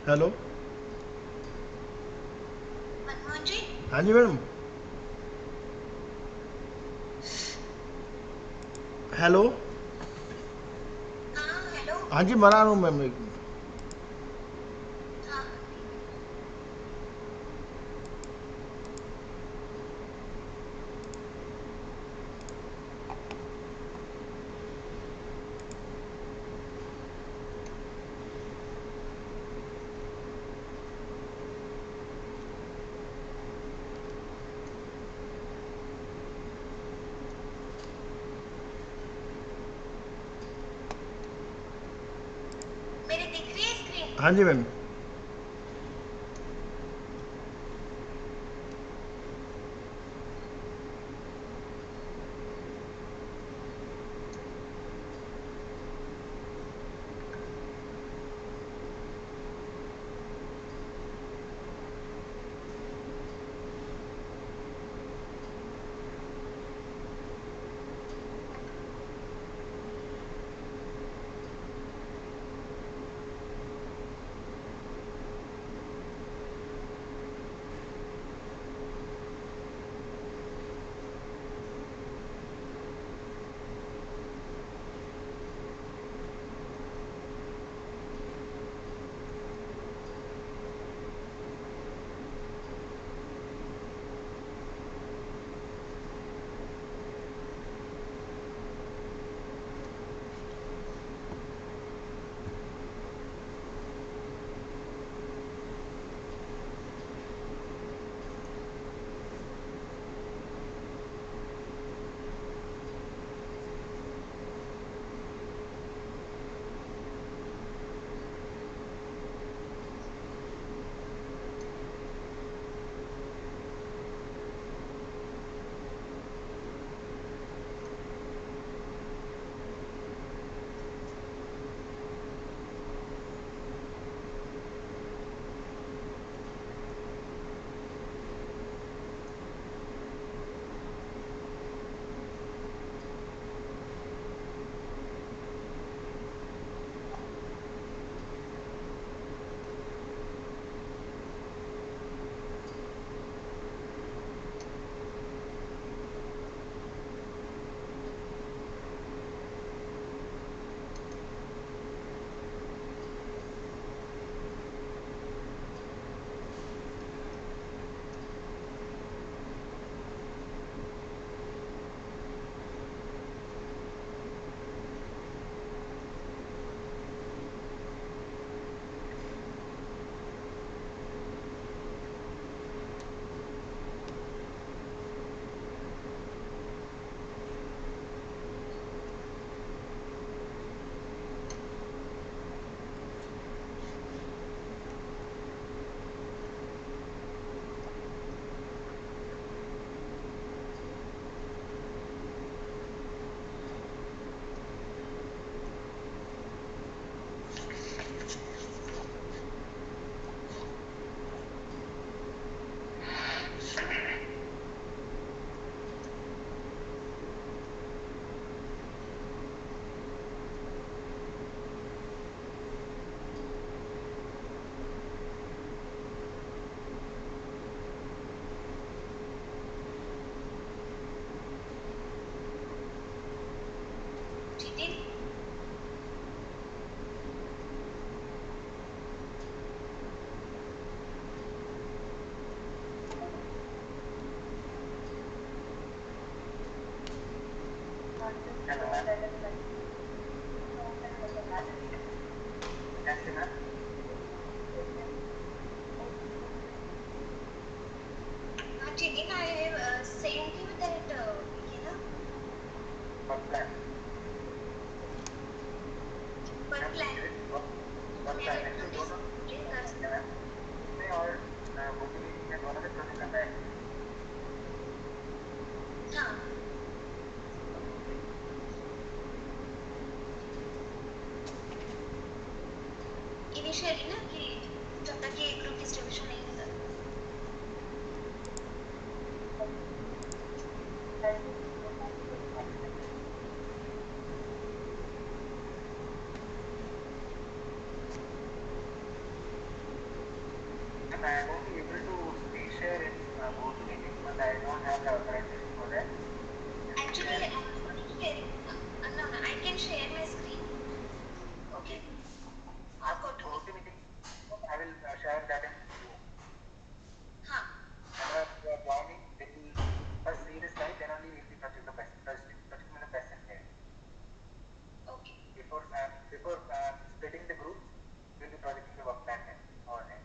Hello. Manmohan जी। हाँ जी madam. Hello. हाँ hello. हाँ जी बना रहा हूँ मैम एक मिनट। हाँ हाँ ठीक है। मेरी दिख रही है स्क्रीन? हाँ जी मैम। दीदी हाँ दीदी I have sent you that you know What plan? one plan. What Can plan? you Actually please दोनों please ask? है ना, में और गूगल मीटिंग में दोनों में प्रोजेक्ट करना है। हाँ इनिशियली ना कि जब तक ये ग्रुप डिस्ट्रीब्यूशन नहीं होता। Ma'am, I won't be able to screen share in both meetings because I don't have the authorization for that. Actually, sharing. No, I can share my screen. Okay. Or go to Both meeting, I will share that in Zoom. Huh. Whenever you are joining, they will first see the slide, then only we will be touching the person there. Okay. Before splitting the groups, we will be projecting the work plan then. All right.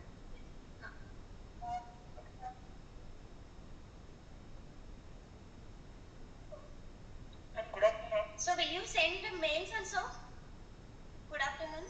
Good afternoon. So will you send the mails also? Good afternoon.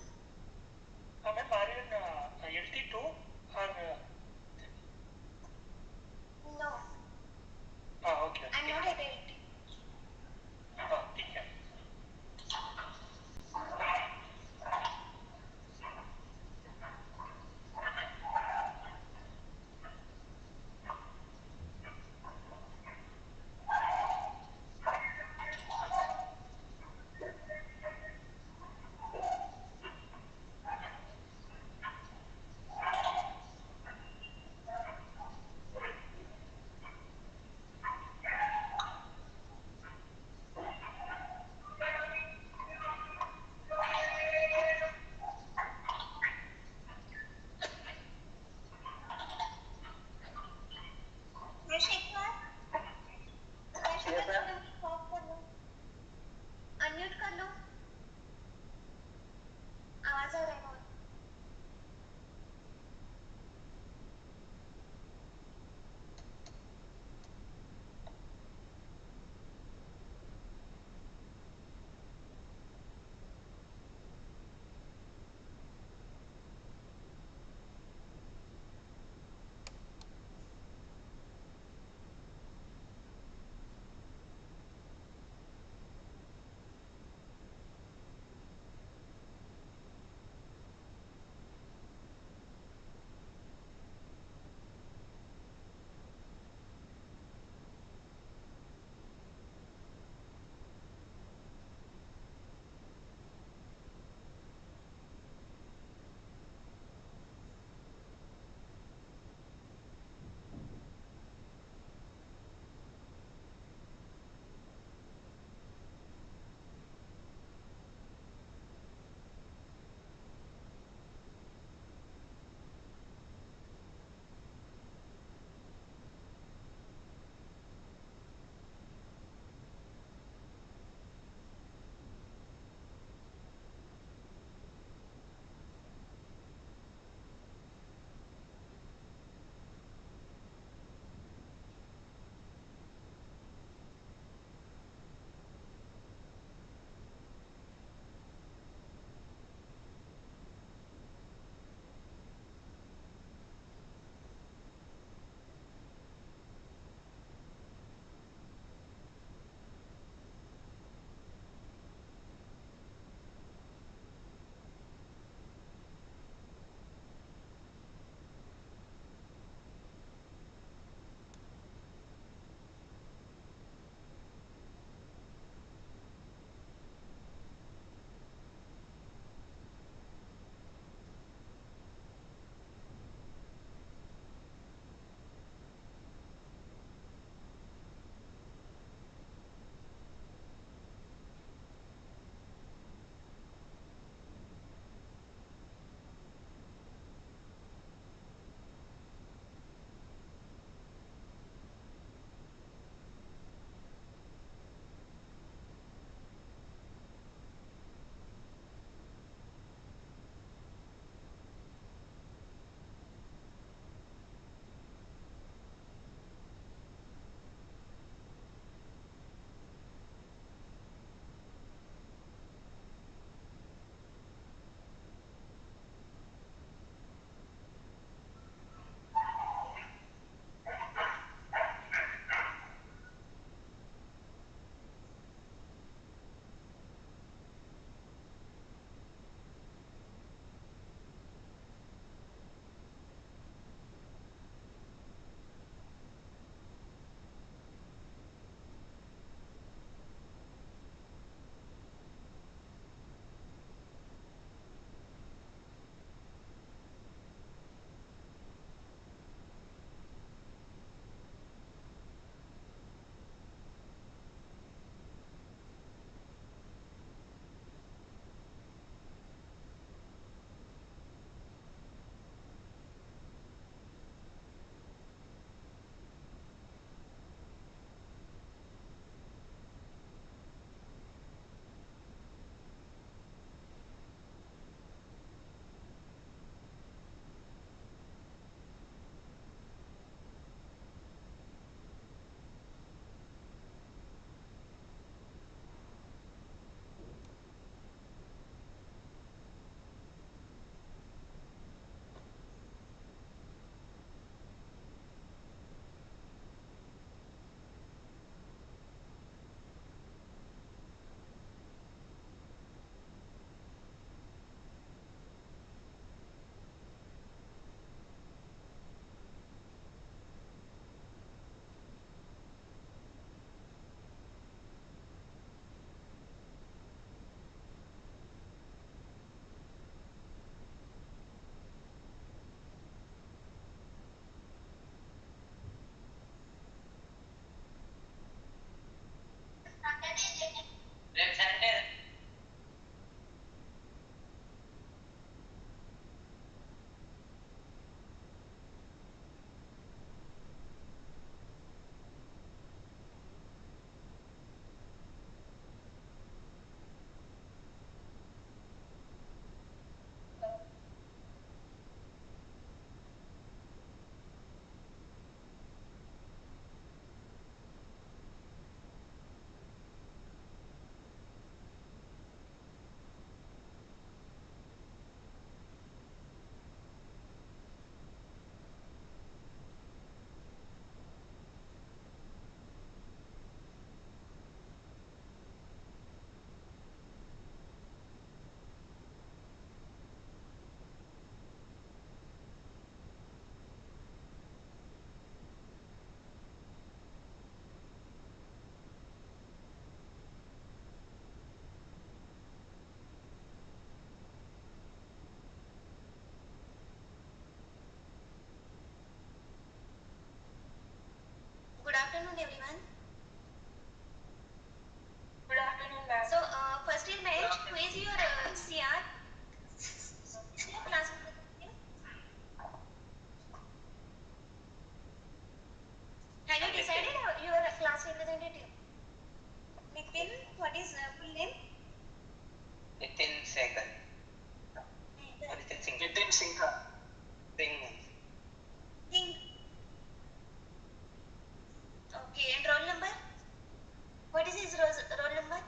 afternoon, everyone. Good afternoon, ma'am. So, first year match, who is your CR? Class representative? Have you decided your class representative? Nitin, what is full name? Nitin Sehgal. Nitin Singh. Nitin Singh. Singh. Think. Okay, and roll number? What is his roll number?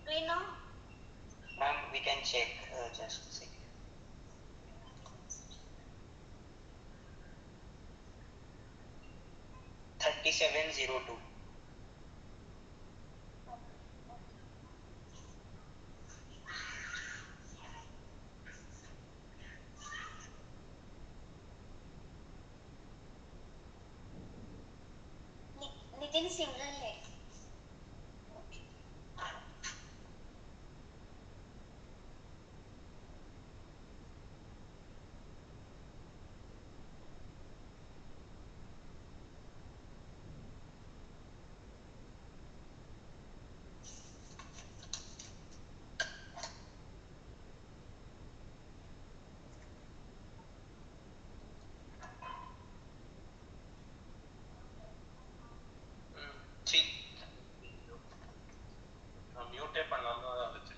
Do you know? Ma'am, we can check. Just a second. $3702. Nitin single है. மியூட்டே பண்ணாம தான் வச்சு.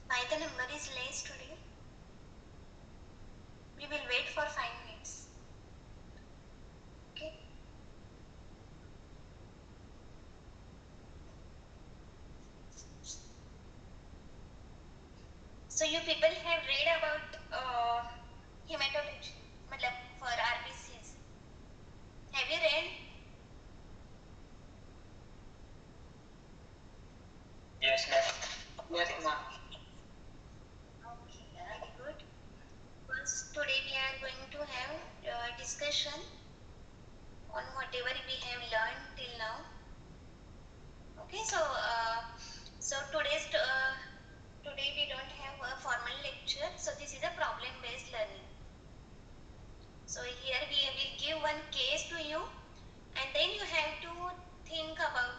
Why the number is less today? We will wait for 5 minutes. Okay. So you people have read about hematology, matlab for RBCs. Have you read? Yes, ma'am. Yes, ma'am. Okay, very good. First, today we are going to have discussion on whatever we have learned till now. Okay, so today we don't have a formal lecture, so this is a problem-based learning. So here we will give one case to you, and then you have to think about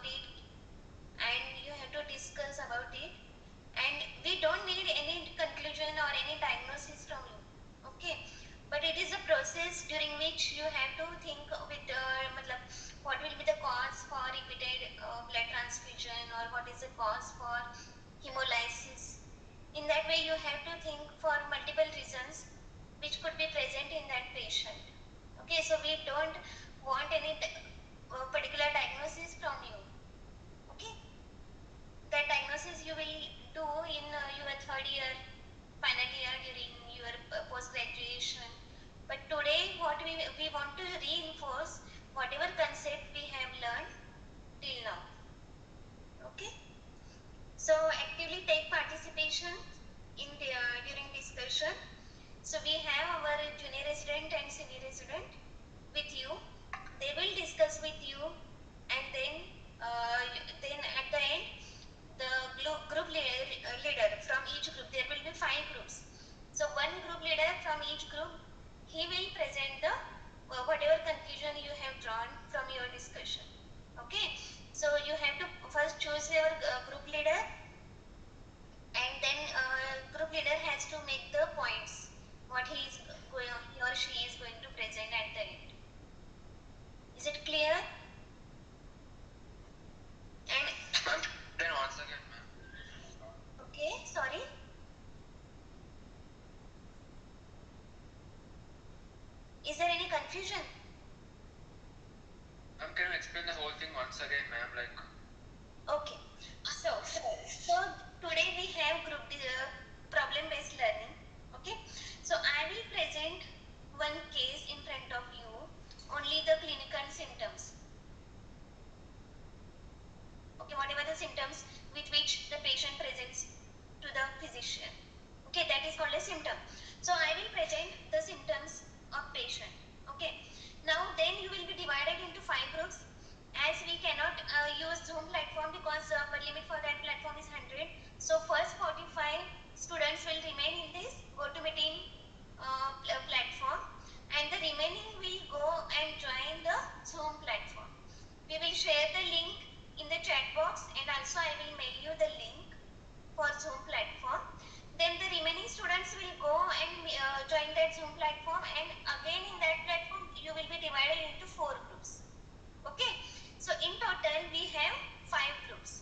process during which you have to think with matlab, what will be the cause for repeated blood transfusion, or what is the cause for hemolysis. In that way, you have to think for multiple reasons which could be present in that patient. Okay, so we don't want any particular diagnosis from you. Okay, that diagnosis you will do in your third year, final year, during your post graduation. But today, what we want to reinforce whatever concept we have learned till now. Okay, so actively take participation in the during discussion. So we have our junior resident and senior resident with you. They will discuss with you, and then at the end, the group leader from each group. There will be 5 groups. So one group leader from each group, he will present the whatever conclusion you have drawn from your discussion. Okay. So you have to first choose your group leader, and then group leader has to make the points what he or she is going to present at the end. Is it clear? And then once again, ma'am. Okay, sorry. Is there any confusion? Ma'am, can you explain the whole thing once again, ma'am? Like. Okay. So today we have group problem-based learning. Okay. So I will present one case in front of you, only the clinical symptoms. Okay, whatever the symptoms with which the patient presents to the physician. Okay, that is called a symptom. So I will present the symptoms of patient. Okay. Now then you will be divided into 5 groups. As we cannot use Zoom platform because the upper limit for that platform is 100. So first 45 students will remain in this GoToMeeting platform, and the remaining will go and join the Zoom platform. We will share the link in the chat box, and also I will mail you the link for Zoom platform. Then the remaining students will go and join that Zoom platform, and again in that platform you will be divided into 4 groups. Okay, so in total we have 5 groups.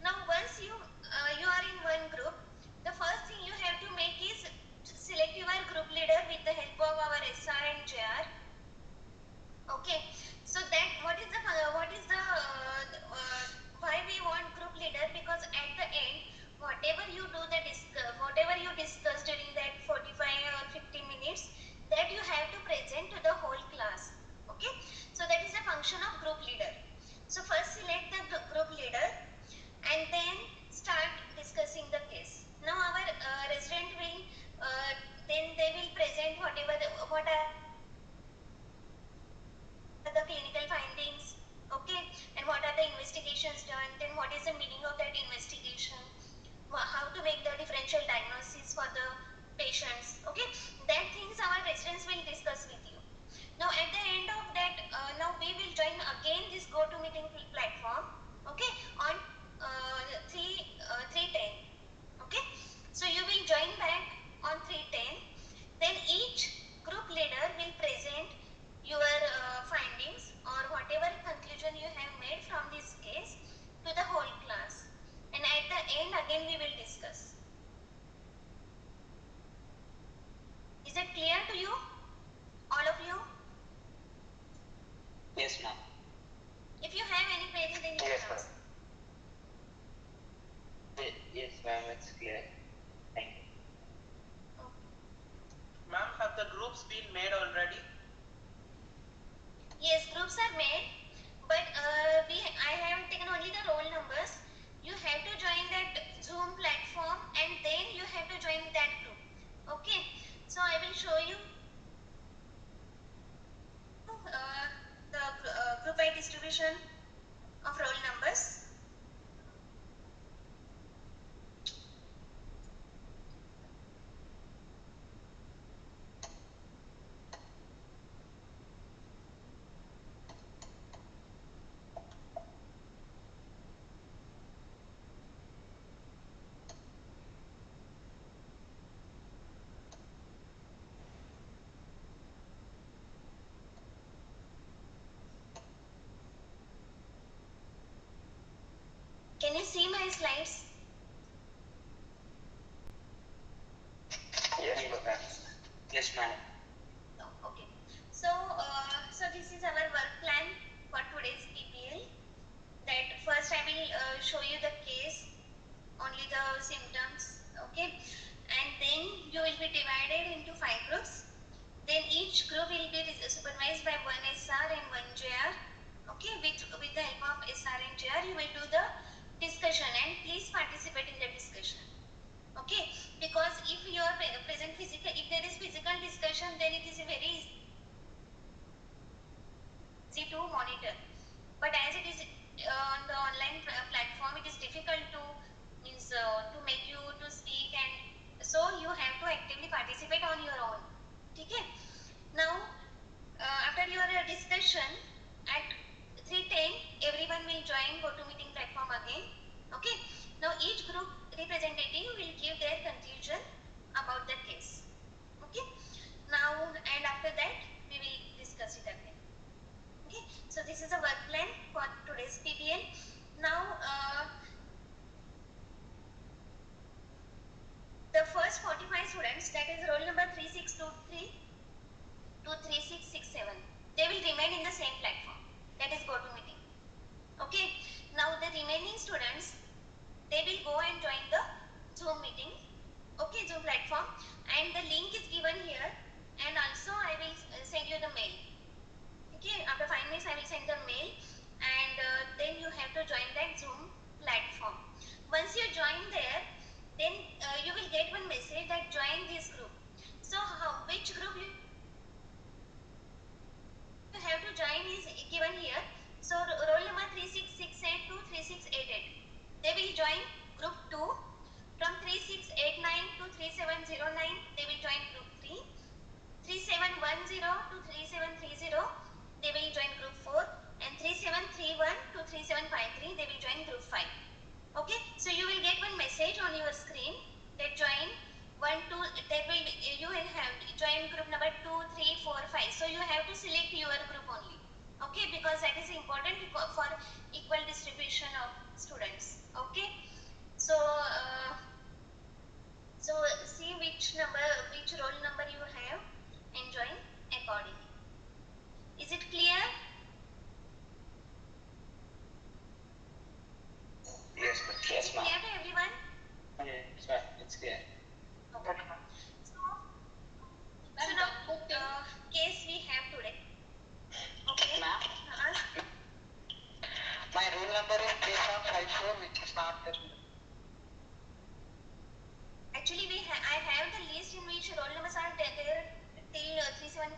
Now once you are in one group, the first thing you have to make is select your group leader with the help of our SR and JR. Okay, so that what is the why we want group leader? Because at the end, whatever you do whatever you discuss during that 45 or 50 minutes, that you have to present to the whole class. Okay, so that is the function of group leader. So first select the group leader, and then start discussing the case. Now our resident will then they will present what are the clinical findings, okay, and what are the investigations done, then what is the meaning of that investigation, how to make the differential diagnosis for the patients. Okay, that things our residents will discuss with you. Now at the end of that, now we will join again this GoToMeeting platform, okay, on 3:10. Okay, so you will join back on 3:10. Then each group leader will present your findings or whatever conclusion you have made from this case to the whole class, and at the end again we will discuss. Is it clear to you, all of you? Yes, ma'am. If you have any query, then you Yes, can ask. Yes, ma'am, it's clear. Thank you. Ma'am, have the groups been made already? Yes, groups are made, but I have taken only the roll numbers. You have to join that Zoom platform, and then you have to join that group. Okay, so I will show you the group by distribution of roll numbers. Can you see my slides? Yes, ma'am. Yes, ma'am. No, okay. So, so this is our work plan for today's PPL. That first I will show you the case, only the symptoms, okay, and then you will be divided into 5 groups. Then each group will be supervised by one SR and one JR, okay. With the help of SR and JR, you will do the discussion, and please participate in the discussion, okay. Because if you are present physical, if there is physical discussion, then it is very easy to monitor. But as it is on the online platform, it is difficult to to make you to speak, and so you have to actively participate on your own. Okay. Now, after your discussion at 3:10, everyone will join GoToMeeting platform again. Okay. Now each group representative will give their conclusion about the case. Okay. Now and after that we will discuss it again. Okay, so this is a work plan for today's PBL. Now, the first 45 students, that is roll number 3623 to 3667, they will remain in the same platform, that is GoToMeeting. Okay, now the remaining students, they will go and join the Zoom meeting, okay, Zoom platform, and the link is given here, and also I will send you the mail. Okay, after 5 minutes I will send the mail, and then you have to join that Zoom platform. Once you join there, then you will get one message that join this group. So which group you have to join is given here. So roll number 3668 to 3688, they will join group 2. From 3689 to 3709, they will join group 3. 3710 to 3730, they will join group 4, and 3731 to 3753, they will join group 5. Okay, so you will get one message on your screen that join 1, 2, that will you will have join group number 2, 3, 4, 5. So you have to select your group only. Okay, because that is important for equal distribution of students. Okay, so so see which roll number you have and join accordingly. Is it clear? Yes, ma'am. Yes, ma'am. Clear to everyone? Yes, ma'am. It's clear. Okay. So now case we have today. Okay. Ma'am? My roll number is 3754, which is not there. Actually, I have the list in which roll numbers are there till 3709.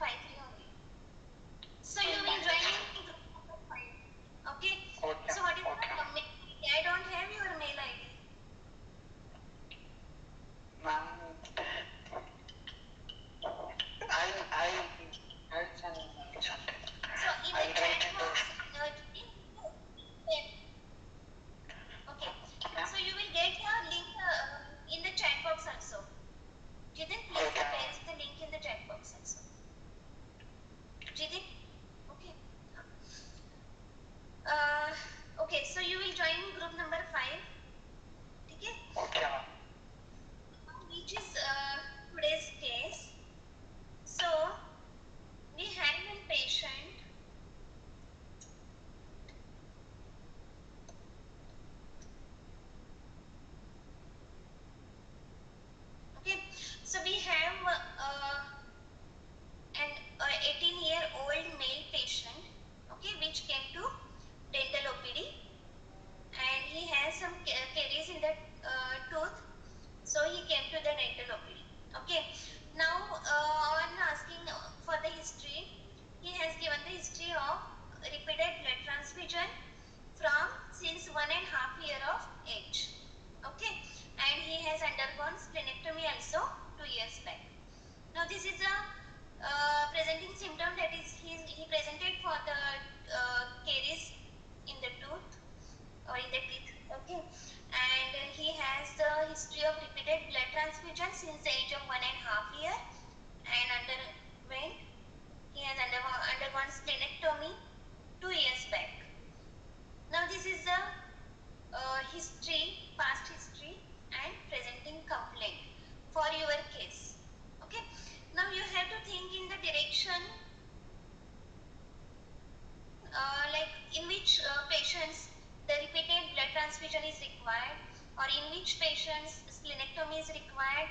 required, or in which patients splenectomy is required.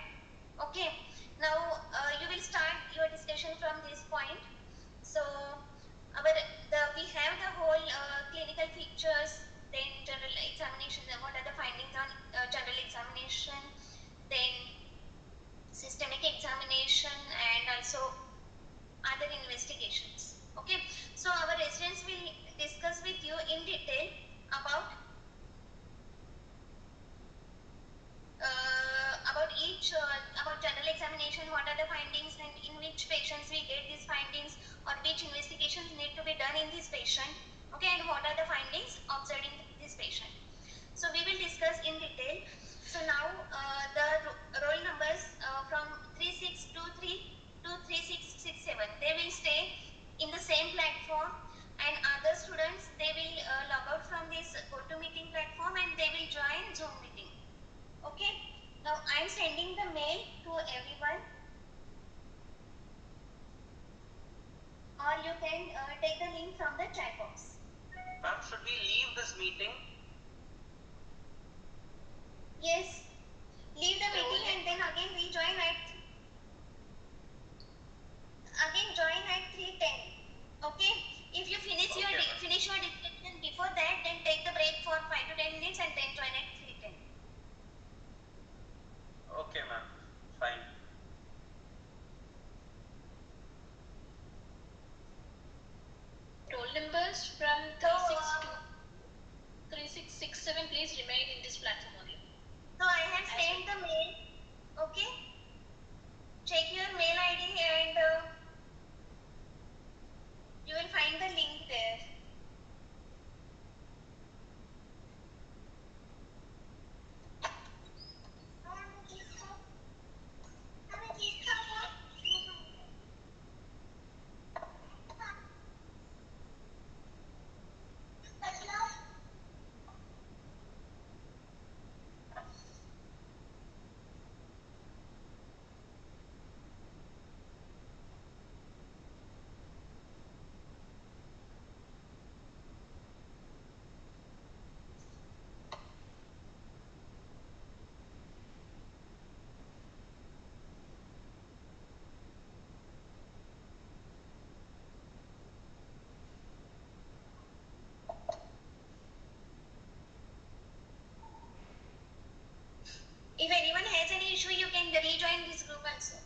Okay, now you will start your discussion from this point. So we have the whole clinical features, then general examination, what are the findings on general examination, then systemic examination, and also other investigations. Okay, so our residents will discuss with you in detail about each about general examination, what are the findings, and in which patients we get these findings, or which investigations need to be done in this patient. Okay, and what are the findings observed in this patient. So we will discuss in detail. So now the roll numbers from 3623 to 3667, they will stay in the same platform, and other students, they will log out from this GoToMeeting platform and they will join Zoom meeting. Okay, now I am sending the mail to everyone, or you can take the link from the chat box. Ma'am, should we leave this meeting? Yes, leave the meeting and then again rejoin join at 3:10. Okay, if you finish your discussion before that, then take the break for 5 to 10 minutes and then join at 3:10. Okay, ma'am. Fine. Roll numbers from 3667, please remain in this platform only. So I have sent the mail. Okay, check your mail ID and you will find the link there. If anyone has any issue, you can rejoin this group also.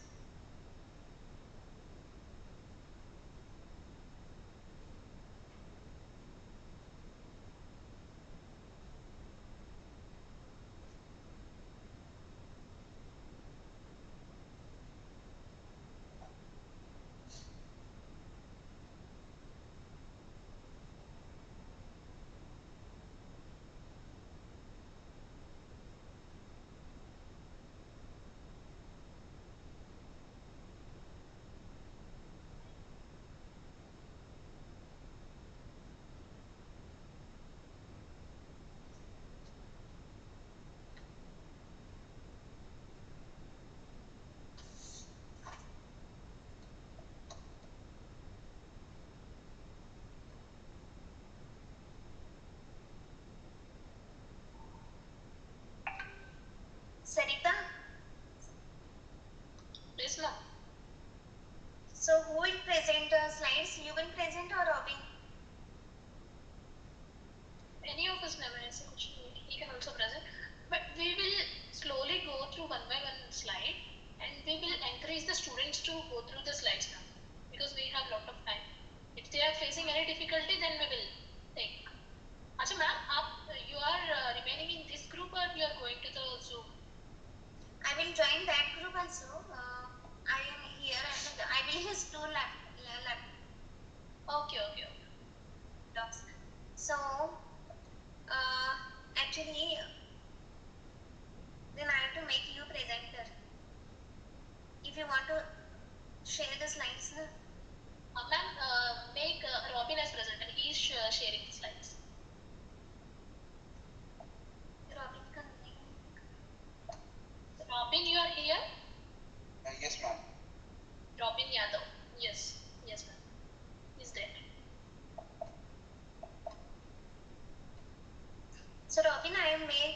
Sarita, Yes, ma'am. so who will present the slides? You will present or Robin? Any of us, ma'am, he can also present. But we will slowly go through one by one slide, and we will encourage the students to go through the slides now, because we have lot of time. If they are facing any difficulty, then we will take. Acha, ma'am, you are remaining in this group, or you are going to the Zoom? I will join that group also. I am here and I will use two laptops. So actually, then I have to make you presenter. If you want to share the slides, Ma'am, make Robin as presenter. He is sharing the slides. Robin can link. Robin, you are here? Yes, ma'am. Robin Yadav. Yes, ma'am. He's there. So Robin, I am made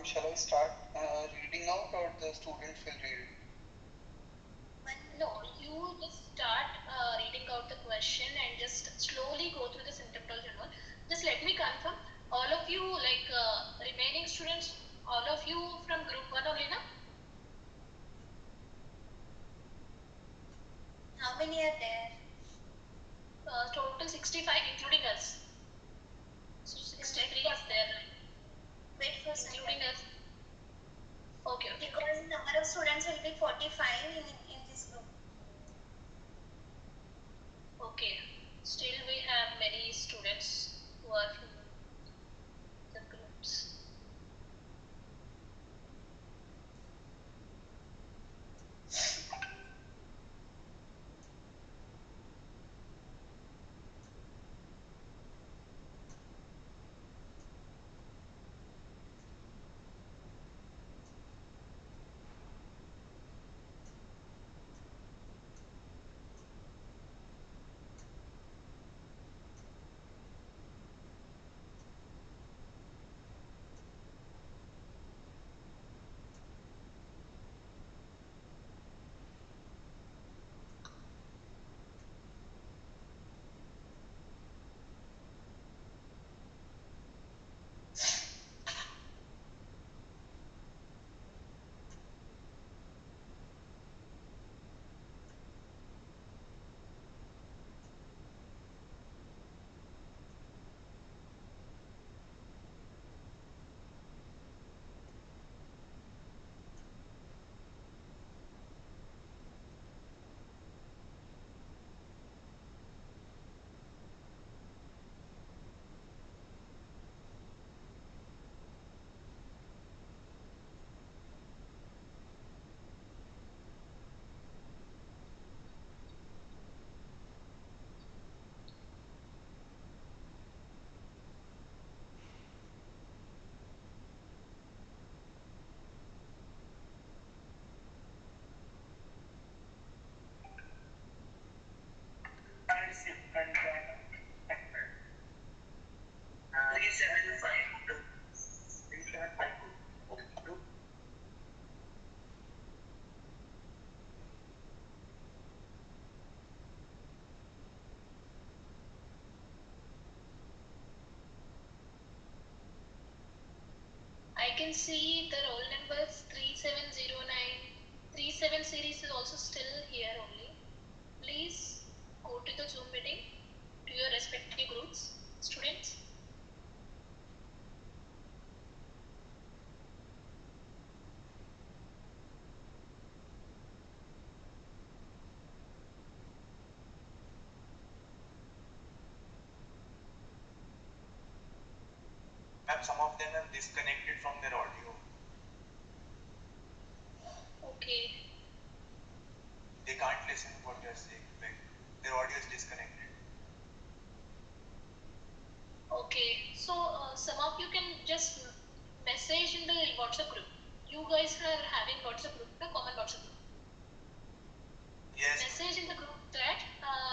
Bhavani, shall I start reading out or the students will read it? No, you just start reading out the question and just slowly go through the symptomology and all. Just let me confirm. All of you, like remaining students, all of you from group 1 only, na? How many are there? Total 65, including us. So 63 is there, right? Wait for a second. Including us. Okay, okay. Because number of students will be 45 in this group. Okay. Still we have many students who are from the groups. I can see the roll numbers 3709, 37 series is also still here only. Please go to the Zoom meeting to your respective groups, students. Some of them have disconnected from their audio. Okay. They can't listen to what you're saying. Like their audio is disconnected. Okay. So some of you can just message in the WhatsApp group. You guys are having WhatsApp group, a common WhatsApp group. Yes. Message in the group that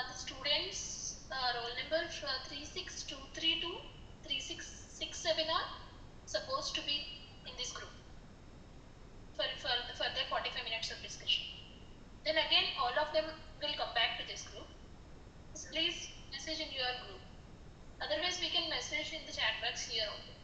the students roll number 36232, 3667 are supposed to be in this group for further 45 minutes of discussion. Then again all of them will come back to this group. So please message in your group. Otherwise we can message in the chat box here only.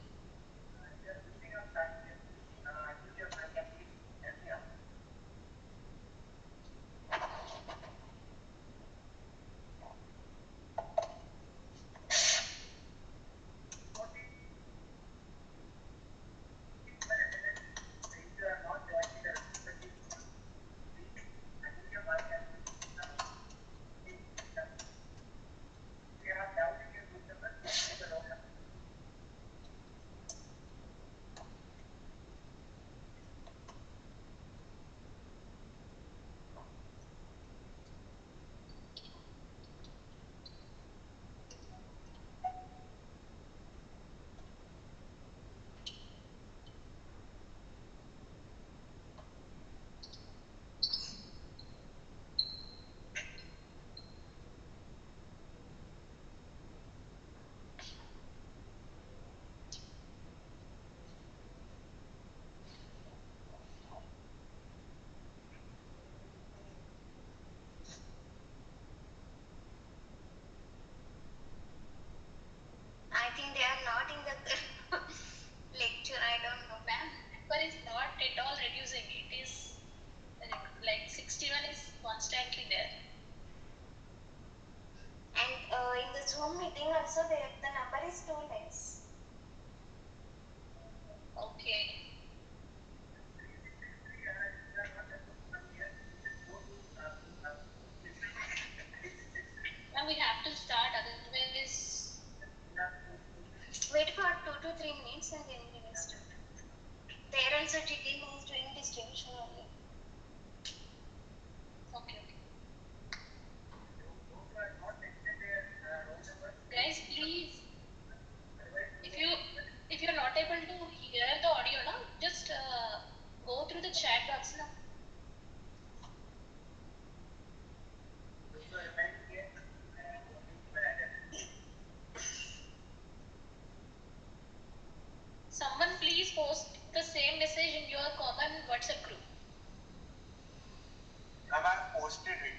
meeting also, the number is too less. Okay. Ma'am, we have to start, otherwise. Wait for 2 to 3 minutes and then we will start. There also GT is doing distribution only. Okay. Guys, please, if you're not able to hear the audio now, just go through the chat box now. Someone please post the same message in your common WhatsApp group. Ma'am, I've posted it.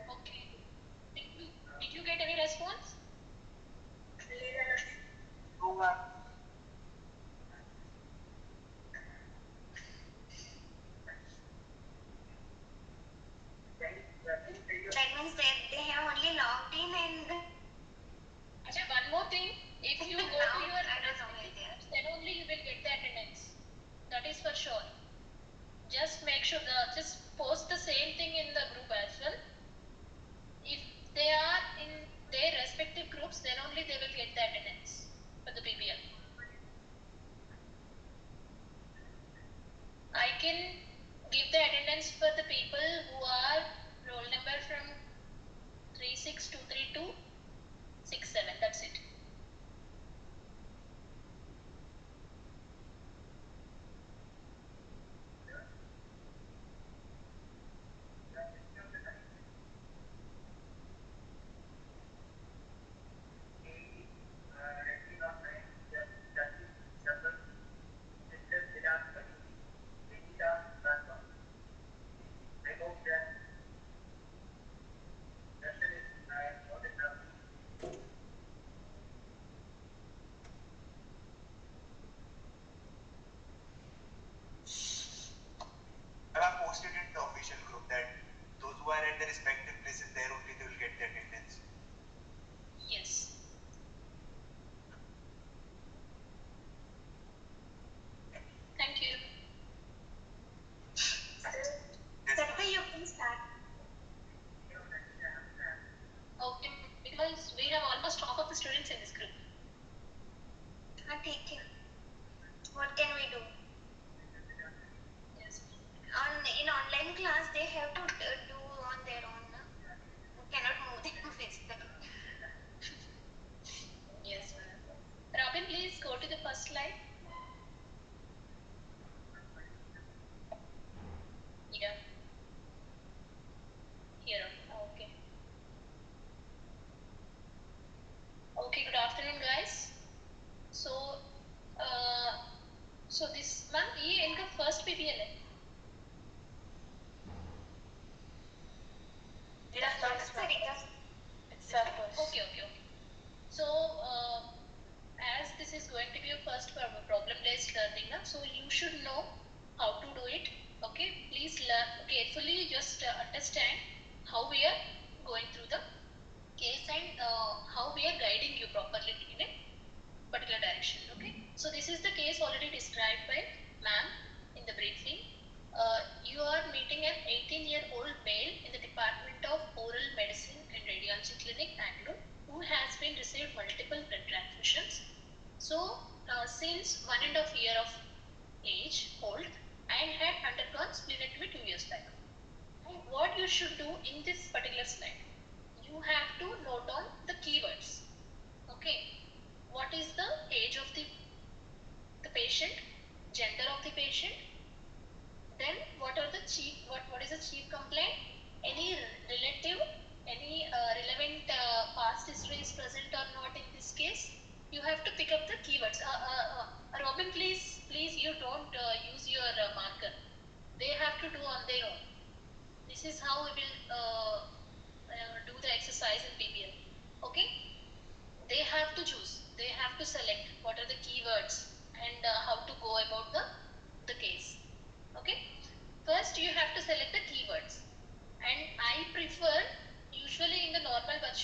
Okay. Did you get any response? No, ma'am. That means that they have only logged in and Achha, one more thing. If you go to Now, your I don't know where they are. then only you will get the attendance. That is for sure. Just make sure, just post the same thing in the group as well. If they are in their respective groups, then only they will get the attendance for the PPL. I can give the attendance for the people who are roll number from 36232 67. That's it. Ma'am, I've posted it in the official group that those who are at their respective places, there only they will get the attendance. Yes. Thank you. Yes, that way you can start. Okay, because we have almost half of the students in this group. Take it. What can we do? Yes. In online class, they have to do on their own. No? We cannot move them physically. Yes, ma'am. Robin, please go to the first slide. Yeah. Here. Okay. Okay, good afternoon, guys. So this ma'am, ये इनका first PPL है. It's Okay. So as this is going to be a first problem-based learning, now, so you should know how to do it. Okay, please learn carefully. Just understand how we are going through the case and how we are guiding you properly in a particular direction. Okay, so this is the case already described by ma'am in the briefing. You are meeting an 18-year-old male in the Department of Oral Medicine and Radiology Clinic, Bangalore, who has been received multiple blood transfusions. So since 1.5 years of age old and had undergone splenectomy 2 years back. And what you should do in this particular slide, you have to note down the keywords. Okay, what is the age of the patient, gender of the patient, then what are the chief, what is the chief complaint, any relative, any relevant past history is present or not in this case. You have to pick up the keywords. Robin, please you don't use your marker. They have to do on their own. This is how we will do the exercise in PBL. Okay, they have to choose, they have to select what are the keywords and how to go about the case. Okay, first you have to select the keywords, and I prefer usually in the normal but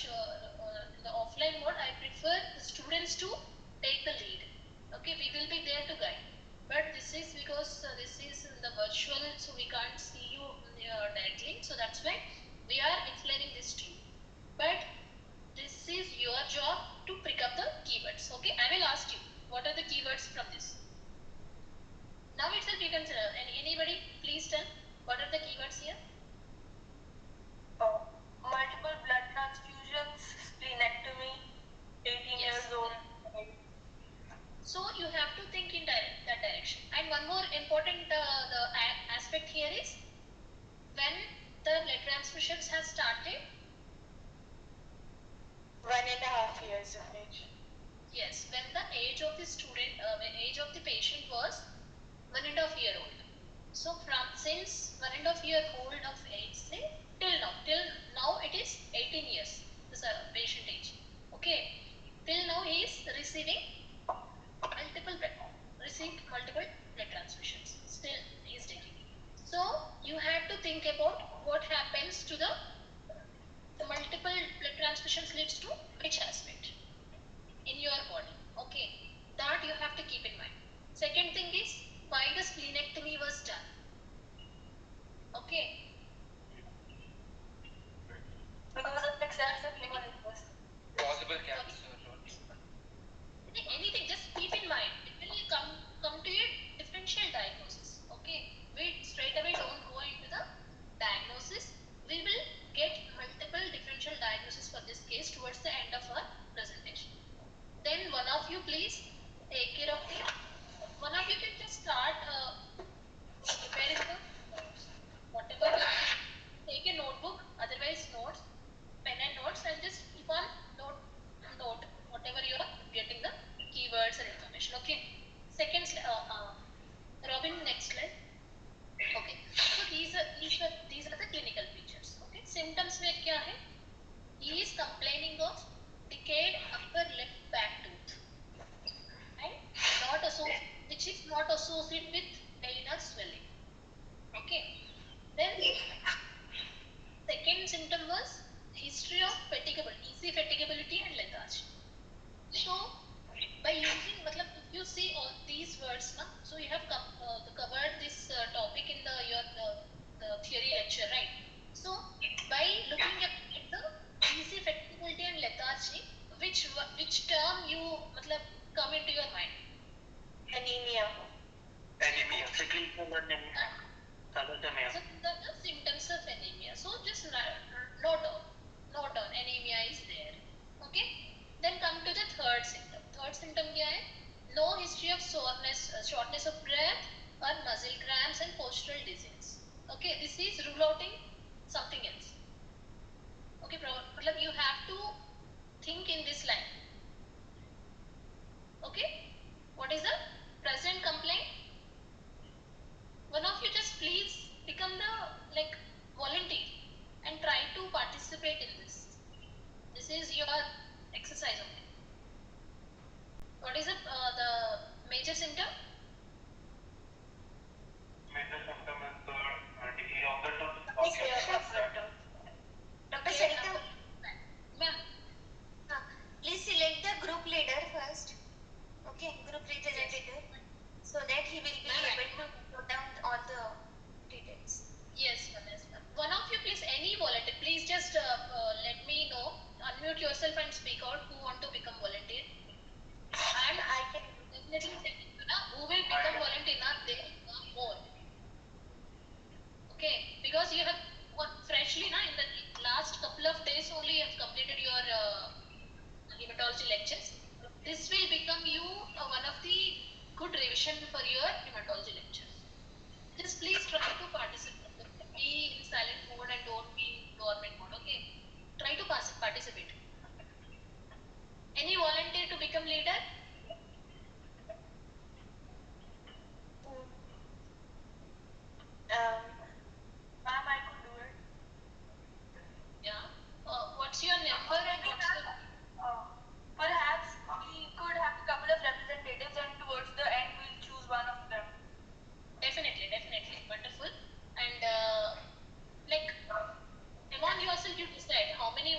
in the offline mode, I prefer the students to take the lead. Okay, we will be there to guide. But this is because this is in the virtual, so we can't see you directly. So that's why we are explaining this to you. But this is your job to pick up the keywords. Okay, I will ask you what are the keywords from this. Now itself you can anybody please tell what are the keywords here? Multiple blood transfusions, splenectomy, 18 Yes. years old. So you have to think in that direction. And one more important aspect here is when the blood transfusions has started. 1.5 years of age. Yes, when the age of the student, age of the patient was 1.5 year old. So from since 1.5 year old of age, say till now it is 18 years. This patient age. Okay, till now he is receiving multiple blood transfusions. Still he is taking. So you have to think about what happens to the multiple blood transfusions leads to which aspect in your body. Okay, that you have to keep in mind. Second thing is why the splenectomy was done. Okay. Because of excessive hemolysis. Possible cancer. Anything, just keep in mind. It will come to your differential diagnosis. Okay. We straight away don't go into the diagnosis. We will get multiple differential diagnosis for this case towards the end of our presentation. Then one of you please take care of the. One of you can just start preparing the whatever you have. Take a notebook, otherwise notes, pen and notes, and just keep on note whatever you are getting the keywords and information. Okay. Second, Robin, next slide. Okay. So these are the clinical features. Okay. Symptoms में क्या है? He is complaining of decayed upper left back tooth, and which is not associated with pain or swelling. Okay. Then second symptom was history of easy fatigability and lethargy. So by using, if you see all these words now, so you have covered this topic in the theory lecture, right? So by looking at the easy fatigability and lethargy, which term you come into your mind? Anemia. Anemia. Thalassemia. So these are the symptoms of anemia. So just note down anemia is there. Okay. Then come to the third symptom. Third symptom क्या है? No history of soreness, shortness of breath, or muscle cramps and postural dizziness. Okay, this is rule outing something else. Okay, you have to think in this line. Okay, what is the present complaint? One of you just please become the volunteer and try to participate in this. This is your exercise only. What is the major symptom? Major symptom is the decay of the tooth. Dr. Sarita, Ma'am, please select the group leader first. Okay, group representative, so that he will be able to note down all the details. yes, ma'am. One of you, please, any volunteer, please just let me know. Unmute yourself and speak out who want to become volunteer. And I can. definitely tell you na, who will become volunteer, na, they will come more. Okay, because you have freshly na in the last couple of days only you have completed your hematology lectures. This will become you one of the good revision for your hematology lectures. Just please try to participate. Be in silent mode and don't be in dormant mode. Okay, try to participate. Any volunteer to become leader? Ma'am, I could do it. Yeah. What's your number and what's the Perhaps we could have a couple of representatives, and towards the end we'll choose one of them. definitely wonderful. And among yourself you decide how many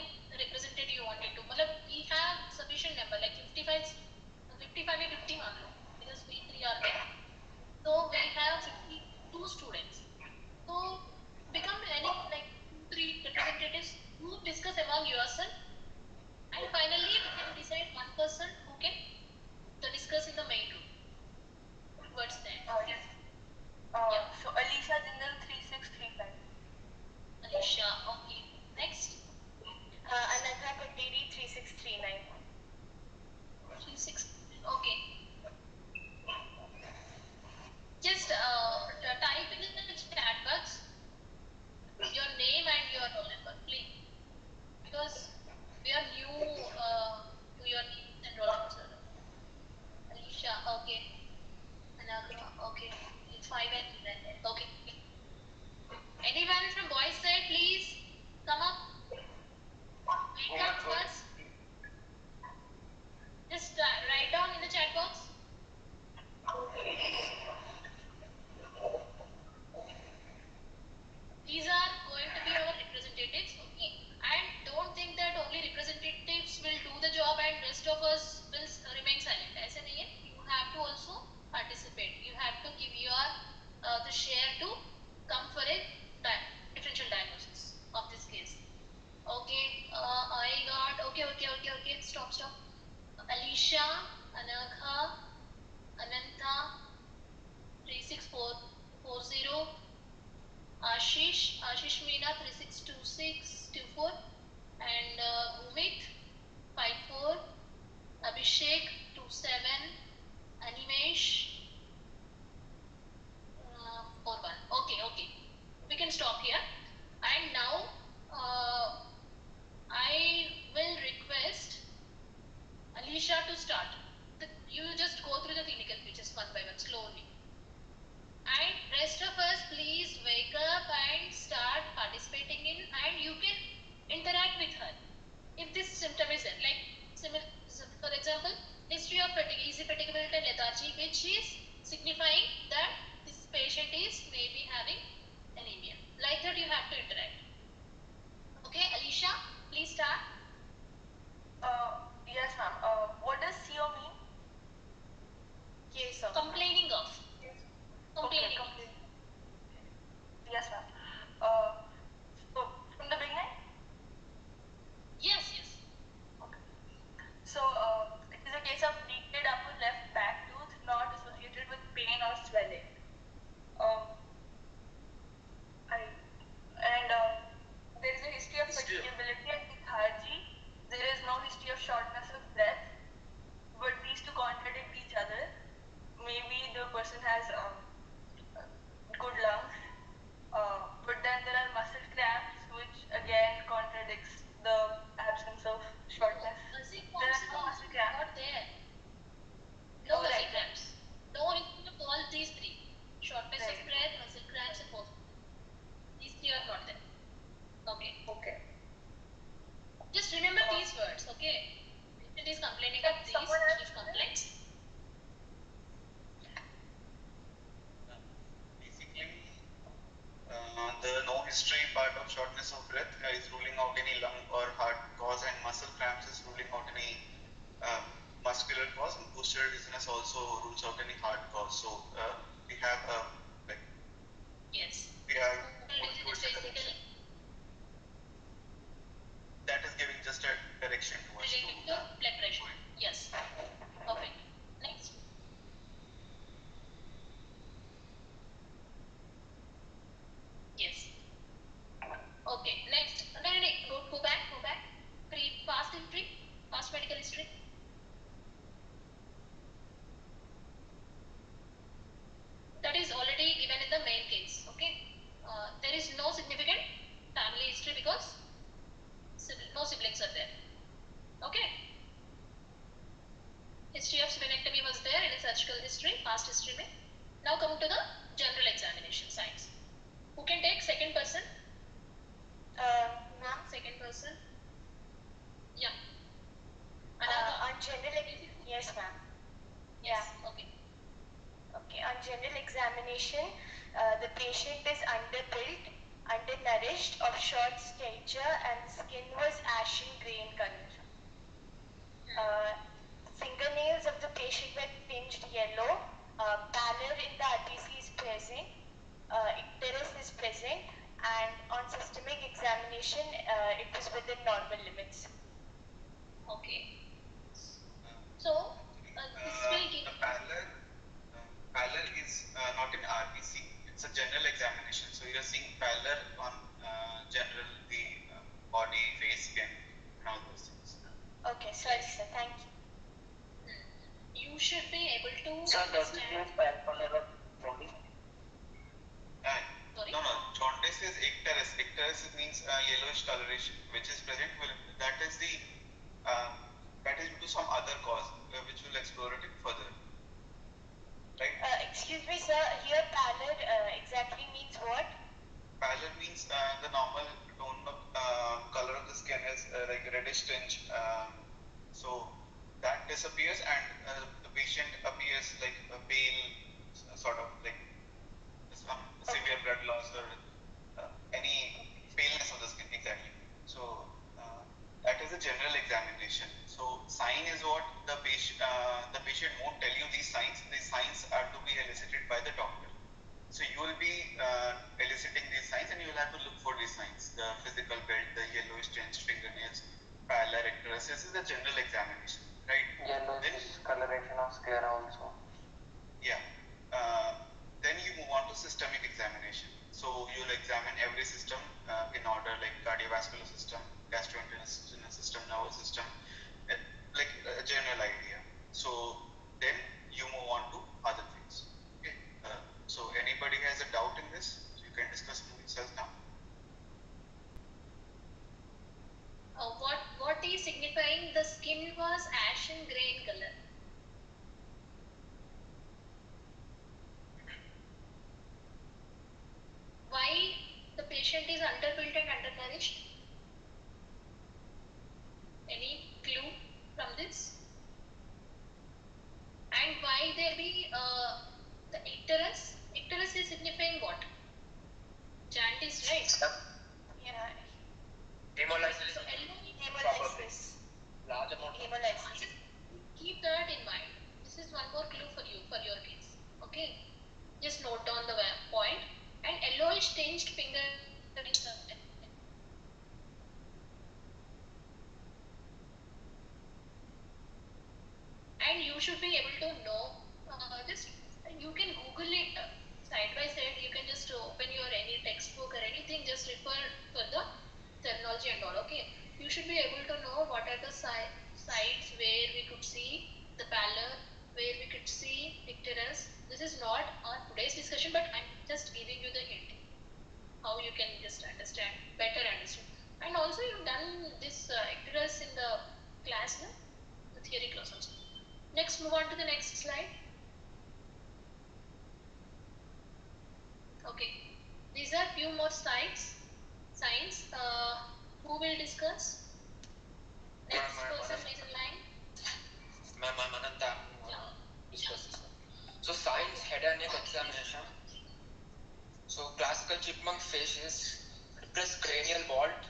shortcuts? Just write down in the chat box. These are going to be our representatives, okay? And don't think that only representatives will do the job and rest of us will remain silent. ऐसे नहीं है. You have to also participate. You have to give your the share to come for a differential diagnosis of this case. Okay, I got okay. Stop. Alicia, Anagha, Ananta, 36440. Ashish Meena 362624 and Bhumit 54, Abhishek 27, Animesh 41. Okay. We can stop here. And now I will request Alicia to start. You just go through the clinical features one by one slowly. And rest of us, please wake up and start participating in, and you can interact with her. If this symptom is there, like for example, history of easy fatigability and lethargy, which is signifying that this patient is maybe having anemia. Like that, you have to interact. Okay, Alicia, please start. Yes, ma'am. What does CO mean? Case of Complaining of. Complaining. Okay. Yes, ma'am. So from the beginning? Yes. Okay. So it is a case of decayed upper left back tooth not associated with pain or swelling. There is a history of fatigability and lethargy. There is no history of shortness of breath, but these two contradict each other. Maybe the person has good lungs, but then there are muscle cramps, which again contradicts the absence of shortness. There are no muscle cramps. Not there. No muscle Right. cramps. No anything of all these three. Shortness of breath, muscle cramps, and post. These three are not there. Okay. Just remember these words, okay? Patient is complaining of these chief complaints. Basically, the no history part of shortness of breath is ruling out any lung or heart cause, and muscle cramps is ruling out any muscular cause, and posterior dizziness also rules out any heart cause. So we have Yes. we are Dizziness moving towards the basically direction. That is giving just a direction towards related to blood pressure. Yes. Perfect. Next. Yes. Okay. Next. No. Go back. Past history. Past medical history. That is already given in the main case. Okay. There is no significant family history because no siblings are there. Okay. History of splenectomy was there in a surgical history, past history mein. Now come to the general examination science. Who can take second person? ma'am, Second person. Yeah. on general, yes ma'am. Yes. Okay. Okay, on general examination, the patient is underbuilt, undernourished, of short stature, and skin was ashen grey in color. Fingernails of the patient were tinged yellow. Pallor in the RBC is present. Icterus is present, and on systemic examination, it was within normal limits. Okay. So this will give. The pallor is not in RBC. It's a general examination. So you're seeing pallor on general the body, face, skin, and all those things. Okay, sorry sir, thank you. You should be able to Sir, does it understand. mean pallor of jaundice? Sorry? No. Jaundice is icterus. Icterus means yellowish coloration, which is present. That is due to some other cause, which we'll explore it further. Right? Excuse me sir, here pallor exactly means what? Pallor means the normal tone of color of the skin is like reddish yellowish tinge. So that disappears, and the patient appears like a pale, sort of like some severe blood loss or any paleness of the skin. Exactly. So that is a general examination. So sign is what the patient won't tell you these signs. These signs are to be elicited by the doctor. So you will be eliciting these signs, and you will have to look for these signs: the physical belt, the yellowish tinged fingernails, pallor, icterus. This is the general examination, right? Yellowish coloration of sclera also. Yeah. Then you move on to systemic examination. So you'll examine every system in order, like cardiovascular system, gastrointestinal system, nervous system, like a general idea. So then you move on to other things. Okay. So anybody has a doubt in this, you can discuss among yourselves now. What is signifying the skin was ashen gray in color? Why the patient is underbuilt and undernourished? Any clue from this? And why there be the icterus? Icterus is signifying what? Jaundice, right? Yeah. So Hemolysis. Large amount of Hemolysis. keep that in mind. This is one more clue for you, for your case. Okay? Just note down the point. And yellowish tinged finger is and you should be able to know, just you can Google it side by side. You can just open your any textbook or anything, just refer for the terminology and all. Okay, you should be able to know what are the sites where we could see the pallor, where we could see icterus. This is not our today's discussion, but I'm just giving you the hint how you can just better understand. And also you've done this icterus in the class, no? The theory class also. Next, move on to the next slide. Okay, these are few more signs. Who will discuss? Next person is in line. Ma'am, I'm Ananta. Discuss this. So science head and neck examination. So classical chipmunk faces, depressed cranial vault,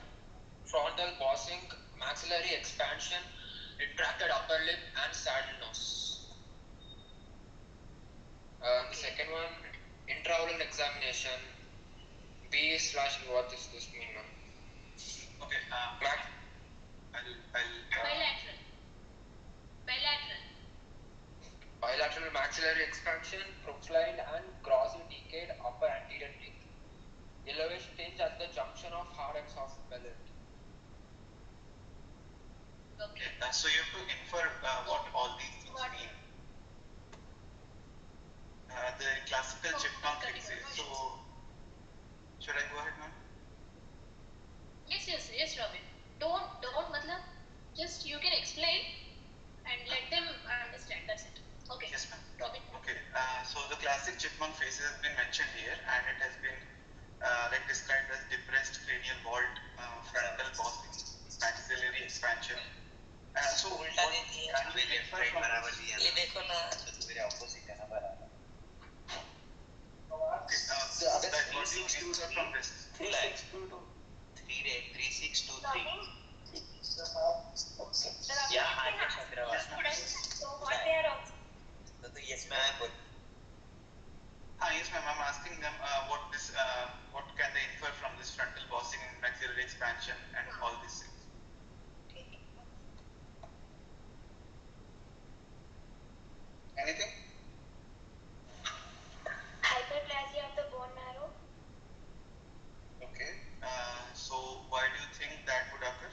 frontal bossing, maxillary expansion, retracted upper lip, and saddle nose. The second one, intraoral examination. What does this mean, ma'am? Okay. Bilateral. Bilateral maxillary expansion, proxiline and grossly decayed upper anterior teeth. Yellowish tinge at the junction of hard and soft palate. Okay. So you have to infer what all these things mean. The classical chipmunk faces. So should I go ahead, ma'am? Yes, Robin. Don't matlab, just you can explain and let them understand. That's it. Okay. Yes, ma'am. Robin. Okay. So the classic chipmunk faces has been mentioned here, and it has been like described as depressed cranial vault, frontal bossing, maxillary expansion. So what can we infer from ये देखो ना मेरे opposite है ना बराबर. Okay. What do you infer from this? 3622. 3623. Yeah, I guess So what they are also. yes ma'am. Yes, ma'am. I'm asking them what can they infer from this frontal bossing and maxillary expansion and all these things. Anything? Hyperplasia of the bone marrow. Okay. So why do you think that would occur?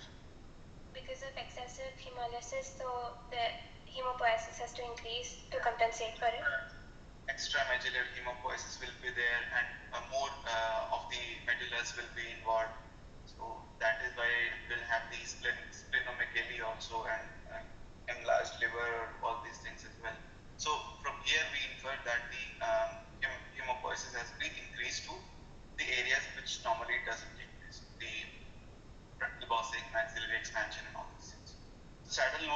Because of excessive hemolysis, so the hemopoiesis has to increase to compensate for it. Extramedullary hemopoiesis will be there, and more of the medullars will be involved. So that is why we'll have the splenomegaly also, and enlarged liver, all these things as well. So from here we infer that the hemopoiesis has been increased to the areas which normally doesn't take place, the frontal bossing, maxillary expansion, and all this.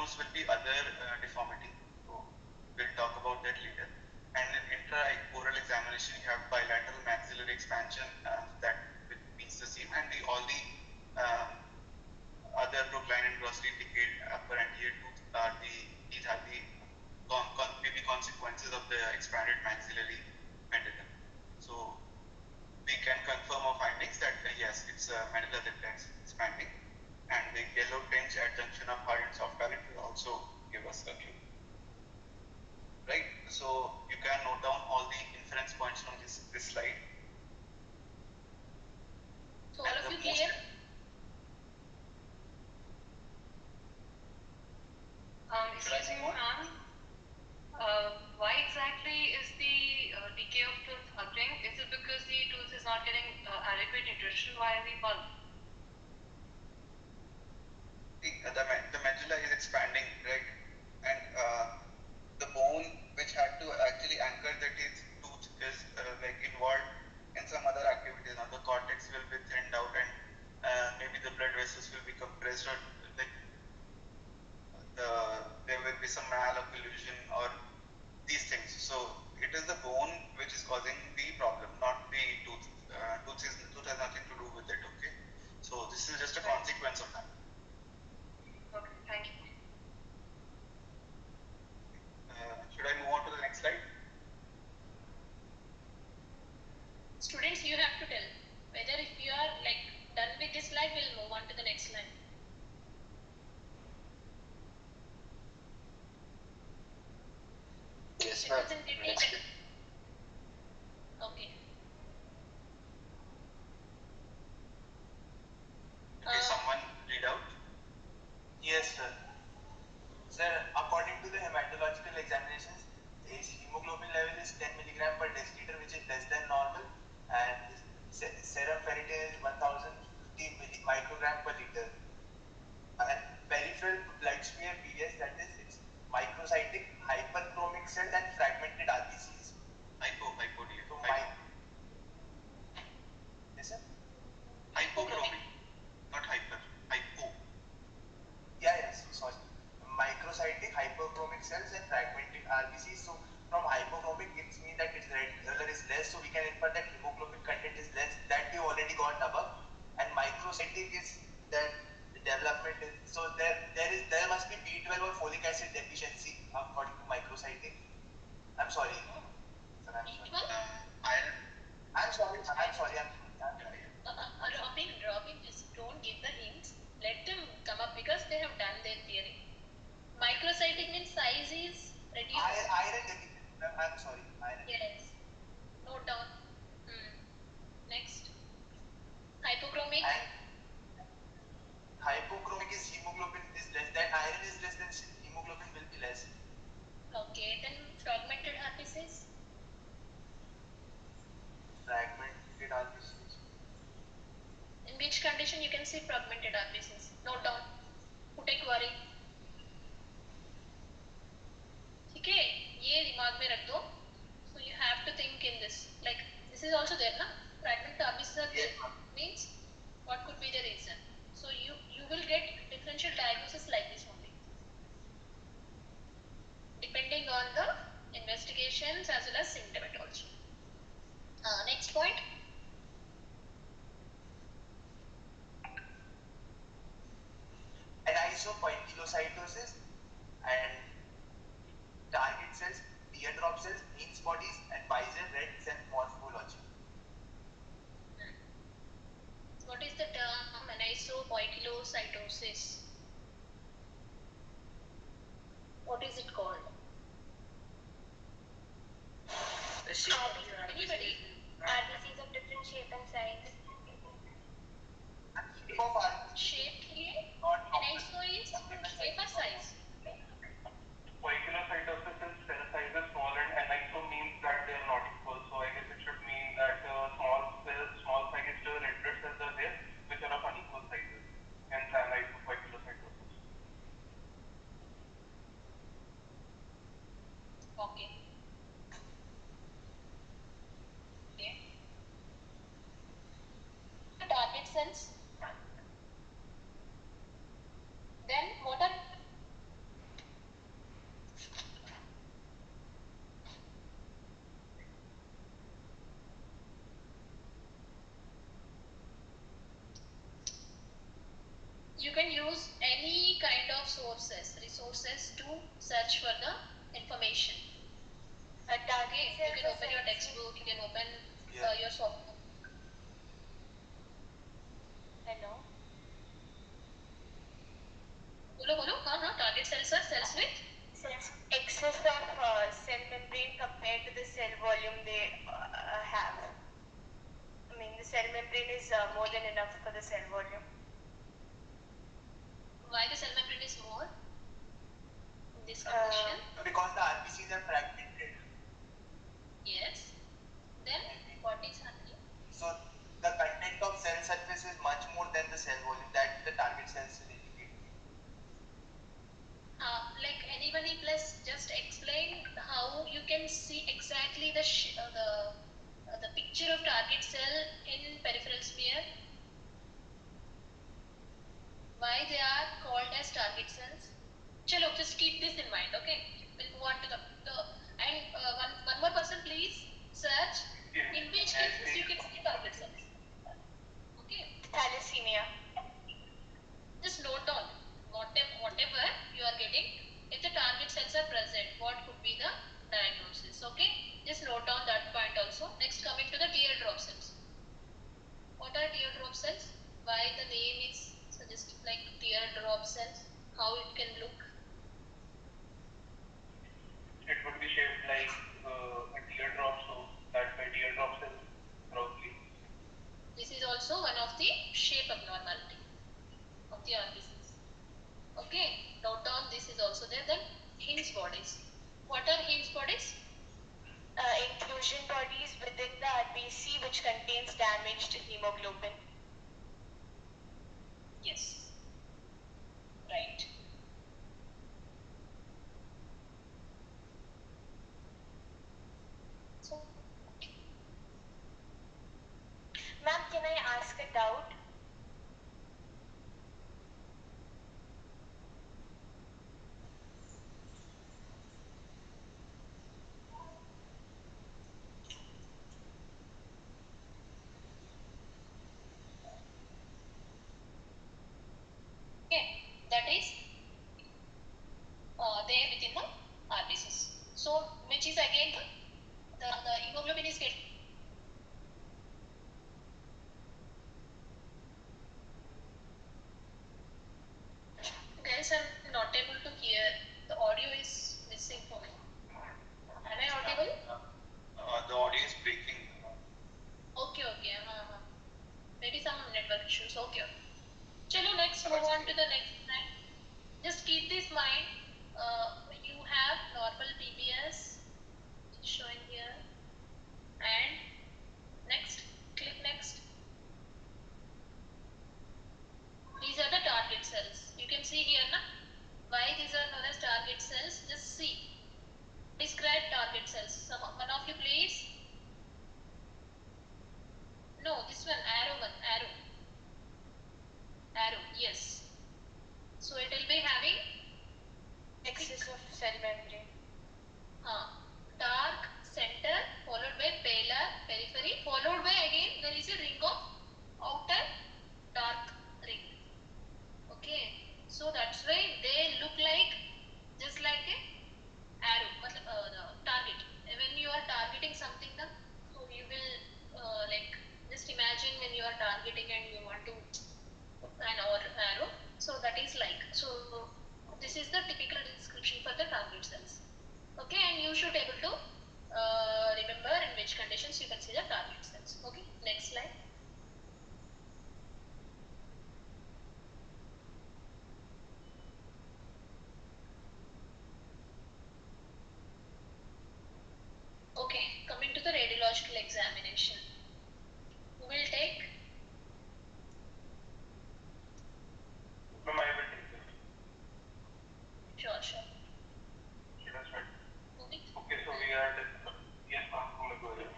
nose will be other deformity. So we'll talk about that later. And in intra-oral examination, you have bilateral maxillary expansion that means the same, and all the other procline and grossly decayed upper anterior tooth are these are the maybe consequences of the expanded maxillary pendulum. So we can confirm our findings that yes, it's a medulla that is expanding, and the yellow tinge at junction of hard and soft palate will also give us a clue. Right, so you can note down all the inference points from this slide. So all of you clear? Excuse me, ma'am. Why exactly is the decay of tooth happening? Is it because the tooth is not getting adequate nutrition via the pulp? The medulla is expanding, right, and the bone which had to actually anchor the tooth is like involved in some other activities. Now the cortex will be thinned out, and maybe the blood vessels will be compressed, or like there will be some malocclusion or these things. So it is the bone which is causing the problem, not the tooth. Tooth has nothing to do with it. Okay, so this is just a consequence of that. Okay, thank you. Should I move on to the next slide? Students, you have to tell whether if you are like done with this slide, we'll move on to the next slide. Yes, It ma'am. doesn't take Next. Okay. Okay, someone read out. Yes, sir. Sir, according to the hematological examinations, his hemoglobin level is 10 milligram per deciliter, which is less than normal, and his serum ferritin is 1050 microgram per liter. And peripheral blood smear PS, that is, it's microcytic, hyperchromic cells, and fragmented RBCs. Hypochromic. So, yes, sir? Hypochromic, not hyper. Hypo. Yes, sorry. Microcytic, hyperchromic cells, and fragmented RBCs. So, from hypochromic, it means that its red color is less, so we can infer that hemoglobin content is less. That we already got above. And microcytic is that the development is, so there must be B12 or folic acid deficiency according to microcytic. I'm sorry. Sir, I'm sorry. Iron. I'm sorry. Robin, just don't give the hints. Let them come up because they have done their theory. Microcytic means size is reduced. Iron deficiency. I'm sorry. Iron. Yes. Note down. Next. Hypochromic. And hypochromic is hemoglobin is less than iron is less than hemoglobin will be less. Okay. Then fragmented herpes. Fragmented RBCs. In which condition you can see fragmented RBCs? Note down. Put a query. ठीक है, ये दिमाग में रख दो. So you have to think in this. Like this is also there, na? Fragmented RBCs are there. Means what could be the reason? So you will get differential diagnosis like this only, depending on the investigations as well as symptomatology. Next point. And isopoikilocytosis and target cells, teardrop cells, Means bodies, and visor red cell morphology. What is the term anisopoikilocytosis? What is it called? Anybody? RBCs of different shape and size. Shape of RBC. Shape here. Not Aniso is shape or size. Poikilocytosis is cell size is small and aniso means that they are not equal. So I guess it should mean that small sized red blood cells are there which are of unequal sizes. Hence anisopoikilocytosis. Okay. Target cells. Then what are you can use any kind of resources to search for the information. Okay, you can open your textbook, you can open your software. Hello. बोलो हाँ target cells are cells with Excess of cell membrane compared to the cell volume they have. I mean, the cell membrane is more than enough for the cell volume. Why the cell membrane is more in this condition? Because the RBCs are fragmented. Yes. Then what is happening? So the content of cell surface is much more than the cell volume that the target cells will indicate. Like anybody plus just explain how you can see exactly the picture of target cell in peripheral sphere. Why they are called as target cells? Chalo, just keep this in mind. Okay, we'll move on to the and one more person please search in which cases you can see target cells. Okay. Thalassemia. Just note down whatever you are getting. If the target cells are present, what could be the diagnosis? Okay, just note down that point also. Next, coming to the teardrop cells. What are teardrop cells? Why the name is suggested like teardrop cells? How it can look? It would be shaped like a teardrop, so that's why teardrop cells probably. This is also one of the shape abnormality of the RBCs. Okay, note down this is also there. Then Hinge bodies. What are Hinge bodies? Inclusion bodies within the RBC which contains damaged hemoglobin. Yes. Right. So, Ma'am, can I ask a doubt? okay, that is there within the RBCs. So, which is again the hemoglobin is getting. Guys, I'm not able to hear. The audio is missing for me. Am I audible? The audio is breaking. Okay. Maybe some network issues. Okay. Chalo, next move on to the next slide. Just keep this mind. You have normal PBS showing here, and next, click next. These are the target cells. You can see here, na? Why these are known as target cells? Just see. Describe target cells. One of you, please. No, this one, arrow. Yes. So it will be having Excess of cell membrane. dark center followed by paler periphery followed by again there is a ring of outer dark ring. Okay, so that's why they look like just like a arrow, the target. When you are targeting something, so you will like just imagine when you are targeting and you want to put an arrow. So that is like, so this is the typical description for the target cells. Okay, and you should able to remember in which conditions you can see the target cells. Okay, next slide. Okay, coming to the radiological examination. Who will take? Ma'am, I will take this. Sure. Should I start? Moving. Okay, so we are. Yes, ma'am. Go ahead.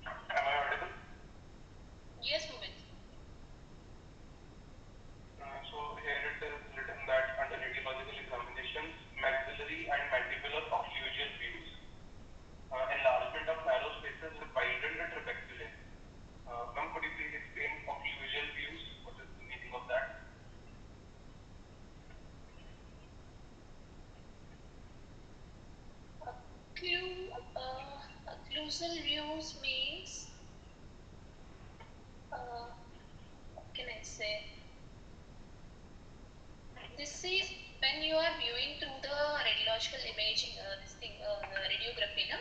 Am I audible? Yes, Mumit. So here it is written that under radiological examinations, maxillary and mandibular occlusal views, enlargement of narrow spaces with widened trabeculum, occlusal views means, what can I say? This is when you are viewing through the radiological imaging, the radiography, no?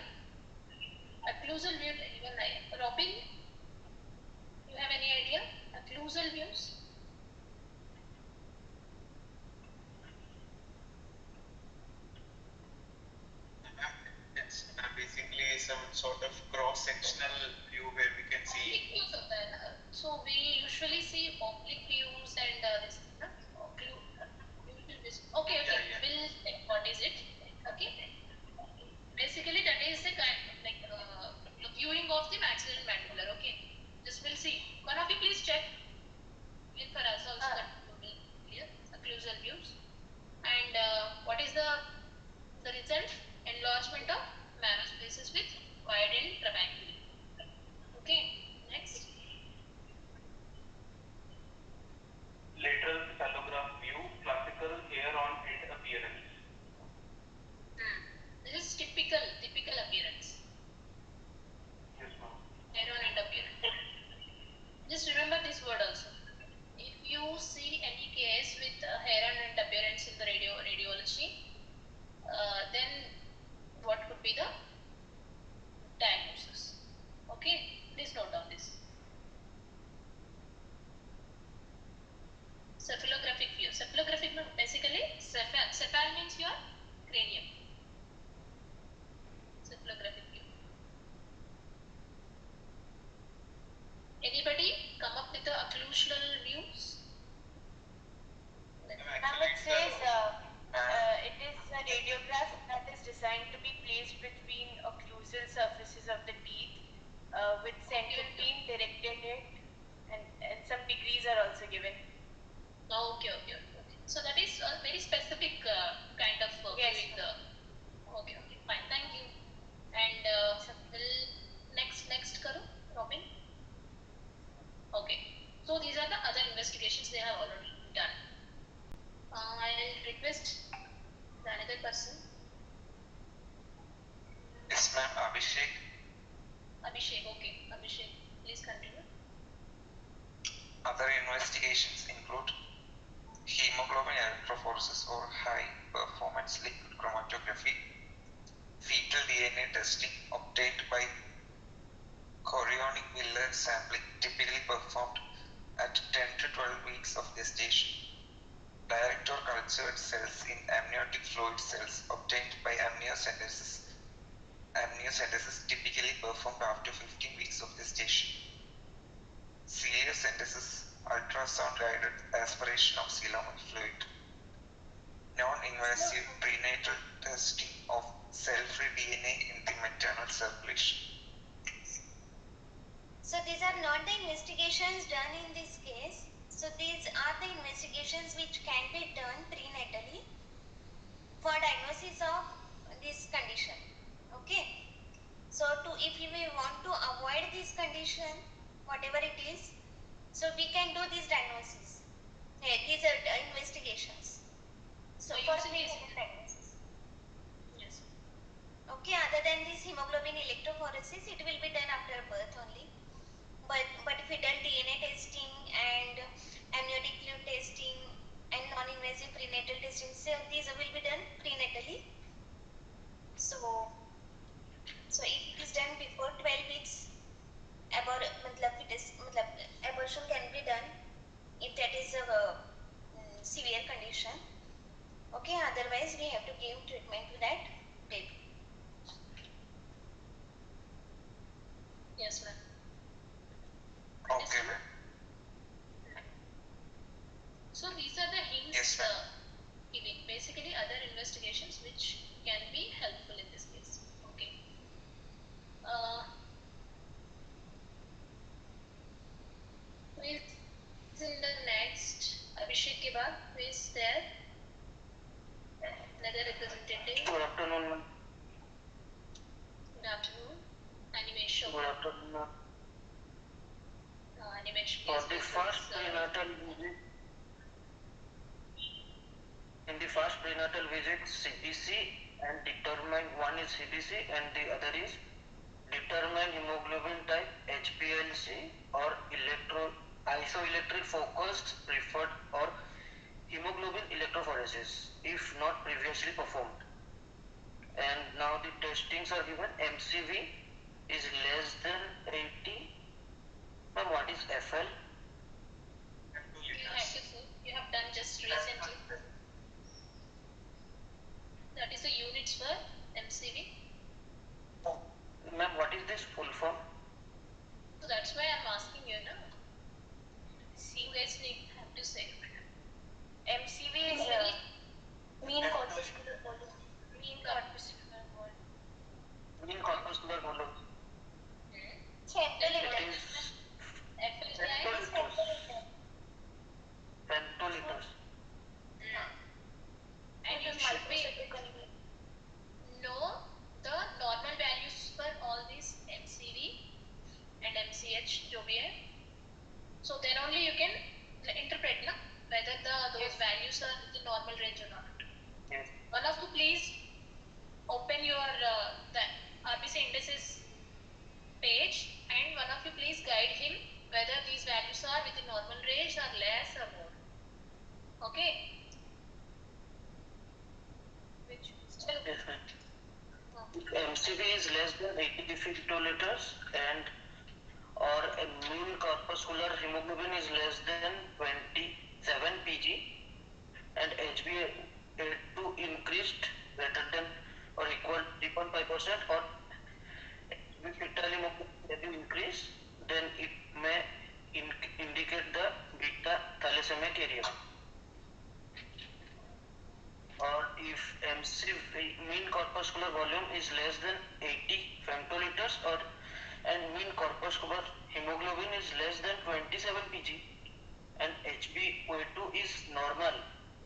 Occlusal view, even Robin, you have any idea? Occlusal views? It's basically some sort of cross-sectional view where we can see. Oblique views of that. So we usually see oblique views and this. Okay. Yeah. We'll check what is it. Okay. Basically, that is the kind like the viewing of the maxillary and mandibular. Okay. Just we'll see. One of you please check. Even for us also that will be clear. Occlusal views. And what is the result? Enlargement of marrow spaces with widened trabeculae. Okay. Next. Lateral cephalograph view, classical hair on head appearance. This is typical appearance. Yes, ma'am. Hair on head appearance. Just remember this word also. If you see any case with hair on head appearance in the radiology, then what could be the diagnosis? Okay, please note down this. Cephalographic view. Cephalographic basically cephal means your cranium. Cephalographic view. Anybody come up with the occlusal views? Now it says it is a radiograph that is designed to be placed between occlusal surfaces of the teeth with central beam directed at, and some degrees are also given. Okay. So that is a very specific kind of Yes. viewing the. Okay, fine. Thank you. And will next karo, Robin. Okay. So these are the other investigations they have already done. I'll request the another person. Yes, ma'am. Abhishek. Okay. Abhishek, please continue. Other investigations include hemoglobin electrophoresis or high performance liquid chromatography, fetal DNA testing obtained by chorionic Miller sampling typically performed at 10 to 12 weeks of gestation, direct or cultured cells in amniotic fluid cells obtained by amniocentesis typically performed after 15 weeks of gestation, celiocentesis, ultrasound guided aspiration of coelomic fluid, non-invasive prenatal testing of cell-free DNA in the maternal circulation. So these are not the investigations done in this case. So these are the investigations which can be done prenatally for diagnosis of this condition. Okay. So if we want to avoid this condition, whatever it is, so we can do this diagnosis. These are investigations. So for prenatal diagnosis. Yes. Okay, other than this hemoglobin electrophoresis, it will be done after birth only. But fetal DNA testing and amniotic fluid testing and non-invasive prenatal testing, so these will be done prenatally. So if it is done before 12 weeks, abortion can be done if that is a severe condition. Okay, otherwise we have to give treatment to that baby. Yes, ma'am. Okay, ma'am. So these are the hints Yes, ma'am. giving basically other investigations which can be helpful in this case. Okay. Who is in the next? Abhishek ke baad, who is there? Another representative. Good afternoon, ma'am. Good afternoon. Animesh. Good afternoon, ma'am. Animesh, For please. the first prenatal visit, in the first prenatal visit, CBC and determine one is CBC and the other is determine hemoglobin type HPLC or isoelectric focus preferred or hemoglobin electrophoresis if not previously performed. And now the testings are given. MCV is less than 80. Ma'am, what is FL? You have done just recently. That is the units for MCV. Oh, ma'am, what is this full form? So that's why I'm asking you now. You guys have to say. MCV is mean corpuscular volume. Mean corpuscular volume. Mean corpuscular volume. Central It index. is FL femtoliters. and you should be know the normal values for all these MCV and MCH जो भी है. So then only you can interpret na, whether those values are the normal range or not. Yes. One of you please open your the RBC indices page, and one of you please guide him whether these values are within normal range or less or more. Okay. Which still Yes, ma'am. MCV is less than 80 femtoliters and or a mean corpuscular hemoglobin is less than 27 pg and HbA2 increased greater than or equal 3.5% or fetal hemoglobin increase, then it may indicate the beta thalassemia carrier. Or if MCV mean corpuscular volume is less than 80 femtoliters or and mean corpuscular hemoglobin is less than 27 pg and HbA2 is normal,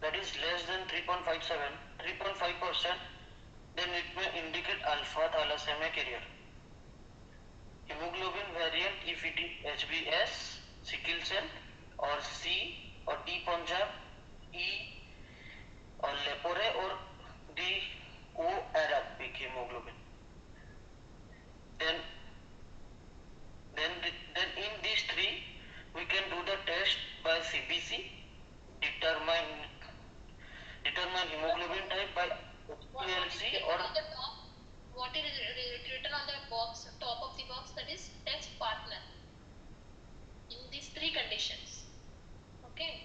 that is less than 3.5%, then it may indicate alpha thalassemia carrier. Hemoglobin variant if it is HbS, sickle cell, or C or D Punjab, E or Lepore or D O Arabic hemoglobin. Then in these three we can do the test by CBC, determine hemoglobin type by HPLC or what is written on the box, top of the box, that is test partner in these three conditions. Okay.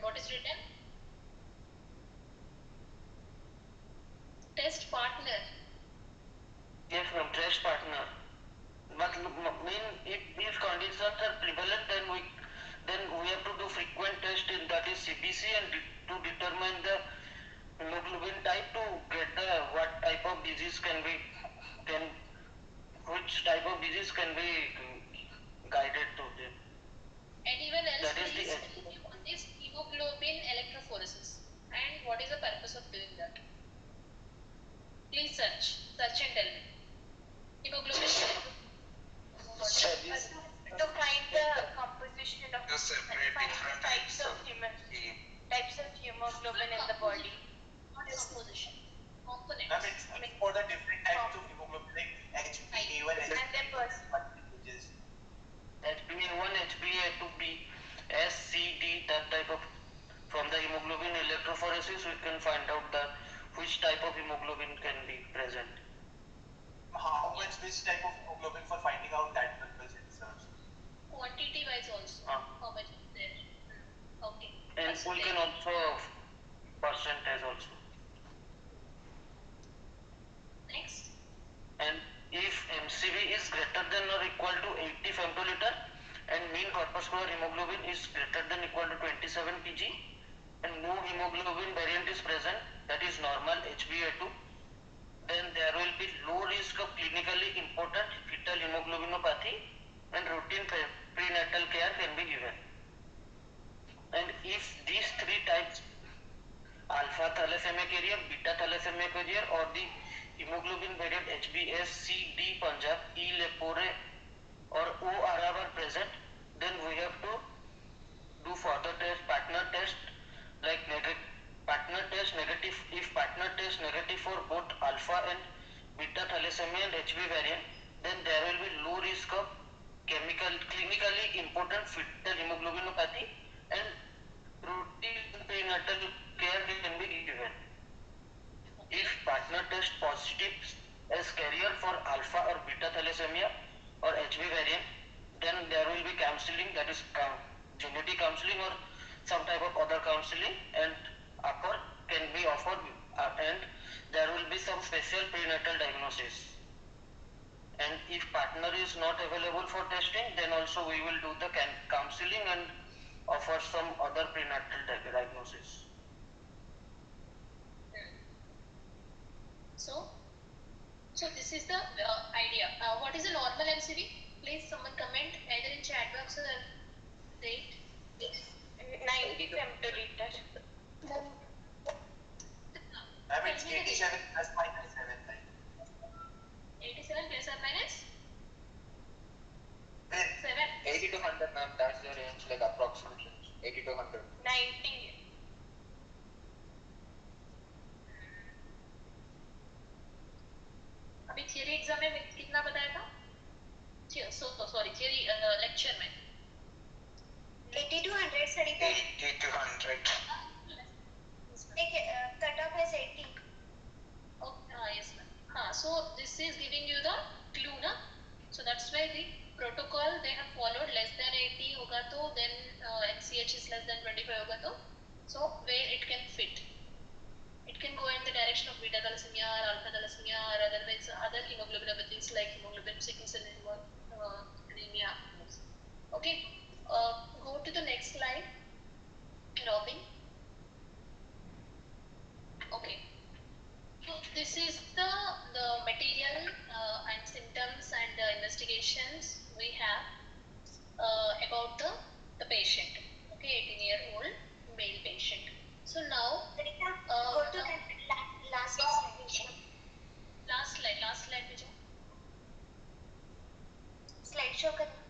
What is written? Test partner. yes ma'am, test partner. But mean if these conditions are prevalent, then we have to do frequent test in that is CBC and to determine the hemoglobin type to get the what type of disease which type of disease can be guided to them. Anyone else That is please the tell me what is hemoglobin electrophoresis and what is the purpose of doing that? Please search and tell me. Hemoglobin to find the composition of separating from types of hemoglobin in the body. not composition. Components. Ma'am, it's for the different types of hemoglobin like HbA1 And then HbA1, HbA2b, S, C, D, that type of from the hemoglobin electrophoresis we can find out which type of hemoglobin can be present. How much which type of hemoglobin for finding out that purpose itself? Quantity wise also. How much is there? Okay. And we can also percentage also. Next. And if MCV is greater than or equal to 80 femtoliter and mean corpuscular hemoglobin is greater than equal to 27 pg and no hemoglobin variant is present, that is normal HbA2, then there will be low risk of clinically important fetal hemoglobinopathy and routine prenatal care can be given. And if these three types, alpha thalassemia carrier, beta thalassemia carrier or the hemoglobin variant HbS, C, D Punjab, E Lepore or O Arab are present, then we have to do further test, partner test like partner test negative. If partner test negative for both alpha and beta thalassemia and HB variant, then there will be low risk of clinically important fetal hemoglobinopathy and routine prenatal care can be given. If partner test positive as carrier for alpha or beta thalassemia or HB variant, then there will be counseling, that is genetic counseling or some type of other counseling, and ACOR can be offered, and there will be some special prenatal diagnosis. And if partner is not available for testing, then also we will do the counseling and offer some other prenatal diagnosis. So this is the idea. What is a normal MCV? Please someone comment either in chat box or date. 90 femtoliter. I mean, it's 87 plus minus 7, right? 87 plus or minus? Then 7. 80 to 100, ma'am, that's the range, like approximate range. 80 to 100. 90. अभी theory exam में कितना बताया था? Sorry theory lecture में 80 to 100 study पे 80 to 100. cut off is 80. Okay, yes ma'am. So this is giving you the clue na. So that's why the protocol they have followed less than 80 होगा तो then MCH is less than 25 होगा तो so where it can fit. It can go in the direction of beta thalassemia or alpha thalassemia or otherwise other hemoglobinopathies like hemoglobin sickle cell anemia. Okay, go to the next slide, Robin. Okay, so this is the material and symptoms and investigations we have about the patient. Okay, 18-year-old male patient. So now go to the last slide. last slide पे जाओ. Slide show करना.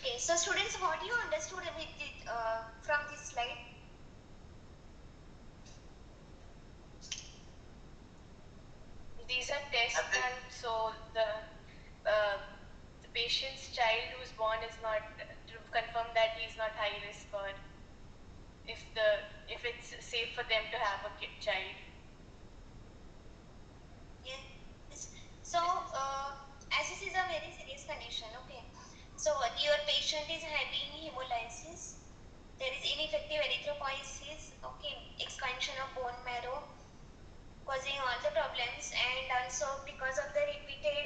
Okay, so students, what you understood with it, from this slide? These are tests done so the patient's child who's born is not, to confirm that he is not high risk, or if it's safe for them to have a child. Yes. So, as this is a very serious condition, okay. So, your patient is having hemolysis. There is ineffective erythropoiesis, okay, expansion of bone marrow, causing all the problems, and also because of the repeated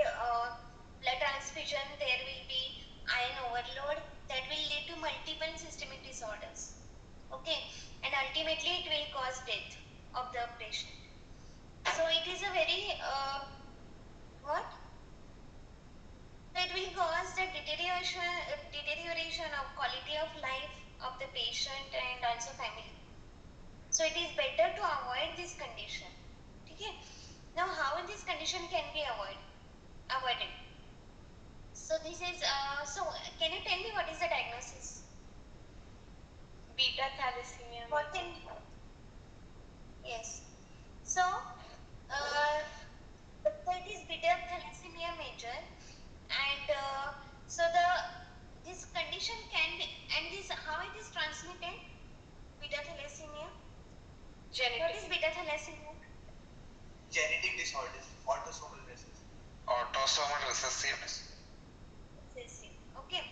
blood transfusion, there will be iron overload that will lead to multiple systemic disorders, okay, and ultimately it will cause death of the patient. So it is a very what? It will cause the deterioration of quality of life of the patient and also family. So it is better to avoid this condition. Okay. Now, how this condition can be avoided? So this is so can you tell me what is the diagnosis? Beta thalassemia. What can? Yes. So it is beta thalassemia major, and so this condition can be, and this how it is transmitted? Beta thalassemia. What is beta thalassemia? genetic disorders, autosomal recessive. Autosomal recessiveness. Okay,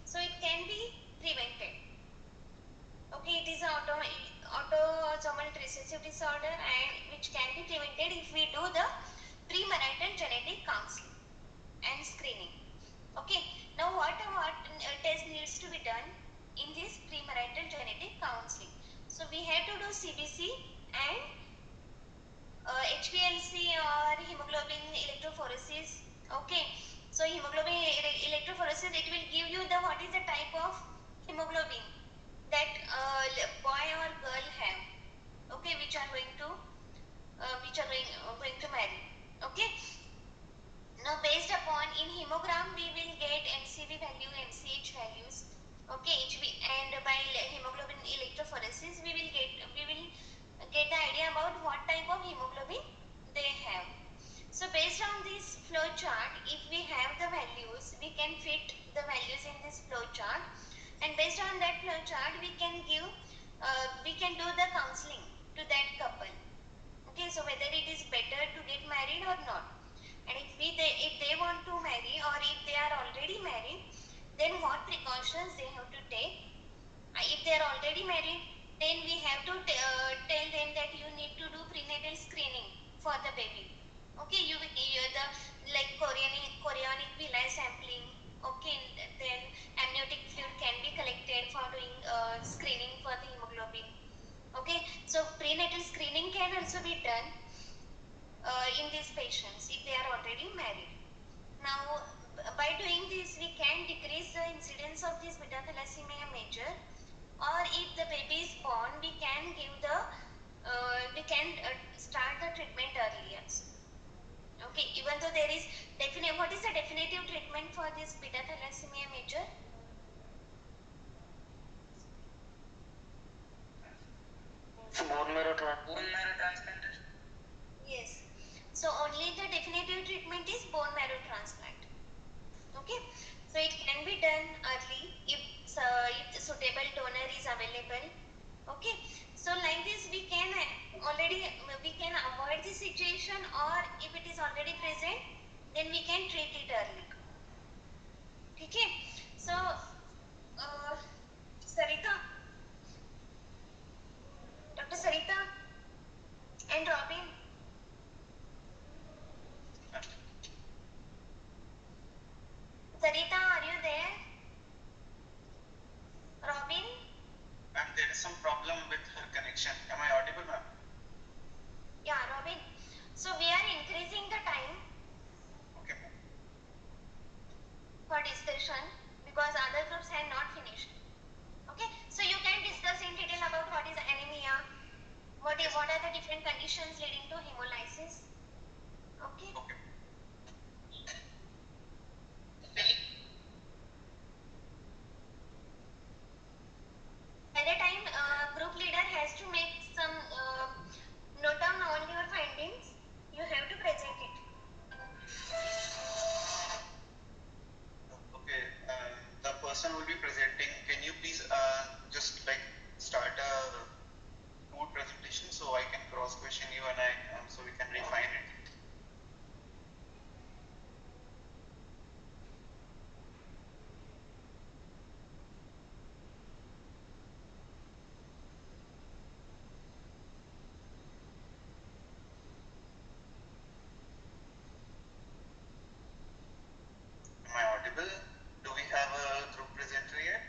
so it can be prevented. Okay, it is an autosomal recessive disorder, and which can be prevented if we do the premarital genetic counseling and screening. Okay, now what test needs to be done in this premarital genetic counseling? So we have to do CBC and HPLC or hemoglobin electrophoresis. Okay, so hemoglobin electrophoresis, it will give you the what is the type of hemoglobin that boy or girl have. Okay, which are going to marry. Okay. Now based upon in hemogram we will get MCV value, MCH values, Okay, and by hemoglobin electrophoresis, we will get the idea about what type of hemoglobin they have. So based on this flow chart, if we have the values, we can fit the values in this flow chart, and based on that flow chart, we can do the counseling to that couple. Okay, so whether it is better to get married or not, and if they want to marry, or if they are already married, then what precautions they have to take. If they are already married, then we have to tell them that you need to do prenatal screening for the baby. Okay, you the like chorionic villi sampling. Okay, then amniotic fluid can be collected for doing screening for the hemoglobin. Okay, so prenatal screening can also be done in these patients if they are already married. Now, by doing this, we can decrease the incidence of this beta thalassemia major, or if the baby is born, we can start the treatment earlier. Okay, even though there is what is the definitive treatment for this beta thalassemia major? Bone marrow transplantation. Yes. So only the definitive treatment is bone marrow transplant. Okay, so it can be done early if the suitable donor is available. Okay, so like this we can avoid the situation, or if it is already present, then we can treat it early. Okay, so Sarita, Dr. Sarita and Robin. Sarita, are you there? Robin? Ma'am, there is some problem with her connection. Am I audible, ma'am? Yeah, Robin. So we are increasing the time Okay, ma'am. for discussion because other groups have not finished. Okay, so you can discuss in detail about what is anemia, what are the different conditions leading to hemolysis. Okay. Okay. By the time group leader has to make some note down all your findings, you have to present it. Okay, the person will be presenting. Can you please just like start a code presentation so I can cross question you and so we can refine it. Am I audible? Do we have a group presenter yet?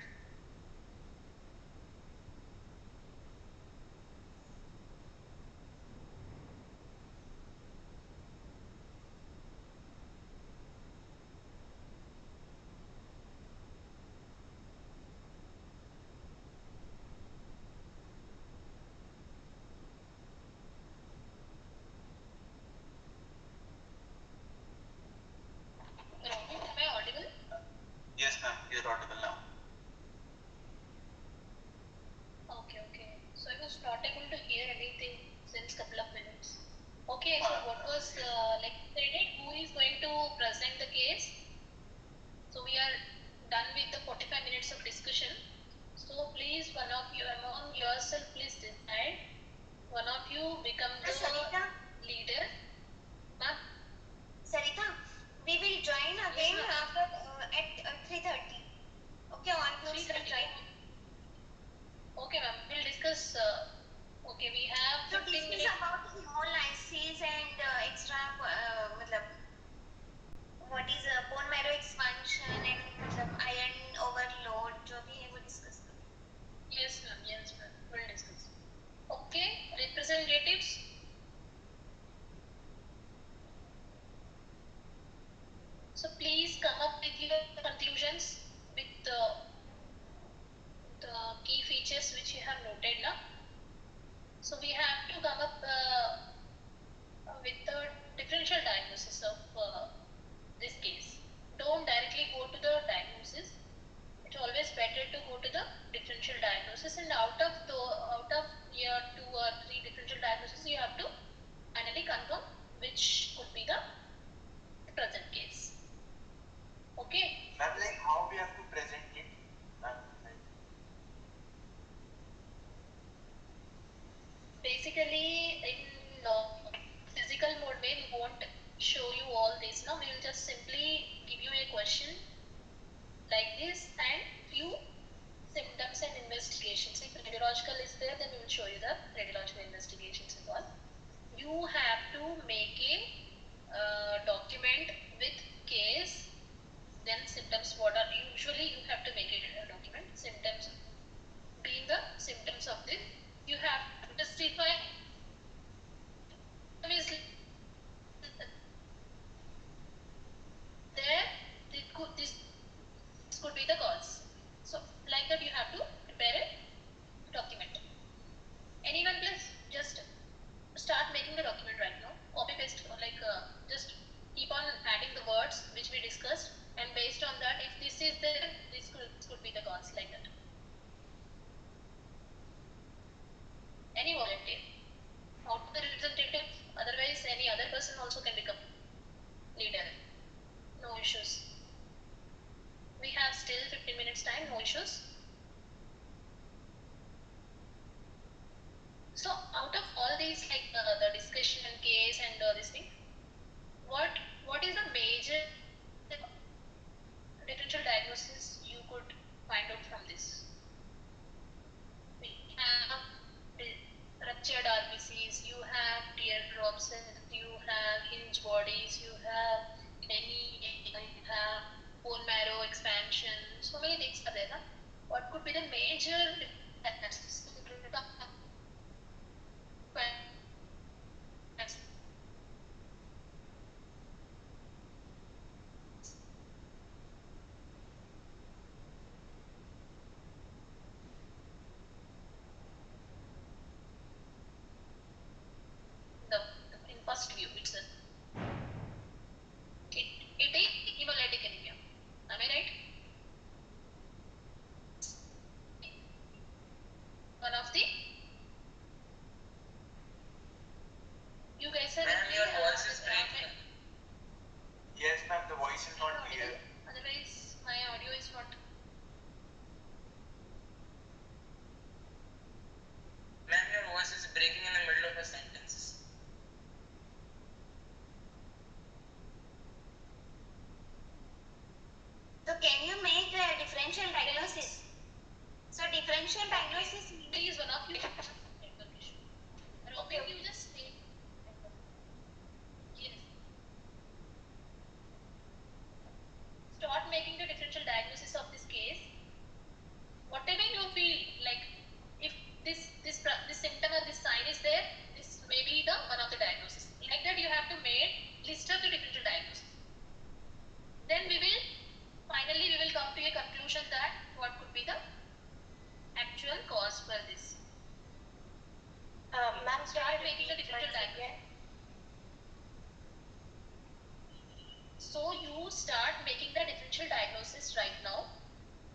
like this, and few symptoms and investigations. If radiological is there, then we will show you the radiological investigations and all. You have to make a document with case, then symptoms. What are usually you have to make a document symptoms being the symptoms of this. You have to justify is there. This could be the cause. So like that you have to prepare a document. Anyone please just start making the document right now. Copy paste, like just keep on adding the words which we discussed, and based on that, if this is there, this could be the cause, like that. Any volunteer, not the representative, otherwise any other person also can become leader. No issues. We have still 15 minutes time, no issues. So out of all these, like the discussion and case and this thing, what is the major differential diagnosis you could find out from this? We have ruptured RBCs, you have teardrops, you have hinge bodies, you have you have bone marrow expansion. So many things are there. What could be the major diagnosis? In first view itself, it is hemolytic anemia. Am I right? One of the, you guys are. Ma'am, your voice is breaking. Yes, ma'am, the voice is not clear. Otherwise, my audio is not. Ma'am, your voice is breaking in the middle of a sentence. So can you make a differential diagnosis? So differential diagnosis Is one of you. Okay, you just say. Yes. Start making the differential diagnosis of this case. Whatever you feel like, if this symptom or this sign is there, this may be the one of the diagnosis. Like that, you have to make list of the differential diagnosis. Then finally we will come to a conclusion that what could be the actual cause for this. Ma'am, Start making the differential diagnosis. So you start making the differential diagnosis right now,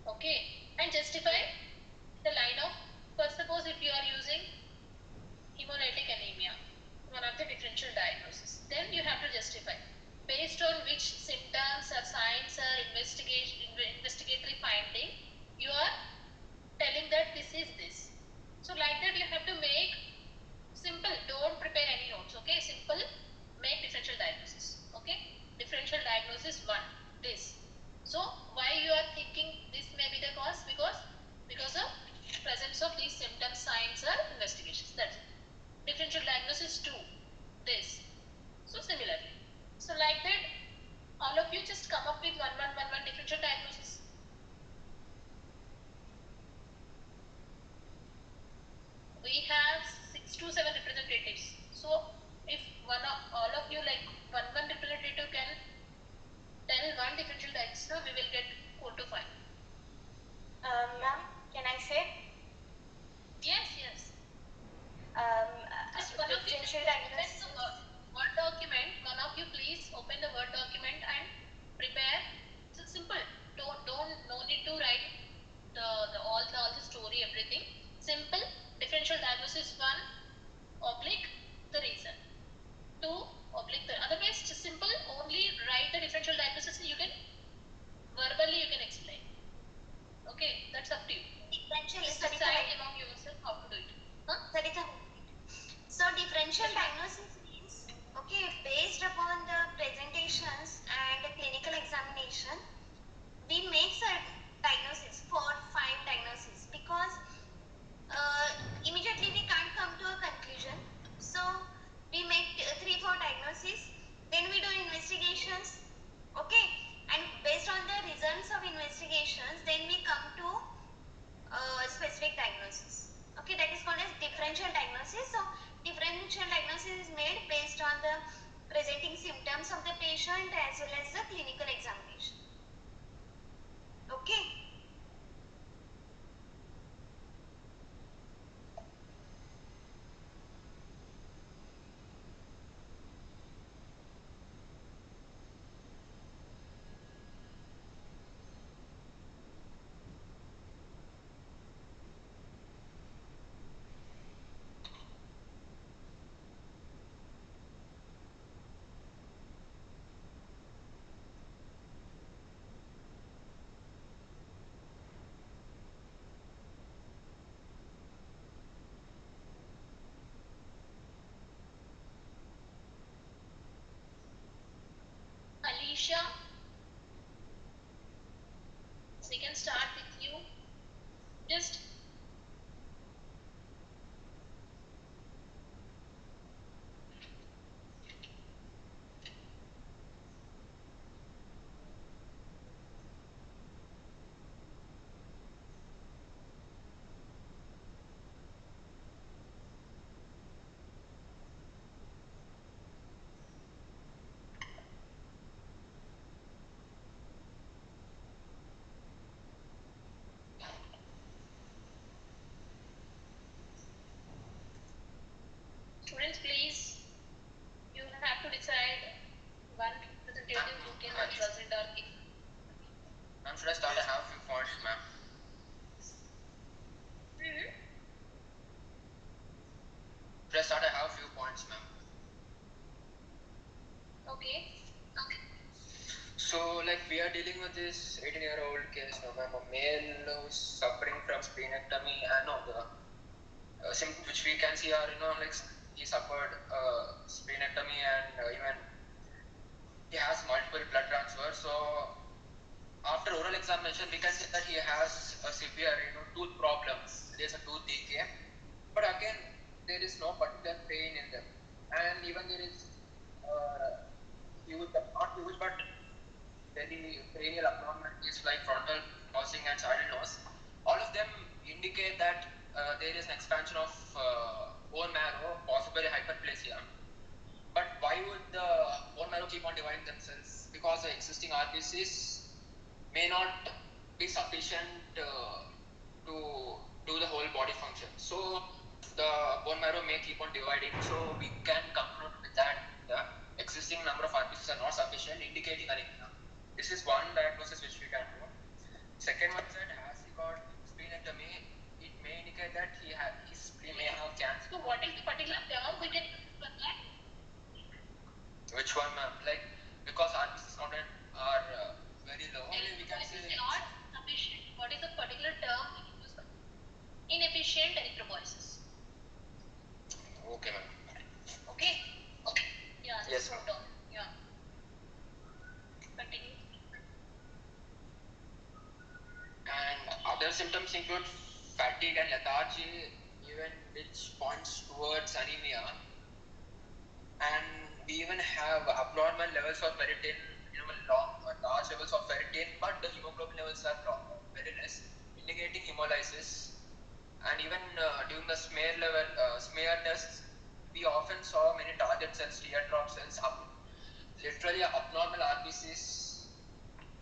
okay, and justify the line of, first suppose if you are using hemolytic anemia, one of the differential diagnosis, then you have to justify based on which symptoms or signs or investigatory finding you are telling that this is this. So like that you have to make simple, don't prepare any notes, okay, simple, make differential diagnosis, okay, differential diagnosis 1, this. So why you are thinking this may be the cause? Because of presence of these symptoms, signs or investigations, that's it. Differential diagnosis 2, this. So similarly, so like that, all of you just come up with one differential diagnosis. We have 6 to 7 representatives. So if all of you, like one representative can tell one differential diagnosis, we will get 4 to 5. Ma'am, can I say? Yes. Just one of you Differential open diagnosis. the Word document. One of you please open the Word document and prepare. It's simple. Don't conditions, then we come to specific diagnosis. Okay, that is called as differential diagnosis. So differential diagnosis is made based on the presenting symptoms of the patient as well as the clinical examination. Okay. Alicia, we can start with you. Just students, please, you have to decide one representative who can represent our case. Ma'am, should I start? I have a few points, ma'am. Should I start? I have a few points, ma'am. Okay. So, like, we are dealing with this 18-year-old case, ma'am, a male who's suffering from splenectomy and which we can see are, like, he suffered splenectomy and even he has multiple blood transfers. So, after oral examination, we can see that he has a severe, tooth problem. There's a tooth decay, but again, there is no particular pain in them, and even there is huge, not huge, but very cranial abnormalities like frontal crossing and saddle nose. All of them indicate that there is an expansion of bone marrow, possibly hyperplasia. But why would the bone marrow keep on dividing themselves? Because the existing RBCs may not be sufficient to do the whole body function. So the bone marrow may keep on dividing. So we can conclude with that the existing number of RBCs are not sufficient, indicating anemia. This is one diagnosis which we can do. Second one is that as he got splenectomy, it may indicate that his spleen may have cancer. So what is the particular term we can for that? Which one, ma'am? Like, because RBCs counted are very low, we can say not sufficient. What is the particular term we can use? Inefficient erythropoiesis. Okay, ma'am. Okay. Yeah. Yes, ma'am. Yeah. Continue. And other symptoms include fatigue and lethargy, even which points towards anemia. And we even have abnormal levels of ferritin, large levels of ferritin, but the hemoglobin levels are very less, indicating hemolysis. And even during the smear tests, we often saw many target cells, teardrop cells, literally abnormal RBCs,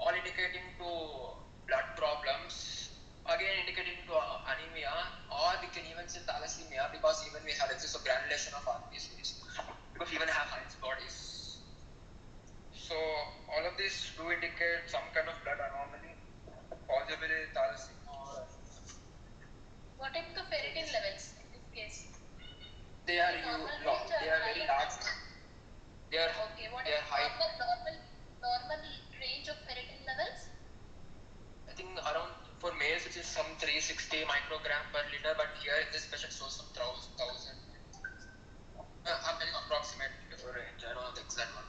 all indicating to blood problems, again indicating to anemia, or we can even say thalassemia, because even we have excess of granulation of RBCs, because we even have Heinz bodies. So all of these do indicate some kind of blood anomaly, possibly thalassemia or anemia. What are the ferritin levels in this case? They are very large. They are okay. What they is are high. Normal range of ferritin levels? I think around for males it is some 360 microgram per liter, but here this patient shows some 1000. I'm very approximate range. I don't know the exact one.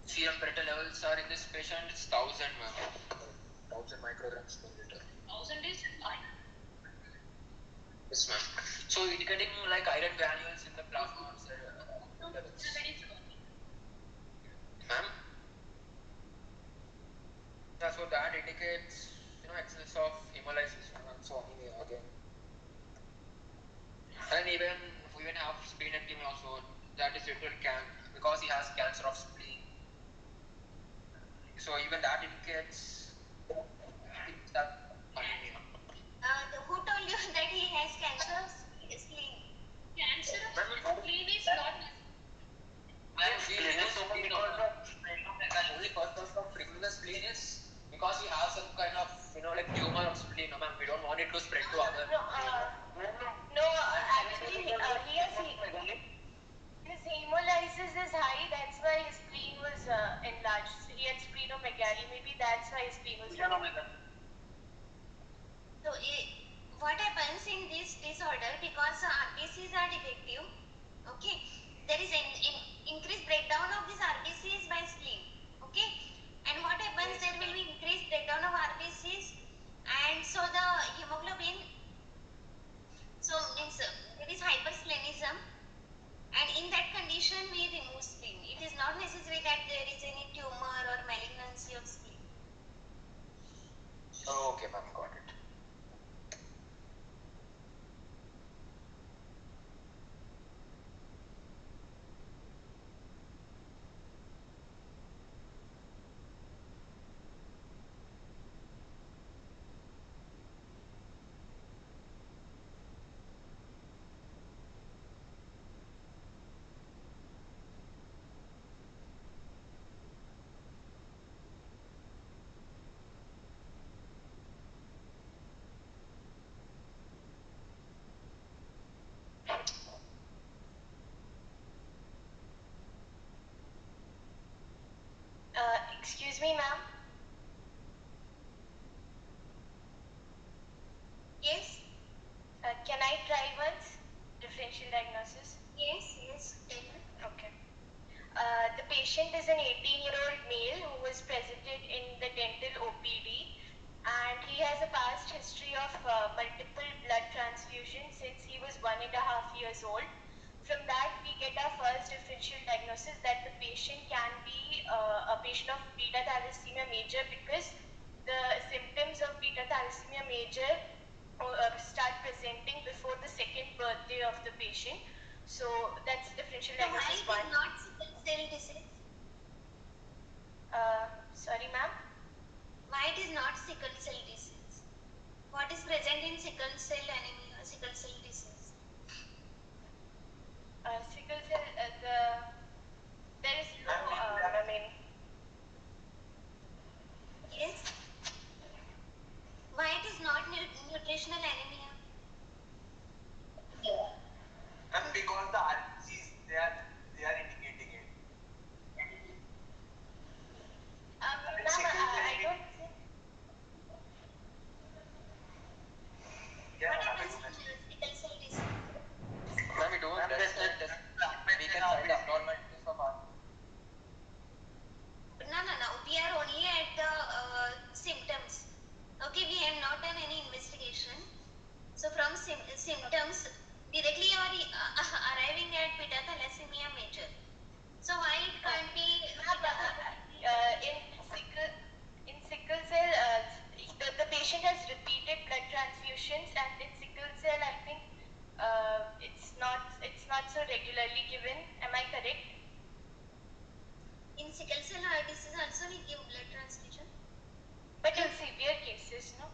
Serum ferritin levels are in this patient it's 1000, 1000 micrograms per liter. 1000 is high. Yes, ma'am. So indicating like iron granules in the plasma levels. Ma'am? So that indicates, excess of hemolysis and so anemia again. And even we even have splenectomy also. That is literally because he has cancer of spleen. So even that indicates that anemia. Who told you that he has cancer of spleen? Cancer of spleen is not. Only purpose of removing the spleen is because he has some kind of tumor of spleen. Ma'am, we don't want it to spread to other. Actually, he has his hemolysis is high. That's why his spleen was enlarged. So he had splenomegaly. Maybe that's why his spleen was removed. So what happens in this disorder, because RBCs are defective, okay, there is an increased breakdown of these RBCs by spleen, okay, and what happens, there will be increased breakdown of RBCs, and so the hemoglobin, so means there is hypersplenism, and in that condition we remove spleen. It is not necessary that there is any tumor or malignancy of spleen. Okay, ma'am, got it. Excuse me, ma'am. Yes? Can I try once? Differential diagnosis? Yes. Okay. The patient is an 18-year-old male who was presented in the dental OPD, and he has a past history of multiple blood transfusions since he was 1.5 years old. From that, we get our first differential diagnosis that the patient can be a patient of beta thalassemia major, because the symptoms of beta thalassemia major start presenting before the second birthday of the patient. So that's differential So why diagnosis it one. is not sickle cell disease? Sorry, ma'am. Why it is not sickle cell disease? What is present in sickle cell anemia, sickle cell disease? Sickle cell, there is no, Yes. Why it is not nutritional anemia? And because the RBCs, they are indicating it. ma'am, I don't think. Yeah, What ma'am, happens in sickle cell disease? Ma'am, we do a test. We can find abnormalities of our. No. We are only at the symptoms. Okay, we have not done any investigation. So from symptoms, directly you are arriving at beta thalassemia major. So why it can't be In sickle cell, the patient has repeated blood transfusions, and in sickle cell, I think it's not so regularly given. Am I correct? in sickle cell disease also we give blood transfusion? But in severe cases, no?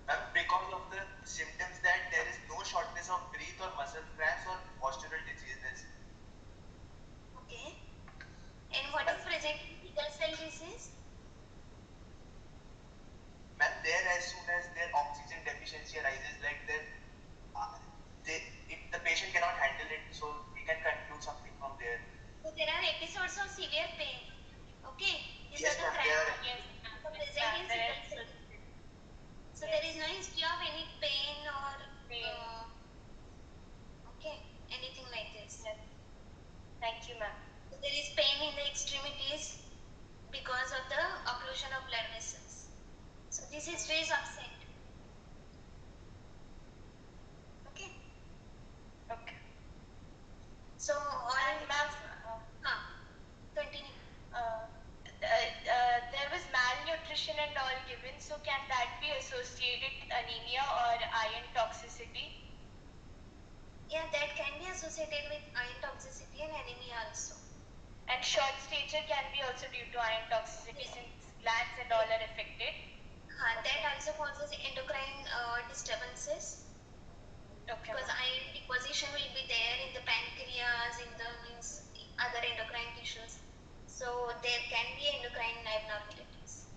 Ma'am, because of the symptoms that there is no shortness of breath or muscle cramps or postural diseases. Okay. And what is present in sickle cell disease? Ma'am, there as soon as their oxygen deficiency arises, like that, if the patient cannot handle it, so we can conclude something from there. So there are episodes of severe pain. Okay. These Yes, are the ma'am, present in sickle cell. So there is no history of any pain or okay, anything like this. Yes. Thank you, ma'am. So there is pain in the extremities because of the occlusion of blood vessels. So this history is absent. Okay. Okay. So And ma'am, continue. there was nutrition and all given, so can that be associated with anemia or iron toxicity? Yeah, that can be associated with iron toxicity and anemia also. And short stature can be also due to iron toxicity since glands and all are affected. That also causes endocrine disturbances. Okay. Because iron deposition will be there in the pancreas, in the other endocrine tissues. So there can be endocrine abnormalities.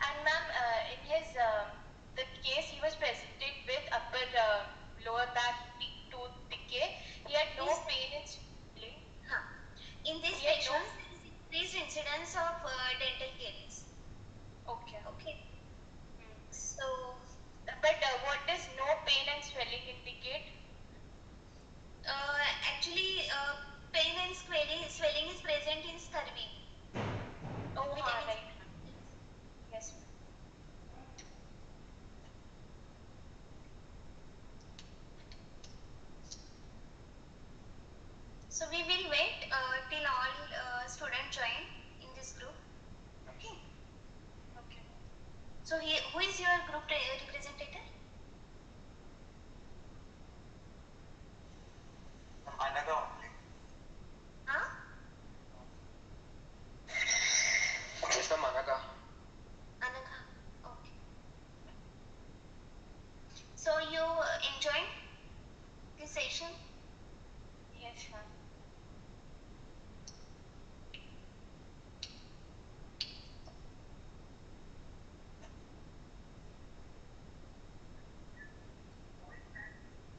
And ma'am, in his the case he was presented with upper lower back tooth decay, he had no pain in swelling. In these patients, there is increased incidence of dental caries. Okay. So, but what does no pain and swelling indicate? Actually, pain and swelling is present in scurvy. Oh, right. Yes. So we will wait till all students join in this group. Okay. Okay. So who is your group representative? Anaga only. Huh? Yes, ma'am, Anaka. Anagha. Okay. So you enjoyed this session? Yes, ma'am.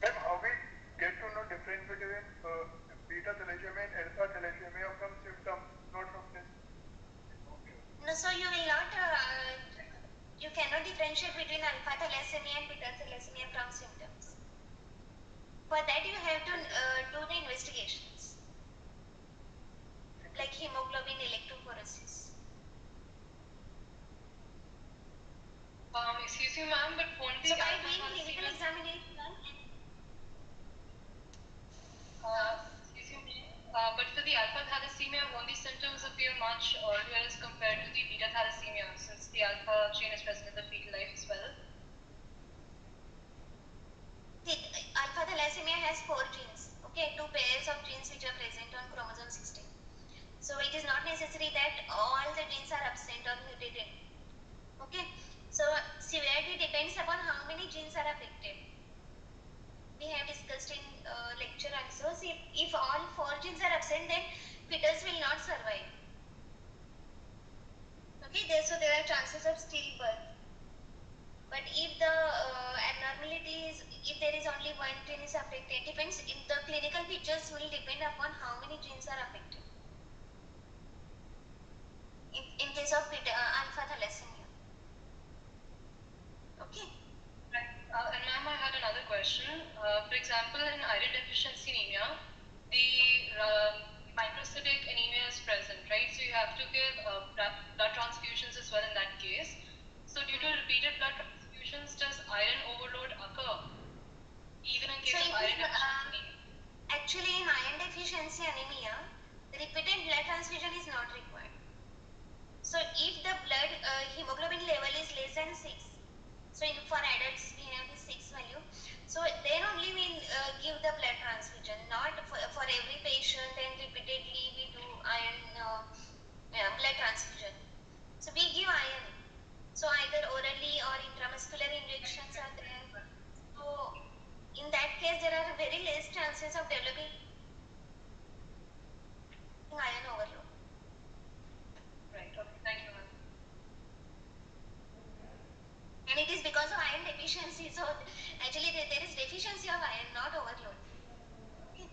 Then how we get to know difference between beta thalassemia and alpha thalassemia from symptoms, not from this? No, so you will not, you cannot differentiate between alpha thalassemia and beta thalassemia from symptoms. For that you have to do the investigations, like hemoglobin electrophoresis. Excuse me, ma'am, but won't So the by alpha doing clinical thalassemia... examination, excuse me, but for the alpha thalassemia, won't the symptoms appear much earlier as compared to the beta thalassemia, since the alpha gene is present in the fetal life as well? see, alpha thalassemia has 4 genes, okay, 2 pairs of genes which are present on chromosome 16. So it is not necessary that all the genes are absent or mutated. Okay, so severity depends upon how many genes are affected. We have discussed in lecture also. See, if all 4 genes are absent, then fetus will not survive. Okay, so there are chances of stillbirth. But if the abnormality is, if there is only 1 gene is affected, depends. In the clinical features will depend upon how many genes are affected. In case of alpha thalassemia. Okay. Right. And ma'am, I had another question. For example, in iron deficiency anemia, the microcytic anemia is present, right? So you have to give blood transfusions as well in that case. So due to repeated blood transfusions, does iron overload occur? Even in case of iron deficiency anemia? Actually, in iron deficiency anemia, repeated blood transfusion is not required. So if the blood hemoglobin level is less than 6, so for adults we have the 6 value, so then only we give the blood transfusion, not for every patient and repeatedly we do iron blood transfusion. So we give iron, so either orally or intramuscular injections are there. So in that case there are very less chances of developing iron overload. Right, okay, thank you, ma'am. And it is because of iron deficiency, so actually there is deficiency of iron, not overload. Okay.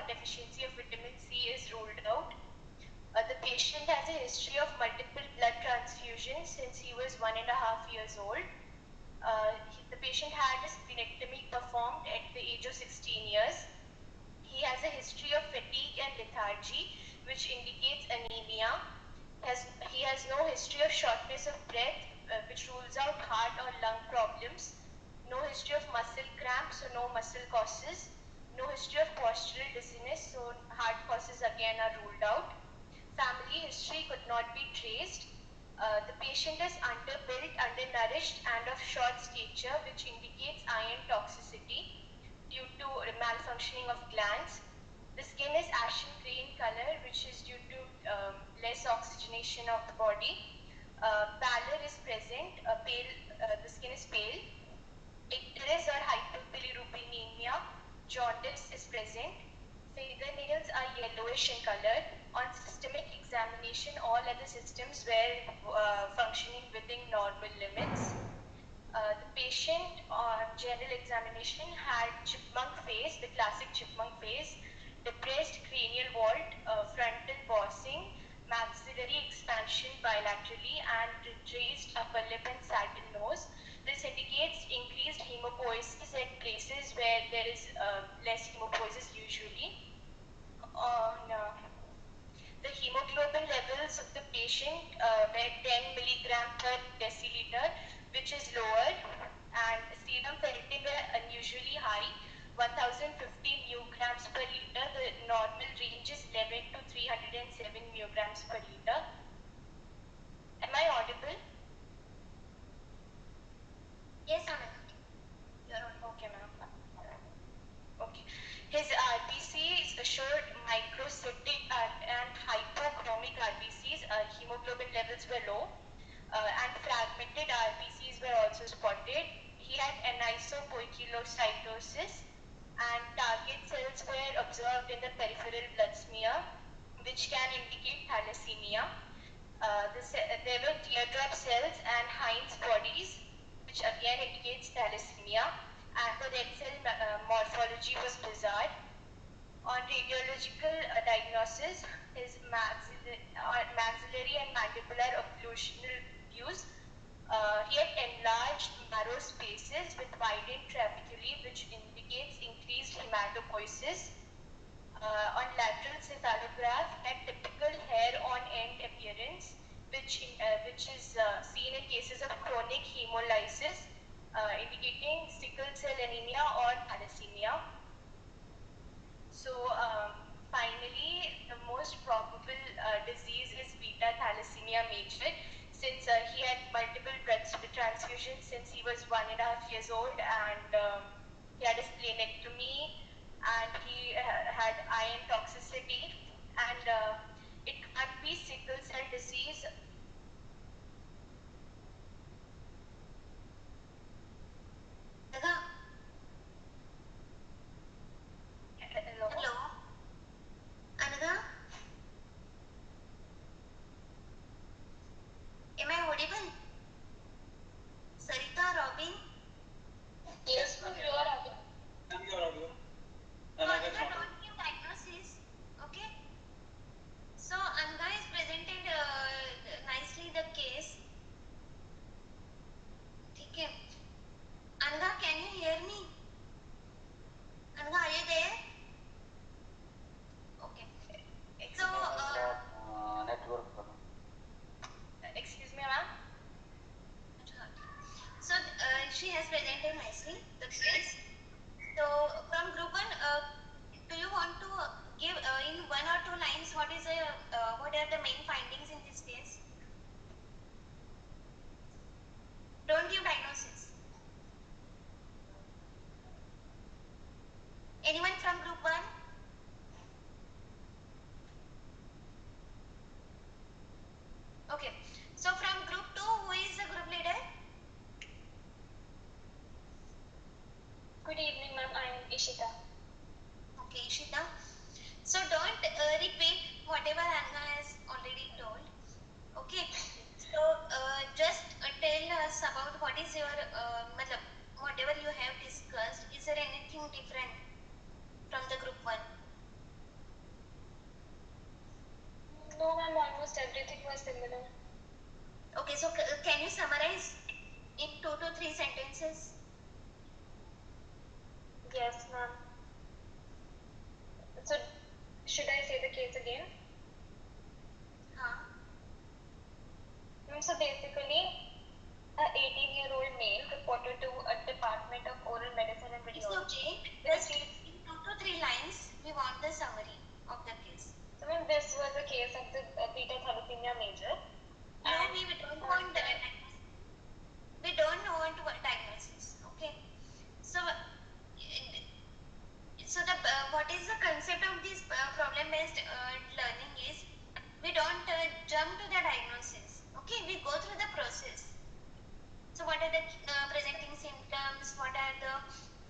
deficiency of vitamin C is ruled out. The patient has a history of multiple blood transfusions since he was 1.5 years old. The patient had a splenectomy performed at the age of 16 years. He has a history of fatigue and lethargy, which indicates anemia. He has no history of shortness of breath, which rules out heart or lung problems. No history of muscle cramps, so no muscle causes. No history of postural dizziness, so heart causes again are ruled out. Family history could not be traced. The patient is underbuilt, undernourished, and of short stature, which indicates iron toxicity due to malfunctioning of glands. The skin is ashen gray in color, which is due to less oxygenation of the body. Pallor is present, the skin is pale. Icterus or hyperbilirubinemia, jaundice is present. Fingernails are yellowish in color. On systemic examination, all other systems were functioning within normal limits. The patient on general examination had chipmunk face, the classic chipmunk face, depressed cranial vault, frontal bossing, maxillary expansion bilaterally, and raised upper lip and saddle nose. This indicates increased hemopoiesis at places where there is less hemopoiesis usually. On the hemoglobin levels of the patient were 10 milligram per deciliter, which is lower, and serum ferritin were unusually high, 1050 micrograms per liter. The normal range is 11 to 307 micrograms per liter. Am I audible? Yes, ma'am. You're on. Okay, ma'am. Okay. His RBCs showed microcytic and hypochromic RBCs. Hemoglobin levels were low, and fragmented RBCs were also spotted. He had anisopoikilocytosis, and target cells were observed in the peripheral blood smear, which can indicate thalassemia. There were teardrop cells and Heinz bodies, which again indicates thalassemia, and the red cell morphology was bizarre. On radiological diagnosis, his maxillary and mandibular occlusional views, he had enlarged narrow spaces with widened trabeculae, which indicates increased hematopoiesis. On lateral cephalograph, had typical hair on end appearance, which is seen in cases of chronic hemolysis, indicating sickle cell anemia or thalassemia. So finally, the most probable disease is beta thalassemia major, since he had multiple blood transfusions since he was 1.5 years old, and he had a splenectomy, and he had iron toxicity, and it can't be sickle cell disease. Hello? Hello. Anaga? Am I audible? Sarita, Robin? Yes, ma'am, you are audible. Anaga, don't give diagnosis. Okay? So, Anaga is presented nicely the case. Okay. Anaga, can you hear me? Anaga, are you there? Okay. So, network. Excuse me, ma'am? so she has presented nicely the case. So, from group 1, do you want to give in 1 or 2 lines what are the main findings in this case? Don't give diagnosis. Anyone from group 1? Okay. So from group 2, who is the group leader? Good evening, ma'am. I am Ishita. Okay, Ishita. So don't repeat whatever Anga has already told. almost everything was similar. Okay, so can you summarize in 2 to 3 sentences? Yes, ma'am. So, should I say the case again? So basically, a 18-year-old male reported to a department of oral medicine and It's radiology. okay. Just in 2 to 3 lines, we want the summary of the case. So this was a case of the beta thalassemia major. No, we don't want we don't want diagnosis. Okay. So, what is the concept of this problem-based learning is we don't jump to the diagnosis. Okay, we go through the process. So, what are the presenting symptoms? What are the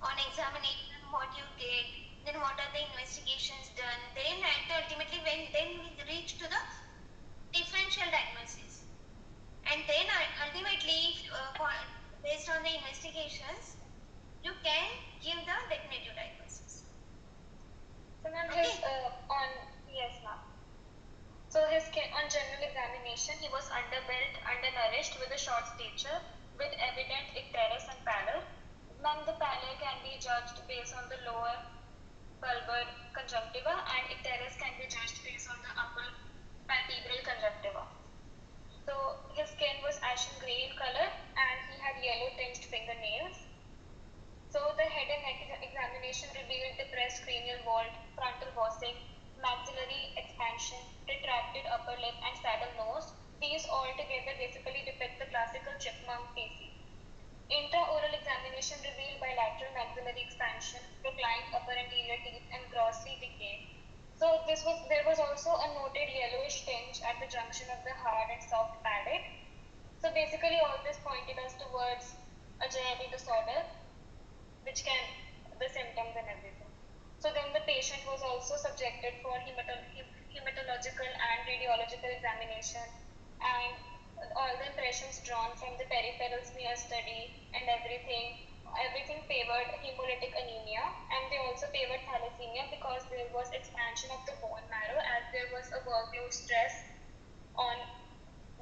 on examination? What you get? Then what are the investigations done? Then ultimately, then we reach to the differential diagnosis. And then ultimately, based on the investigations, you can give the definitive diagnosis. So ma'am, his yes ma'am. So on general examination, he was underbuilt, undernourished, with a short stature, with evident icterus and pallor. Ma'am, the pallor can be judged based on the lower bulbar conjunctiva, and icterus can be judged based on the upper palpebral conjunctiva. So his skin was ashen grey in color, and he had yellow tinged fingernails. So the head and neck examination revealed depressed cranial vault, frontal bossing, maxillary expansion, retracted upper lip, and saddle nose. These all together basically depict the classical chipmunk PC. Intraoral examination revealed bilateral maxillary expansion, reclined upper anterior teeth, and grossly decayed. So there was also a noted yellowish tinge at the junction of the hard and soft palate. So basically all this pointed us towards a JME disorder, which can the symptoms and everything. So then the patient was also subjected for hematological and radiological examination, and all the impressions drawn from the peripheral smear study and everything favored hemolytic anemia, and they also favored thalassemia because there was expansion of the bone marrow as there was a workload stress on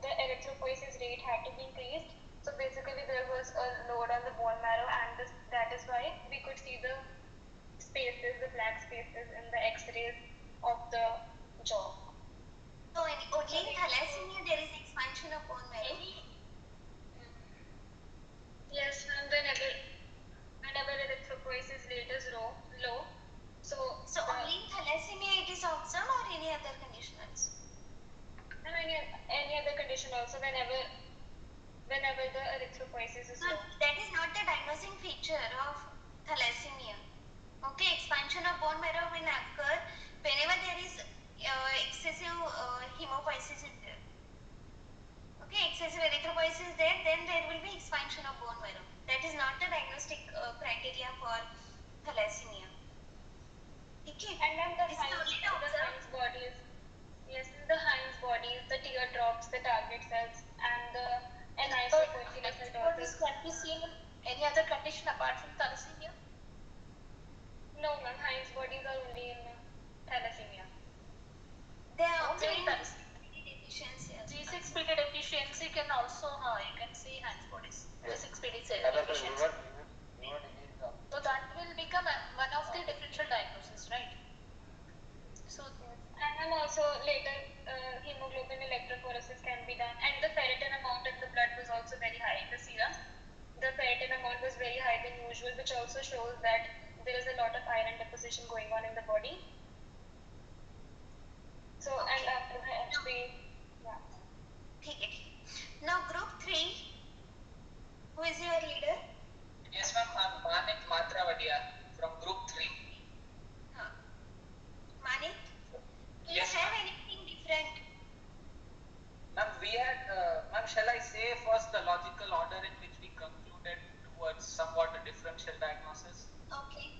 the erythropoiesis rate had to be increased. So basically there was a load on the bone marrow, and that is why we could see the spaces, the black spaces in the x-rays of the jaw. So only in thalassemia there is expansion of bone marrow? Yes, and whenever erythropoiesis rate is low. So only in thalassemia it is observed, or any other condition also? And any other condition also, whenever the erythropoiesis is low. That is not the diagnosing feature of thalassemia. Okay, expansion of bone marrow will occur whenever there is excessive hemopoiesis is there. Okay, excessive erythropoiesis is there, then there will be expansion of bone marrow. That is not the diagnostic criteria for thalassemia. Okay. And then the Heinz bodies. Yes, the Heinz bodies, the teardrops, the target cells, and the This can be seen in any other condition apart from thalassemia? No, ma'am. Heinz bodies are only in thalassemia. They are Only in thalassemia deficiency. G6PD deficiency can also, you can see Heinz bodies. G6PD deficiency. So that will become one of the differential diagnoses, right? So, and then also later hemoglobin electrophoresis can be done, and the ferritin amount in the blood was also very high in the serum. The ferritin amount was very higher than usual, which also shows that there is a lot of iron deposition going on in the body. So, okay. And after the HB, yeah. Okay. Now group 3, who is your leader? Yes ma'am, I'm Manik Matravadia from group 3. Manik? Do Yes, you have anything different? Ma'am, we had, ma'am, shall I say first the logical order in which we concluded towards somewhat a differential diagnosis? Okay.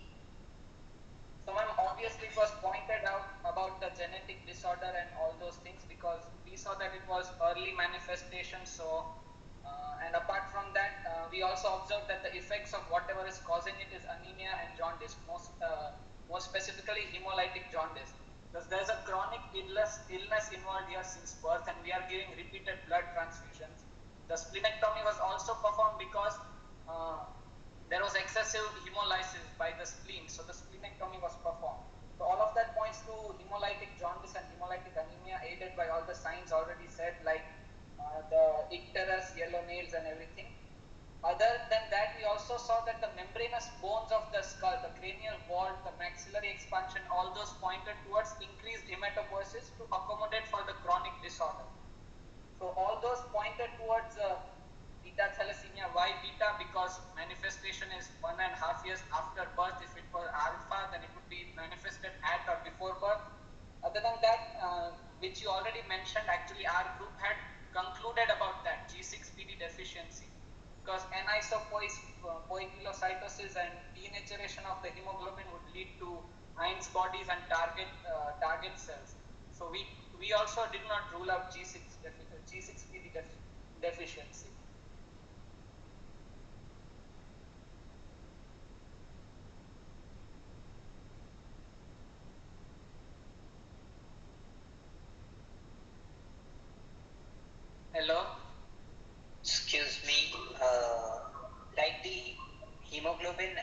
So ma'am, obviously it was pointed out about the genetic disorder and all those things because we saw that it was early manifestation. So, and apart from that, we also observed that the effects of whatever is causing it is anemia and jaundice, most specifically hemolytic jaundice. because there's a chronic illness involved here since birth, and we are giving repeated blood transfusions. The splenectomy was also performed because there was excessive hemolysis by the spleen, so the splenectomy was performed. So all of that points to hemolytic jaundice and hemolytic anemia, aided by all the signs already said, like the icterus, yellow nails and everything. Other than that, we also saw that the membranous bones of the skull, the cranial vault, the maxillary expansion, all those pointed towards increased hematopoiesis to accommodate for the chronic disorder. So all those pointed towards beta thalassemia. Why beta? Because manifestation is 1.5 years after birth. If it were alpha, then it would be manifested at or before birth. Other than that, which you already mentioned, actually our group had concluded about that G6PD deficiency, because anisopoikilocytosis and denaturation of the hemoglobin would lead to AIIMS bodies and target cells. So we also did not rule out G6PD deficiency. Hello? Excuse me, like the hemoglobin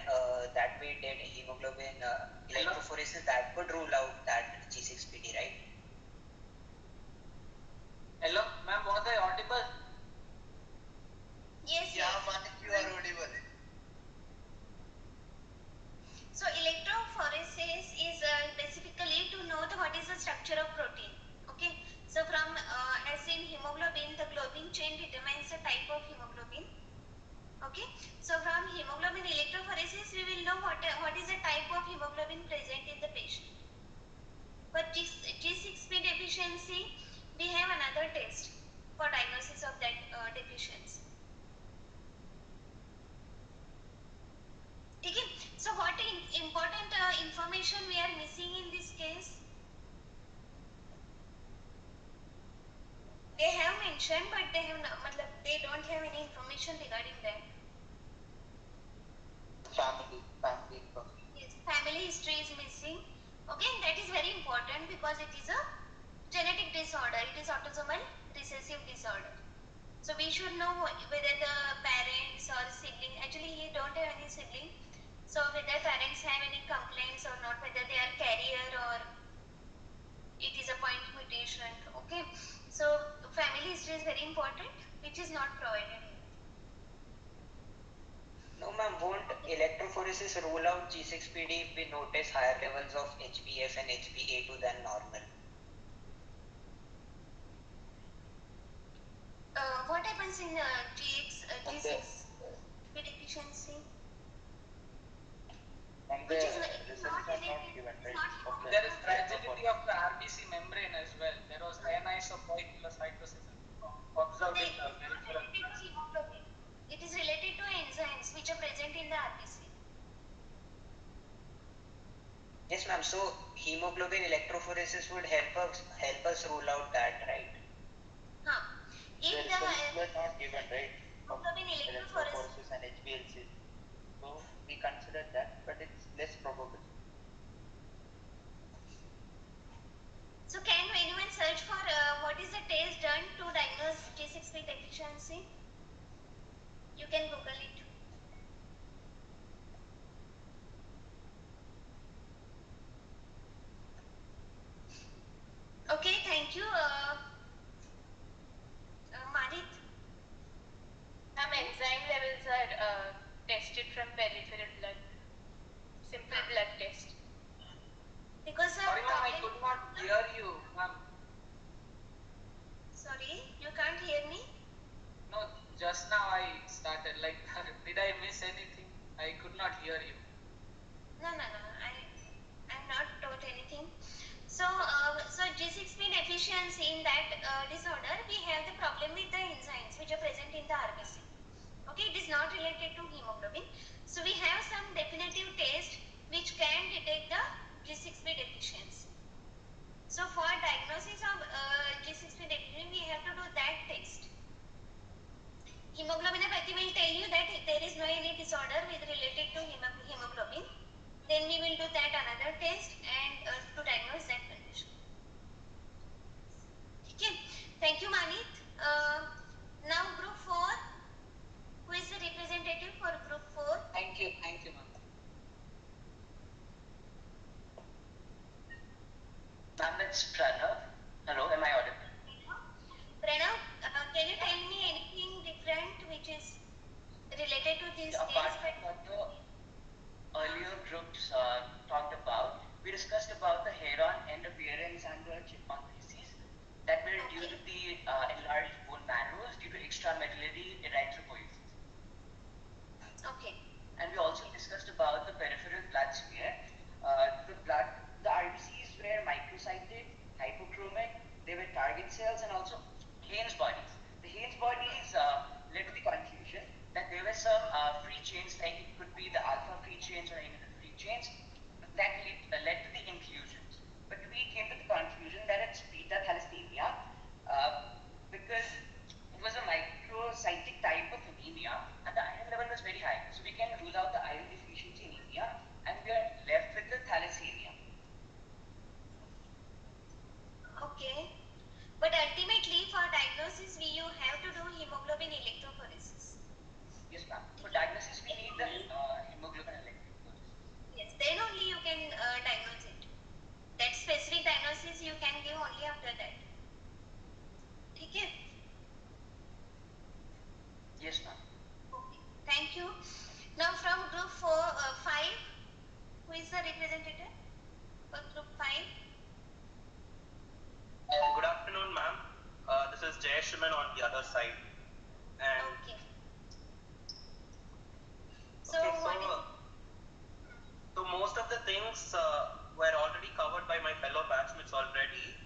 that we did, hemoglobin electrophoresis, that could rule out that G6PD, right? Hello, ma'am, was I audible? Yes, Yeah, yes. Manik, you are audible. So electrophoresis is specifically to know what is the structure of protein. Okay. So from as in hemoglobin, the globin chain determines the type of hemoglobin. Okay. So from hemoglobin electrophoresis, we will know what is the type of hemoglobin present in the patient. For G6P deficiency, we have another test for diagnosis of that deficiency. Okay. So what important information we are missing in this case? They have mentioned, but they have not, they don't have any information regarding that. Family. Yes, family history is missing. Okay, and that is very important because it is a genetic disorder. It is autosomal recessive disorder. So we should know whether the parents or sibling, actually he don't have any sibling. So whether parents have any complaints or not, whether they are carrier or it is a point mutation. Okay, so family history is very important, which is not provided here. No ma'am, won't electrophoresis rule out G6PD if we notice higher levels of HbF and HbA2 than normal? What happens in G6P deficiency? Which is not related, not There is fragility of the RBC membrane as well. There was anisopoikilocytosis observed in the peripheral. It is related to enzymes which are present in the RBC. Yes ma'am, so hemoglobin electrophoresis would help us rule out that, right? If the results were not given, right? hemoglobin electrophoresis and HbA1c. So we consider that, but it's less probable. So can anyone search for what is the test done to diagnose G6P deficiency? You can Google it. Okay, thank you. Marit. Some enzyme levels are tested from peripheral blood. Simple blood test. Because sorry ma'am, I could not hear you, ma'am. Sorry, you can't hear me? No, just now I started, like, did I miss anything? I could not hear you. No, I'm not taught anything. So, G6P deficiency, in that disorder, we have the problem with the enzymes which are present in the RBC. Okay, it is not related to hemoglobin. So, we have some definitive test which can detect the G6P deficiency. So, for diagnosis of G6P deficiency, we have to do that test. Hemoglobinopathy will tell you that there is no any disorder with related to hemoglobin. Then we will do that another test and to diagnose that condition. it's Pranav. Hello, am I audible? Pranav, can you tell me anything different which is related to this Apart case? from what the earlier groups talked about, we discussed about the head-on end appearance and the chipmunk disease that were due to the enlarged bone marrows due to extramedullary erythropoiesis. Okay. And we also discussed about the peripheral blood smear. The RBCs were microcytic, hypochromic, they were target cells and also Haynes bodies. The Haynes bodies led to the conclusion that there were some free chains, like it could be the alpha free chains or any other free chains, that led to the inclusions. But we came to the conclusion that it's beta thalassemia because it was a microcytic type of anemia and the iron level was very high. So we can rule out the iron deficiency anemia and we are left with the thalassemia. Okay. But ultimately, for diagnosis, you have to do hemoglobin electrophoresis. Yes, ma'am. For diagnosis, we need the hemoglobin electrophoresis. Yes, then only you can diagnose it. That specific diagnosis you can give only after that. Okay? Yes, ma'am. Okay. Thank you. Now from group 5, who is the representative for group 5? Good afternoon, ma'am. This is Jay Shiman on the other side. And okay. So most of the things were already covered by my fellow batchmates already.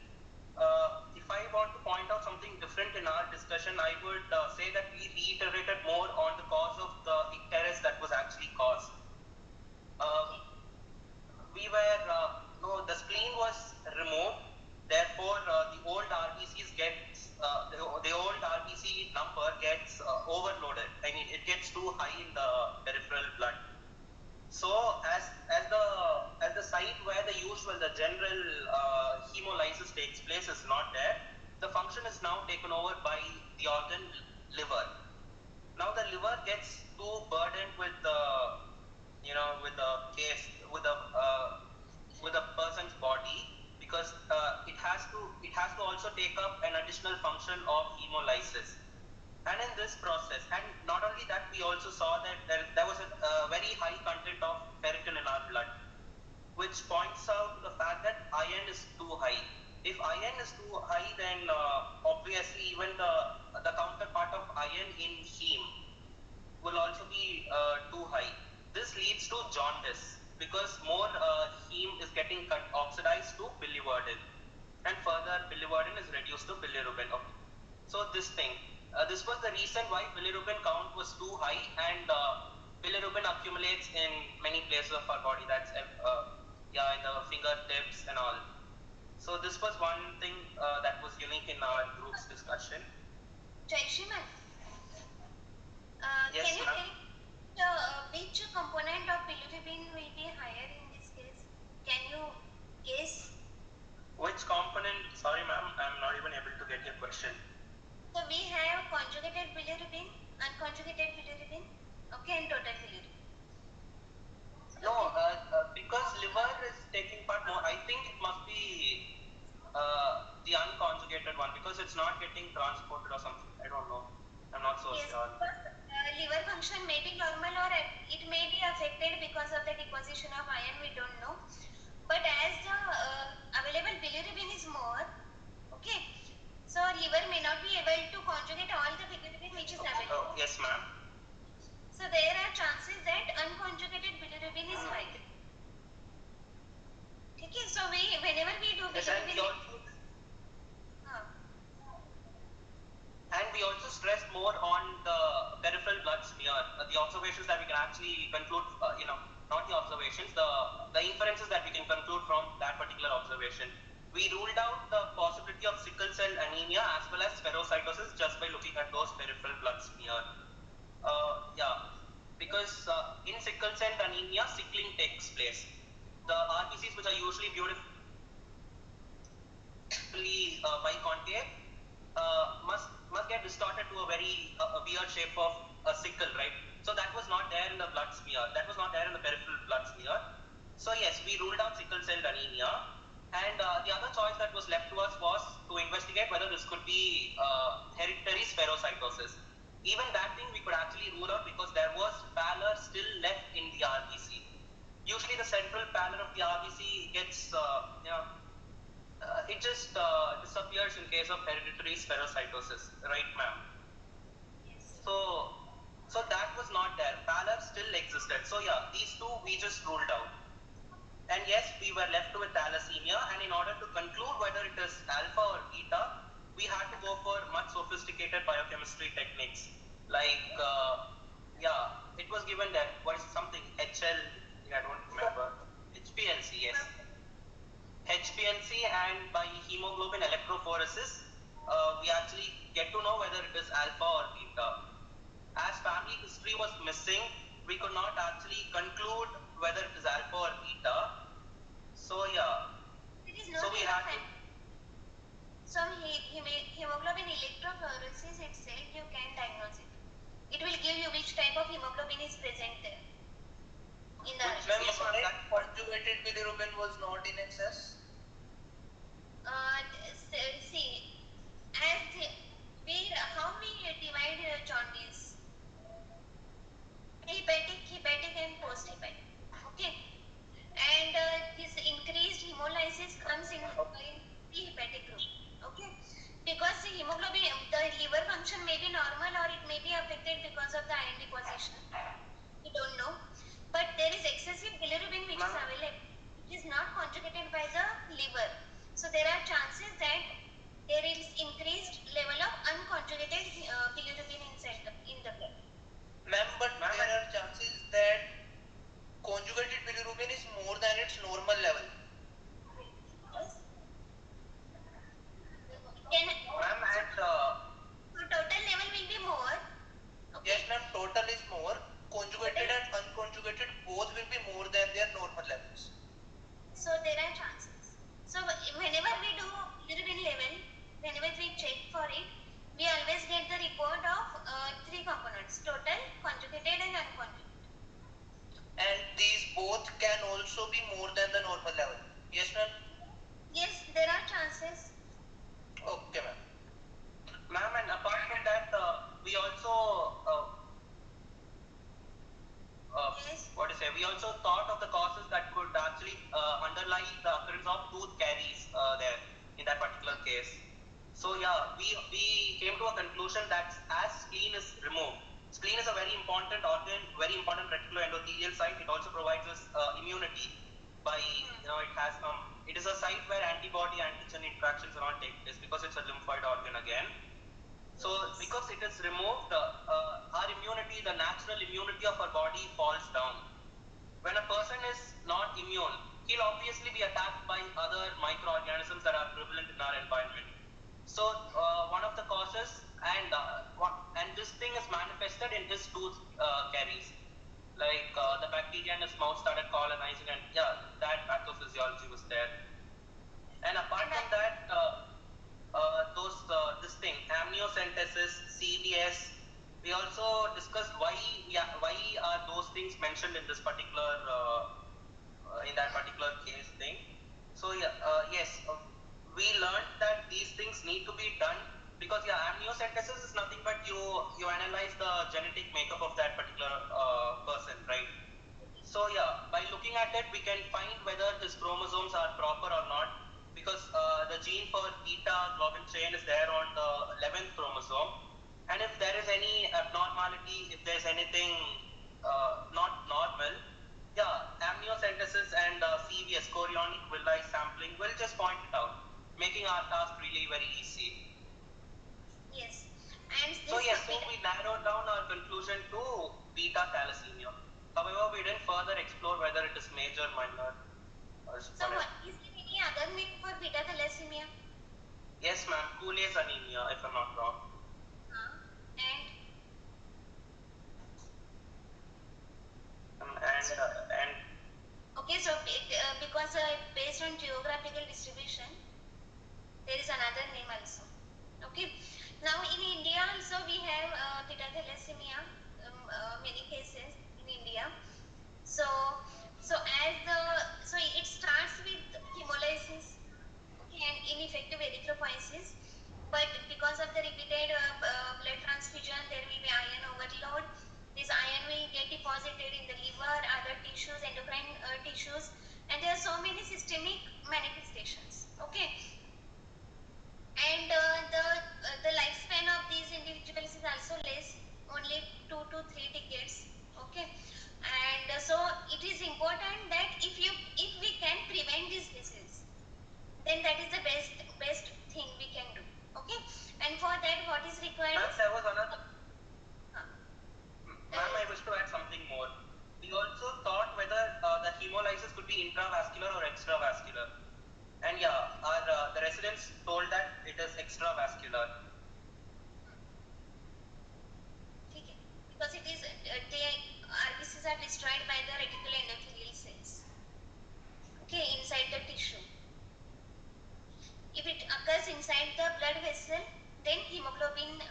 If I want to point out something different in our discussion, I would say that we reiterated more on the cause of the icterus that was actually caused. The spleen was removed. Therefore, the old RBCs gets the old RBC number gets overloaded. I mean, it gets too high in the peripheral blood. So, as the site where the general hemolysis takes place is not there, the function is now taken over by the organ liver. Now the liver gets too burdened with the with the person's body, because it has to also take up an additional function of hemolysis. And in this process, and not only that, we also saw that there was a very high content of ferritin in our blood, which points out the fact that iron is too high. If iron is too high, then obviously even the counterpart of iron in heme will also be too high. This leads to jaundice because more heme is getting oxidized to biliverdin, and further biliverdin is reduced to bilirubin. Okay. So this was the reason why bilirubin count was too high, and bilirubin accumulates in many places of our body. That's in the fingertips and all. So this was one thing that was unique in our group's discussion. Jaishiman, yes, can you tell which component of bilirubin will be higher in this case? Can you guess? Which component? Sorry, ma'am, I'm not even able to get your question. So we have conjugated bilirubin, unconjugated bilirubin, okay, and total bilirubin. No, because liver is taking part more, I think it must be the unconjugated one, because it's not getting transported or something. I don't know. I'm not so sure. Liver function may be normal or it may be affected because of the deposition of iron, we don't know. But as the available bilirubin is more, okay, so liver may not be able to conjugate all the bilirubin which is available. Yes, ma'am. So there are chances that unconjugated bilirubin is high. Okay, so whenever we do bilirubin, and we also stress more on the peripheral blood smear. The observations that we can actually conclude, not the observations, the inferences that we can conclude from that particular observation. We ruled out the possibility of sickle cell anemia as well as spherocytosis just by looking at those peripheral blood smear. Because in sickle cell anemia, sickling takes place. The RBCs, which are usually beautifully biconcave, must get distorted to a very weird shape of a sickle, right? So that was not there in the blood smear. That was not there in the peripheral blood smear. So yes, we ruled out sickle cell anemia, and And the other choice that was left to us was to investigate whether this could be hereditary spherocytosis. Even that thing we could actually rule out because there was pallor still left in the RBC. Usually the central pallor of the RBC gets, it just disappears in case of hereditary spherocytosis, right ma'am? Yes. So that was not there. Pallor still existed. So yeah, these two we just ruled out. And yes, we were left with thalassemia, and in order to conclude whether it is alpha or beta, we had to go for much sophisticated biochemistry techniques. Like, it was given that, what is something, HL, I don't remember, HPLC, yes. HPLC, and by hemoglobin electrophoresis, we actually get to know whether it is alpha or beta. As family history was missing, we could not actually conclude whether it is alpha or beta. So yeah. It is not so we had to. So hemoglobin electrophoresis itself, you can diagnose it. It will give you which type of hemoglobin is present there. In the conjugated bilirubin was not in excess. See, how we divide jaundice? Hepatic and post-hepatic. Okay. And this increased hemolysis comes in the hepatic group. Okay. Because the hemoglobin, the liver function may be normal or it may be affected because of the iron deposition. We don't know. But there is excessive bilirubin which is available. It is not conjugated by the liver. So there are chances that there is increased level of unconjugated bilirubin in the blood. Ma'am, but there are chances that conjugated bilirubin is more than its normal level. Ma'am, and so total level will be more. Okay. Yes, ma'am, total is more. Conjugated and unconjugated both will be more than their normal levels. So there are chances. So whenever we do bilirubin level, whenever we check for it, we always get the report of three components: total, conjugated, and unconjugated. And these both can also be more than the normal level. Yes, ma'am? Yes, there are chances. Okay, ma'am. Ma'am, and apart from that, we also we also thought of the causes that could actually underlie the occurrence of tooth caries there in that particular case. So yeah, we came to a conclusion that as spleen is removed, spleen is a very important organ, very important reticuloendothelial site. It also provides us immunity by, it is a site where antibody antigen interactions are not take place because it's a lymphoid organ again. So because it is removed, our immunity, the natural immunity of our body falls down. When a person is not immune, he'll obviously be attacked by other microorganisms that are prevalent in our environment. So one of the causes, and this thing is manifested in his tooth caries. Like the bacteria in his mouth started colonizing, and yeah, that pathophysiology was there. And apart from that, this thing, amniocentesis, CVS, we also discussed why are those things mentioned in this particular, in that particular case thing. So yes, we learned that these things need to be done because amniocentesis is nothing but you analyze the genetic makeup of that particular person, right? So by looking at it, we can find whether his chromosomes are proper or not, because the gene for beta globin chain is there on the 11th chromosome, and if there is any abnormality, if there is anything not normal, amniocentesis and CVS, chorionic villi sampling, will just point it out, making our task really very easy. Yes. And so we narrowed down our conclusion to beta thalassemia. However, we didn't further explore whether it is major, minor, or so what is there any other name for beta thalassemia? Yes, ma'am. Cooley's anemia, if I'm not wrong. Okay, so because based on geographical distribution, there is another name also. Okay. Now in India also we have beta thalassemia, many cases in India. So it starts with hemolysis. defective erythropoiesis, but because of the repeated blood transfusion, there will be iron overload. This iron will get deposited in the liver, other tissues, endocrine tissues, and there are so many systemic manifestations. Okay, and the lifespan of these individuals is also less, only 2 to 3 decades. Okay, and so it is important that if we can prevent this disease, then that is the best thing we can do. Okay, and for that what is required? Ma'am, there was another. Ma'am, I wish to add something more. We also thought whether the hemolysis could be intravascular or extravascular. And yeah, the residents told that it is extravascular. Okay, because it is the RBCs are destroyed by the reticuloendothelial cells. Okay, inside the tissue. If it occurs inside the blood vessel, then hemoglobin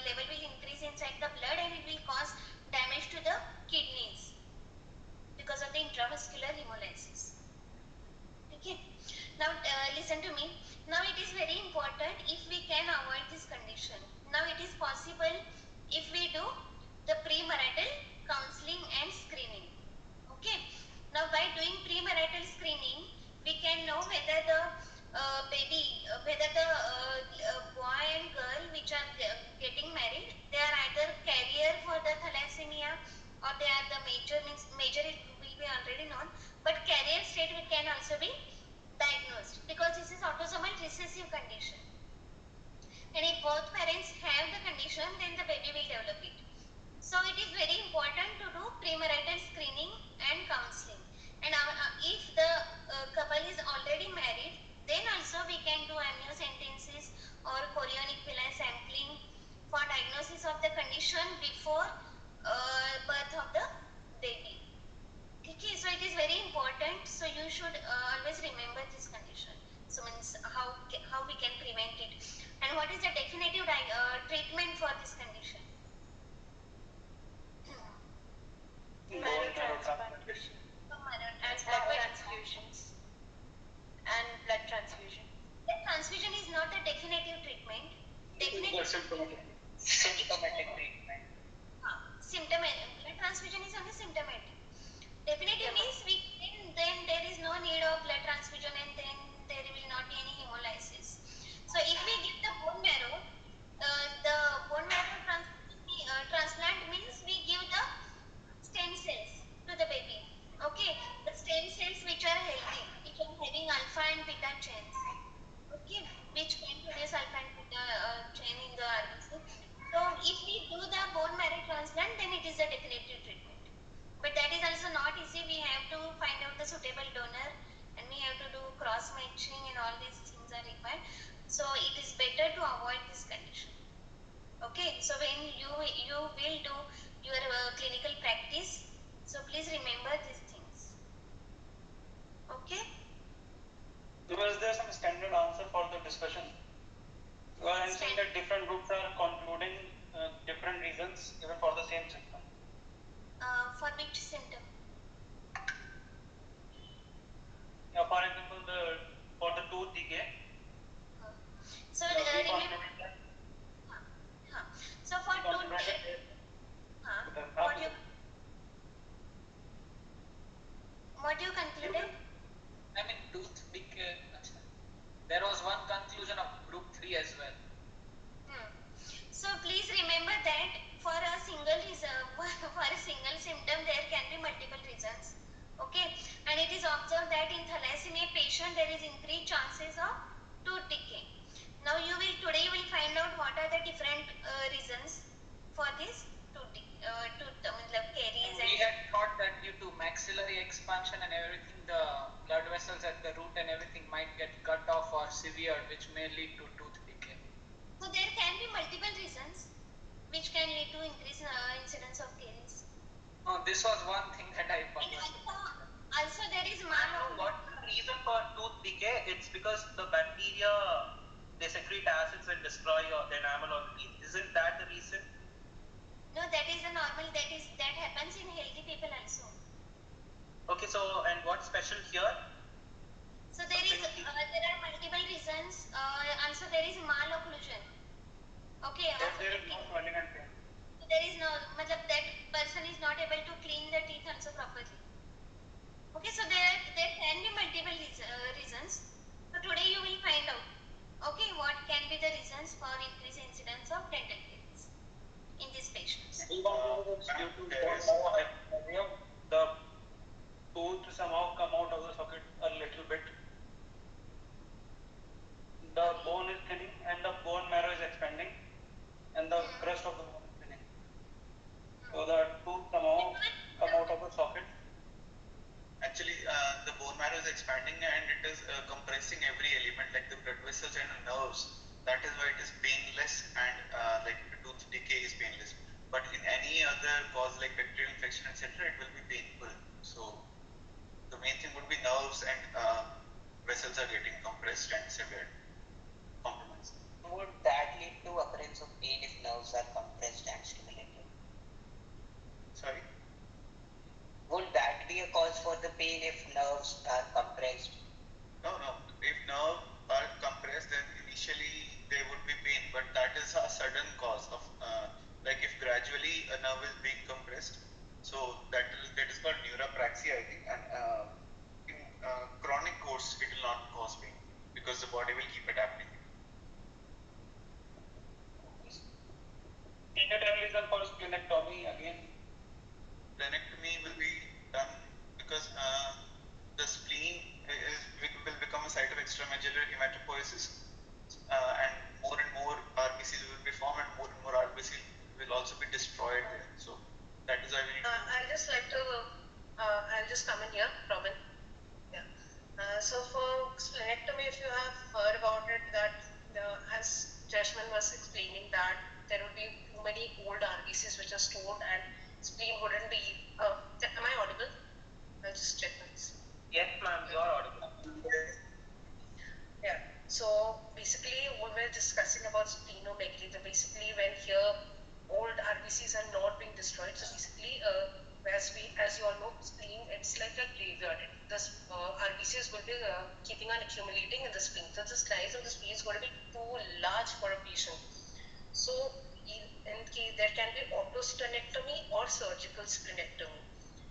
level will increase inside the blood and it will cause damage to the kidneys because of the intravascular hemolysis. Okay. Now listen to me. Now it is very important if we can avoid this condition. Now it is possible if we do the premarital counseling and screening. Okay. Now by doing premarital screening, we can know whether the whether the boy and girl which are getting married, they are either carrier for the thalassemia or they are the major it will be already known, but carrier state can also be diagnosed because this is autosomal recessive condition. And if both parents have the condition, then the baby will develop it. So it is very important to do premarital screening and counseling. And if the couple is already married, then also we can do amniocentesis or chorionic villi sampling for diagnosis of the condition before birth of the baby. Okay, so it is very important. So you should always remember this condition. So means how we can prevent it, and what is the definitive treatment for this condition? Marrow transplantation and blood transfusions. Blood transfusion is not a definitive treatment. Symptomatic treatment. Blood transfusion is only symptomatic. Definitive means then there is no need of blood transfusion and then there will not be any hemolysis. So if we give the bone marrow transplant means we give the stem cells to the baby. Okay, the stem cells which are healthy, which are having alpha and beta chains. Okay, which can produce alpha and beta chain in the RBC. So if we do the bone marrow transplant, then it is a definitive treatment. But that is also not easy. We have to find out the suitable donor and we have to do cross matching and all these things are required. So it is better to avoid this condition. Okay, so when you will do your clinical practice, so please remember these things. Okay. Was there some standard answer for the discussion? You are saying that different groups are concluding different reasons even for the same symptom. For which symptom? Yeah, for example, for the tooth decay. So remember. So for tooth decay. What you concluded? I mean, tooth decay. There was one conclusion of group 3 as well. So please remember that for a single symptom there can be multiple reasons. Okay, and it is observed that in thalassemia patient there is increased chances of tooth decay. Now today you will find out what are the different reasons for this caries. We had thought that due to maxillary expansion and everything, the blood vessels at the root and everything might get cut off or severed, which may lead to tooth decay. So there can be multiple reasons which can lead to increased incidence of caries. No, this was one thing that I published. Also there is what's the reason for tooth decay? It's because the bacteria, they secrete acids and destroy the enamel on the teeth. Isn't that the reason? No, that is a normal. That happens in healthy people also. Okay, so and what's special here? So there are multiple reasons so there is malocclusion. Okay. If there is no swelling and pain. There is no, matlab that person is not able to clean the teeth also properly. Okay, so there can be multiple reasons. So today you will find out, okay, what can be the reasons for increased incidence of dental caries in these patients. Due to the tooth somehow come out of the socket a little bit. The bone is thinning and the bone marrow is expanding and the crust of the bone is thinning. So the tooth somehow come out of the socket. Actually, the bone marrow is expanding and it is compressing every element like the blood vessels and the nerves. That is why it is painless and like the tooth decay is painless. But in any other cause like bacterial infection etc., it will be painful. So the main thing would be nerves and vessels are getting compressed and severed, compromised. Would that lead to occurrence of pain if nerves are compressed and stimulated? Sorry? Would that be a cause for the pain if nerves are compressed? No. If nerves are compressed, then initially there would be pain, but that is a sudden cause of like if gradually a nerve is being compressed. So that is called neuropraxia, I think, and in chronic course it will not cause pain because the body will keep adapting. Can you tell reason for splenectomy again? Splenectomy will be done because the spleen will become a site of extramedullary hematopoiesis and more RBCs will be formed and more RBCs will also be destroyed there. So that is why we need I'll just like to, I'll just come in here, Robin. Yeah. So for splenectomy, if you have heard about it, that as Jashman was explaining that there would be too many old RBCs which are stored and spleen wouldn't be, am I audible? I'll just check this. Yes, ma'am, you are audible. Yeah. So basically, we were discussing about splenomegaly. Basically, when here old RBCs are not being destroyed, so basically, as you all know, spleen it's like a graveyard. RBCs will be keeping on accumulating in the spleen. So the size of the spleen is going to be too large for a patient. So in case there can be autosplenectomy or surgical splenectomy.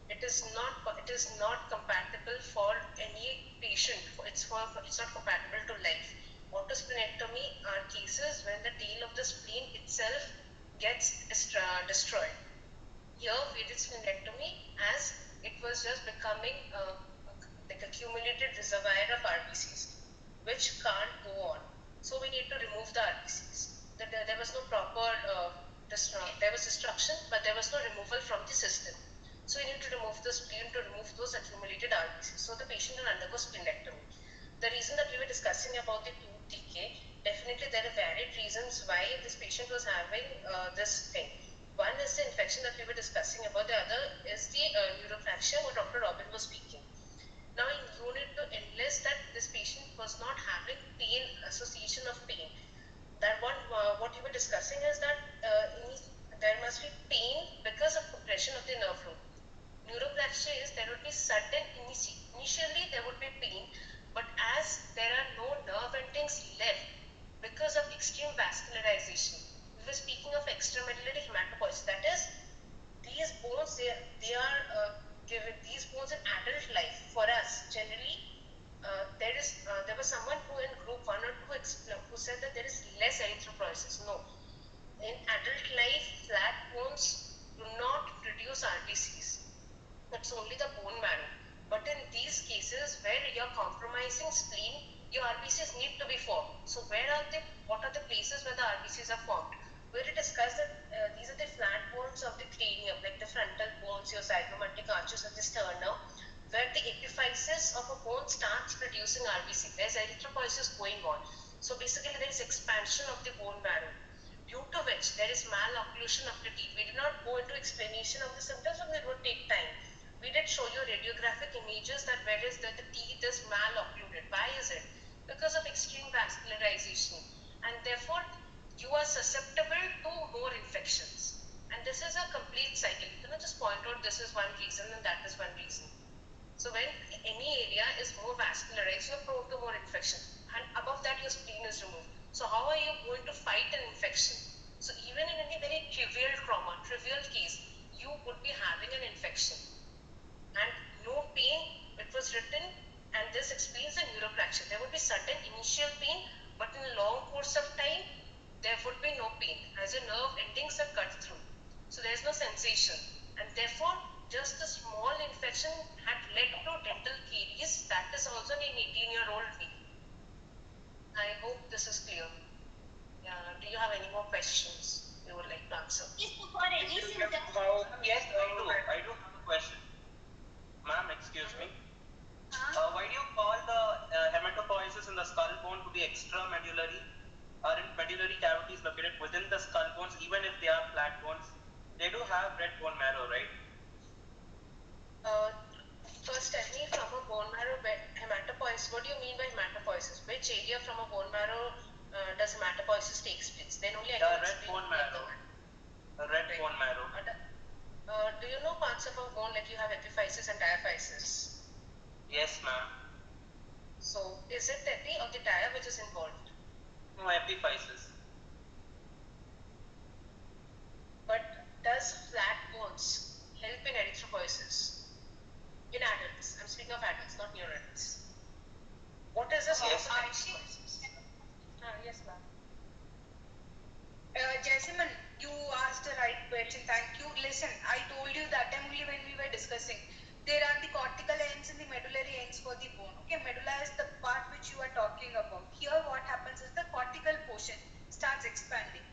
It is not compatible for any patient. It's not compatible to life. Autosplenectomy are cases when the tail of the spleen itself gets destroyed. Here we did splenectomy as it was just becoming like accumulated reservoir of RBCs which can't go on. So we need to remove the RBCs. There was no proper there was destruction, but there was no removal from the system. So you need to remove the spleen to remove those accumulated RBCs. So the patient will undergo splenectomy. The reason that we were discussing about the tooth decay, definitely there are varied reasons why this patient was having this thing. One is the infection that we were discussing about, the other is the neuropraxia what Dr. Robin was speaking. Now you need to enlist that this patient was not having pain, association of pain. That one, what you were discussing is that there must be pain because of compression of the nerve root. Neuropraxia is there would be sudden initially there would be pain, but as there are no nerve endings left because of extreme vascularization. We were speaking of extramedullary hematopoiesis. That is, these bones they are given these bones in adult life. For us, generally, there was someone who in group 1 or 2 who said that there is less erythropoiesis. No, in adult life, flat bones do not produce RBCs. That's only the bone marrow. But in these cases where you're compromising spleen, your RBCs need to be formed. So where are they? What are the places where the RBCs are formed? We already discussed that these are the flat bones of the cranium, like the frontal bones, your zygomatic arches of the sternum, where the epiphysis of a bone starts producing RBC. There's erythropoiesis going on. So basically there is expansion of the bone marrow, due to which there is malocclusion of the teeth. We did not go into explanation of the symptoms because it would take time. We did show you radiographic images that where is the teeth is maloccluded. Why is it? Because of extreme vascularization, and therefore you are susceptible to more infections. And this is a complete cycle. You cannot just point out this is one reason and that is one reason. So when any area is more vascularized, you are prone to more infection, and above that your spleen is removed. So how are you going to fight an infection? So even in any very trivial trauma, trivial case, you would be having an infection and no pain. It was written, and this explains the neurotraction. There would be certain initial pain, but in a long course of time, there would be no pain as your nerve endings are cut through. So there is no sensation, and therefore just a small infection had led to dental caries. That is also in an 18-year-old male. I hope this is clear. Yeah. Do you have any more questions you would like to answer? For any symptom. Yes, I do have a question. Ma'am, excuse me. Why do you call the hematopoiesis in the skull bone to be extramedullary? Aren't medullary cavities located within the skull bones, even if they are flat bones? They do have red bone marrow, right? First tell me, from a bone marrow hematopoiesis, what do you mean by hematopoiesis? Which area from a bone marrow does hematopoiesis takes place? Then only I can red bone marrow. Red bone marrow. Do you know parts of a bone like you have epiphysis and diaphysis? Yes, ma'am. So is it epi or the dia which is involved? No, epiphysis. But does flat bones help in erythropoiesis? In adults, I'm speaking of adults, not neonates. What is this? Yes. Yes, ma'am. Jasmine, you asked the right question. Thank you. Listen, I told you that time only when we were discussing. There are the cortical ends and the medullary ends for the bone. Okay, medulla is the part which you are talking about. Here, what happens is the cortical portion starts expanding.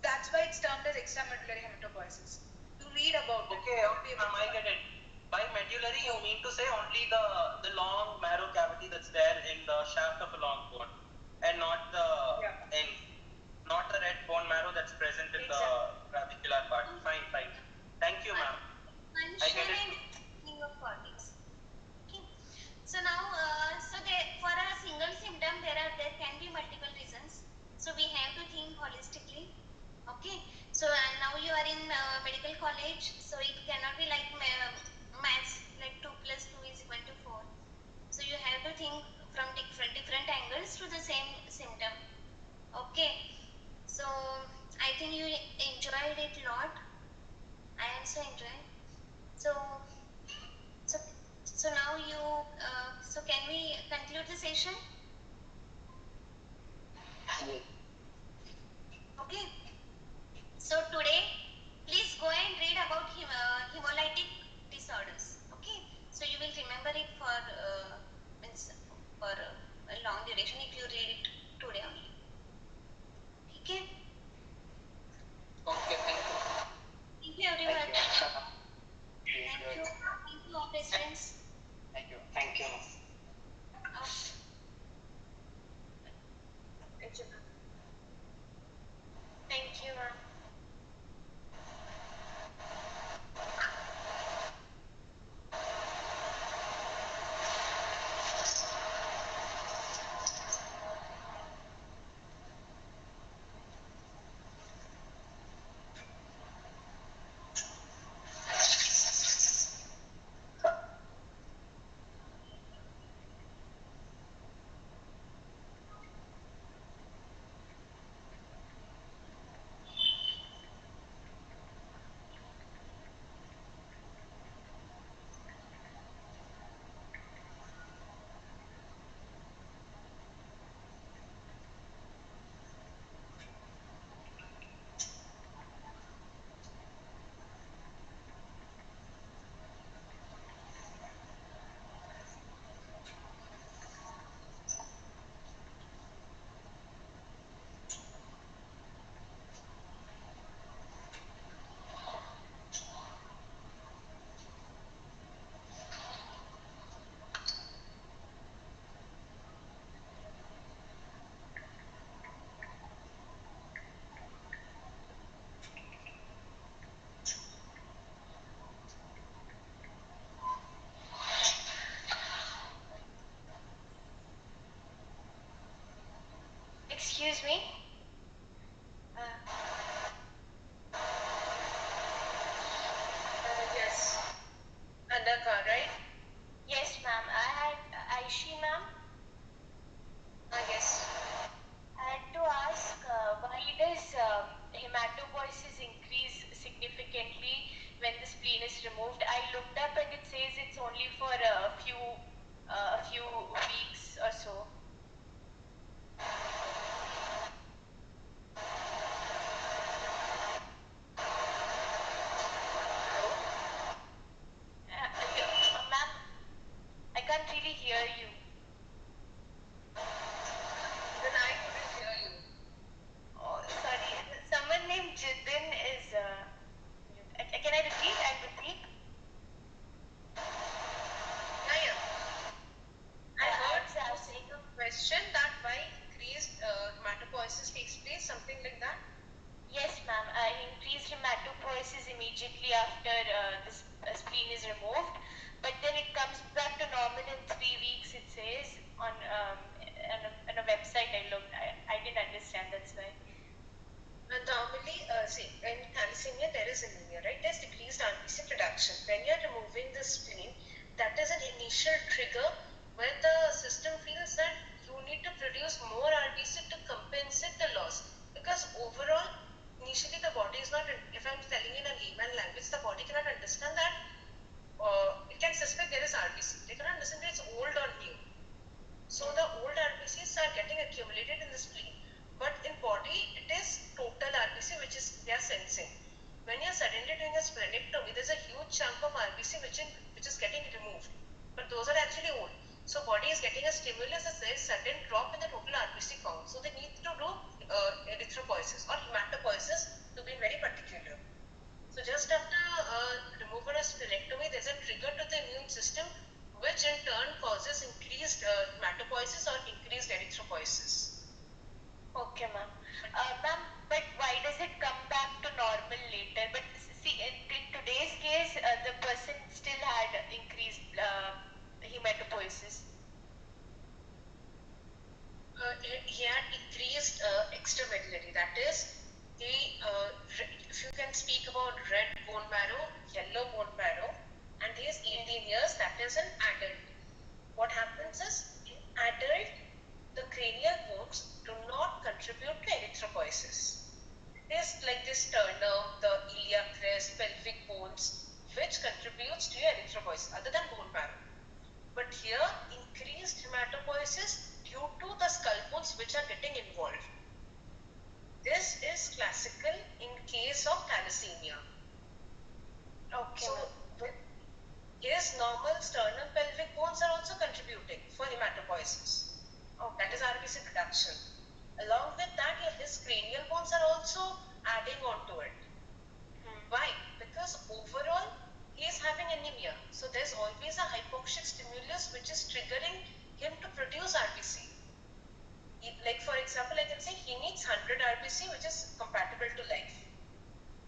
That's why it's termed as extramedullary hematopoiesis. You read about it. Okay, ma'am, I get it. By medullary, you mean to say only the long marrow cavity that's there in the shaft of a long bone, and not the end, not the red bone marrow that's present in the clavicular part. Fine. Thank you, ma'am. I get it. Okay. So now, for a single symptom, there can be multiple reasons. So we have to think holistically. Okay. So now you are in medical college, so it cannot be like maths, like 2 plus 2 is equal to 4. So you have to think from different angles to the same symptom. Okay. So I think you enjoyed it a lot. I also enjoyed. So now so can we conclude the session? Okay. So today, please go and read about hemolytic disorders. Okay. So you will remember it for a long duration if you read it today only. Okay. Okay, thank you. Thank you everyone. Thank you. Thank you all the students. Thank you. Thank you. Thank you, ma'am. Excuse me. Yes. Andaka, right? Yes, ma'am. I had Aishi, ma'am. Yes. I had erythropoiesis immediately after the spleen is removed, but then it comes back to normal in 3 weeks, it says on a website I looked. I didn't understand, that's why. Normally, see, in thalassemia there is anemia, right? There's decreased RBC production. When you're removing the spleen, that is an initial trigger where the system feels that you need to produce more RBC to compensate the loss. Because overall, initially the body is not, if I'm telling in a layman language, the body cannot understand that, it can suspect there is RBC. They cannot understand it's old or new. So the old RBCs are getting accumulated in the spleen. But in body, it is total RBC which is they are sensing. When you are suddenly doing a splenectomy, there is a huge chunk of RBC which is getting removed. But those are actually old. So body is getting a stimulus as there is sudden drop in the total RBC count. So they need to do erythropoiesis or hematopoiesis to be very particular. So just after removal of splenectomy, there is a trigger to the immune system which in turn causes increased hematopoiesis or increased erythropoiesis. Okay, ma'am. Ma'am, but why does it come back to normal later? But see, in today's case, the person still had increased hematopoiesis. He had increased extramedullary, that is, if you can speak about red bone marrow, yellow bone marrow, and he is 18 years, that is an adult. What happens is, in adult, the cranial bones do not contribute to erythropoiesis. It is like this sternum, the iliac crest, pelvic bones, which contributes to your erythropoiesis, other than bone marrow. But here, increased hematopoiesis due to the skull bones which are getting involved. This is classical in case of thalassemia. Okay. So, his normal sternum pelvic bones are also contributing for hematopoiesis. That is RBC production. Along with that, his cranial bones are also adding on to it. Why? Because overall, he is having anemia. So there's always a hypoxic stimulus which is triggering him to produce RBC. Like for example, I can say he needs 100 RBC which is compatible to life.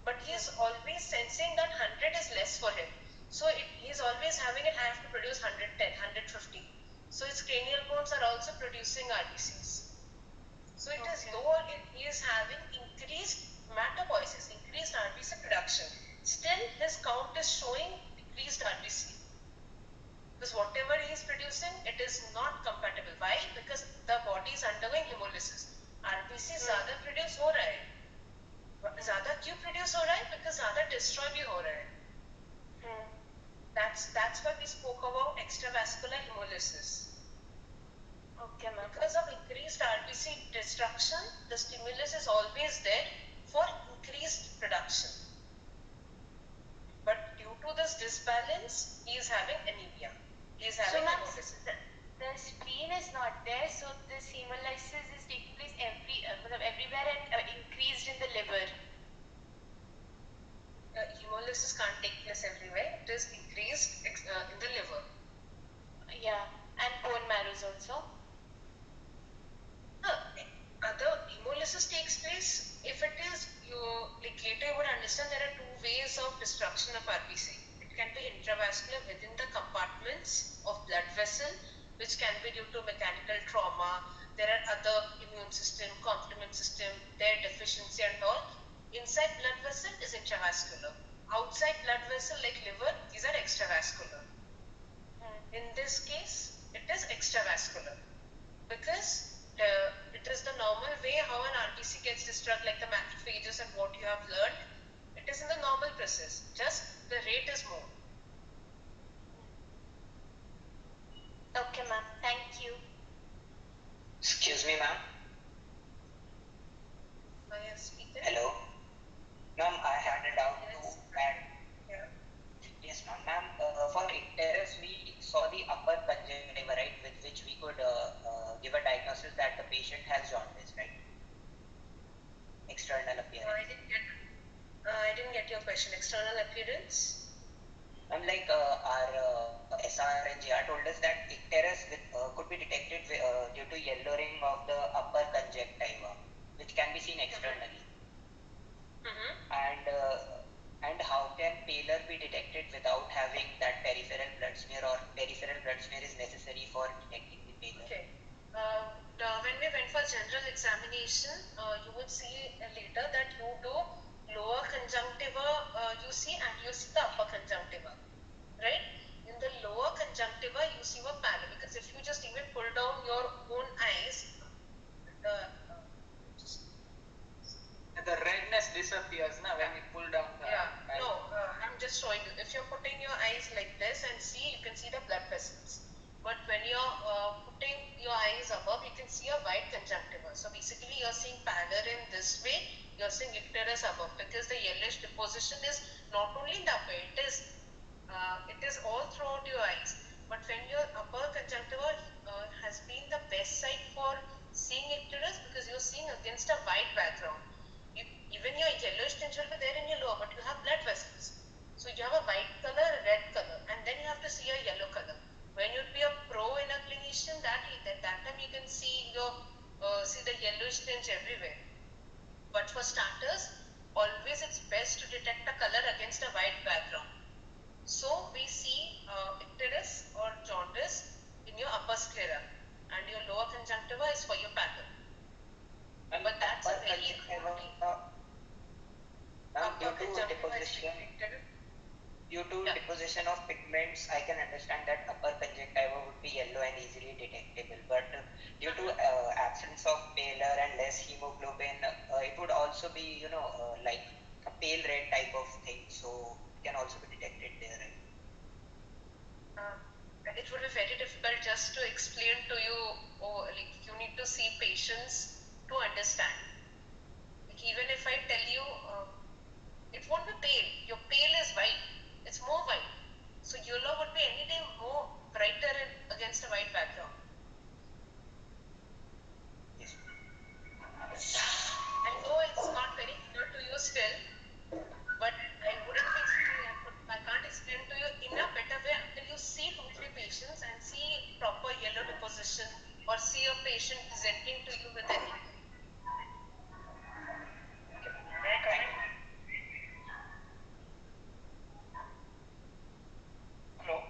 But he is always sensing that 100 is less for him. So he is always having it, I have to produce 110, 150. So his cranial bones are also producing RBCs. So it is though he is having increased hematopoiesis, increased RBC production, still his count is showing decreased RBC. Because whatever he is producing, it is not compatible. Why? Because the body is undergoing hemolysis. RBC ज़्यादा produce हो रहा है. ज़्यादा क्यों produce हो रहा है? Because ज़्यादा destroy भी हो रहा है. That's why we spoke about extravascular hemolysis. Okay, ma'am. Because of increased RBC destruction, the stimulus is always there for increased production. But due to this disbalance, he is having anemia. He is having hemolysis. The spleen is not there, so this hemolysis is taking place everywhere and increased in the liver. Hemolysis can't take place everywhere. It is increased in the liver. Yeah, and bone marrows also. Other hemolysis takes place if it is like later you would understand there are two ways of destruction of RBC. It can be intravascular within the compartments of blood vessel, which can be due to mechanical trauma. There are other immune system, complement system, their deficiency and all. Inside blood vessel is intravascular. Outside blood vessel like liver, these are extravascular. In this case, it is extravascular because it is the normal way how an RBC gets destroyed, like the macrophages and what you have learned. It is in the normal process, just the rate is more. Okay, ma'am. Thank you. Excuse me, ma'am. Hello. Ma'am, I had a doubt too. Yes, ma'am. Ma'am, for icterus, we saw the upper conjunctiva, right, with which we could give a diagnosis that the patient has jaundice, right? External appearance. I didn't get your question. External appearance? I'm like our SR and JR told us that icterus could be detected due to yellowing of the upper conjunctiva, which can be seen externally. And And how can pallor be detected without having that peripheral blood smear, or peripheral blood smear is necessary for detecting the pallor? Okay. When we went for general examination, you would see later that you do lower conjunctiva, you see, and you see the upper conjunctiva, right? In the lower conjunctiva, you see a pallor, because if you just even pull down your own eyes, the redness disappears now when you pull down the eye. No, I'm just showing you. If you're putting your eyes like this and see, you can see the blood vessels. But when you're putting your eyes above, you can see a white conjunctiva. So basically, you're seeing pallor in this way. You're seeing icterus above, because the yellowish deposition is not only in the upper, it is all throughout your eyes. But when your upper conjunctiva has been the best site for seeing icterus, because you're seeing against a white background. Even your yellowish tinge will be there in your lower, but you have blood vessels. So you have a white color, red color, and then you have to see a yellow color. When you'd be a pro in a clinician, that time you can see the yellowish tinge everywhere. But for starters, always it's best to detect a color against a white background. So we see icterus or jaundice in your upper sclera, and your lower conjunctiva is for your pallor. But that's a very due to deposition of pigments, I can understand that upper conjunctiva would be yellow and easily detectable. But due to absence of pallor and less hemoglobin, it would also be, like a pale red type of thing. So it can also be detected there. It would be very difficult just to explain to you, like you need to see patients to understand. Like even if I tell you, it won't be pale. Your pale is white. It's more white. So yellow would be any day more brighter against a white background. Yes. I know it's not very clear to you still, but I can't explain to you in a better way until you see 2-3 patients and see proper yellow deposition, or see a patient presenting to you with any. Hello?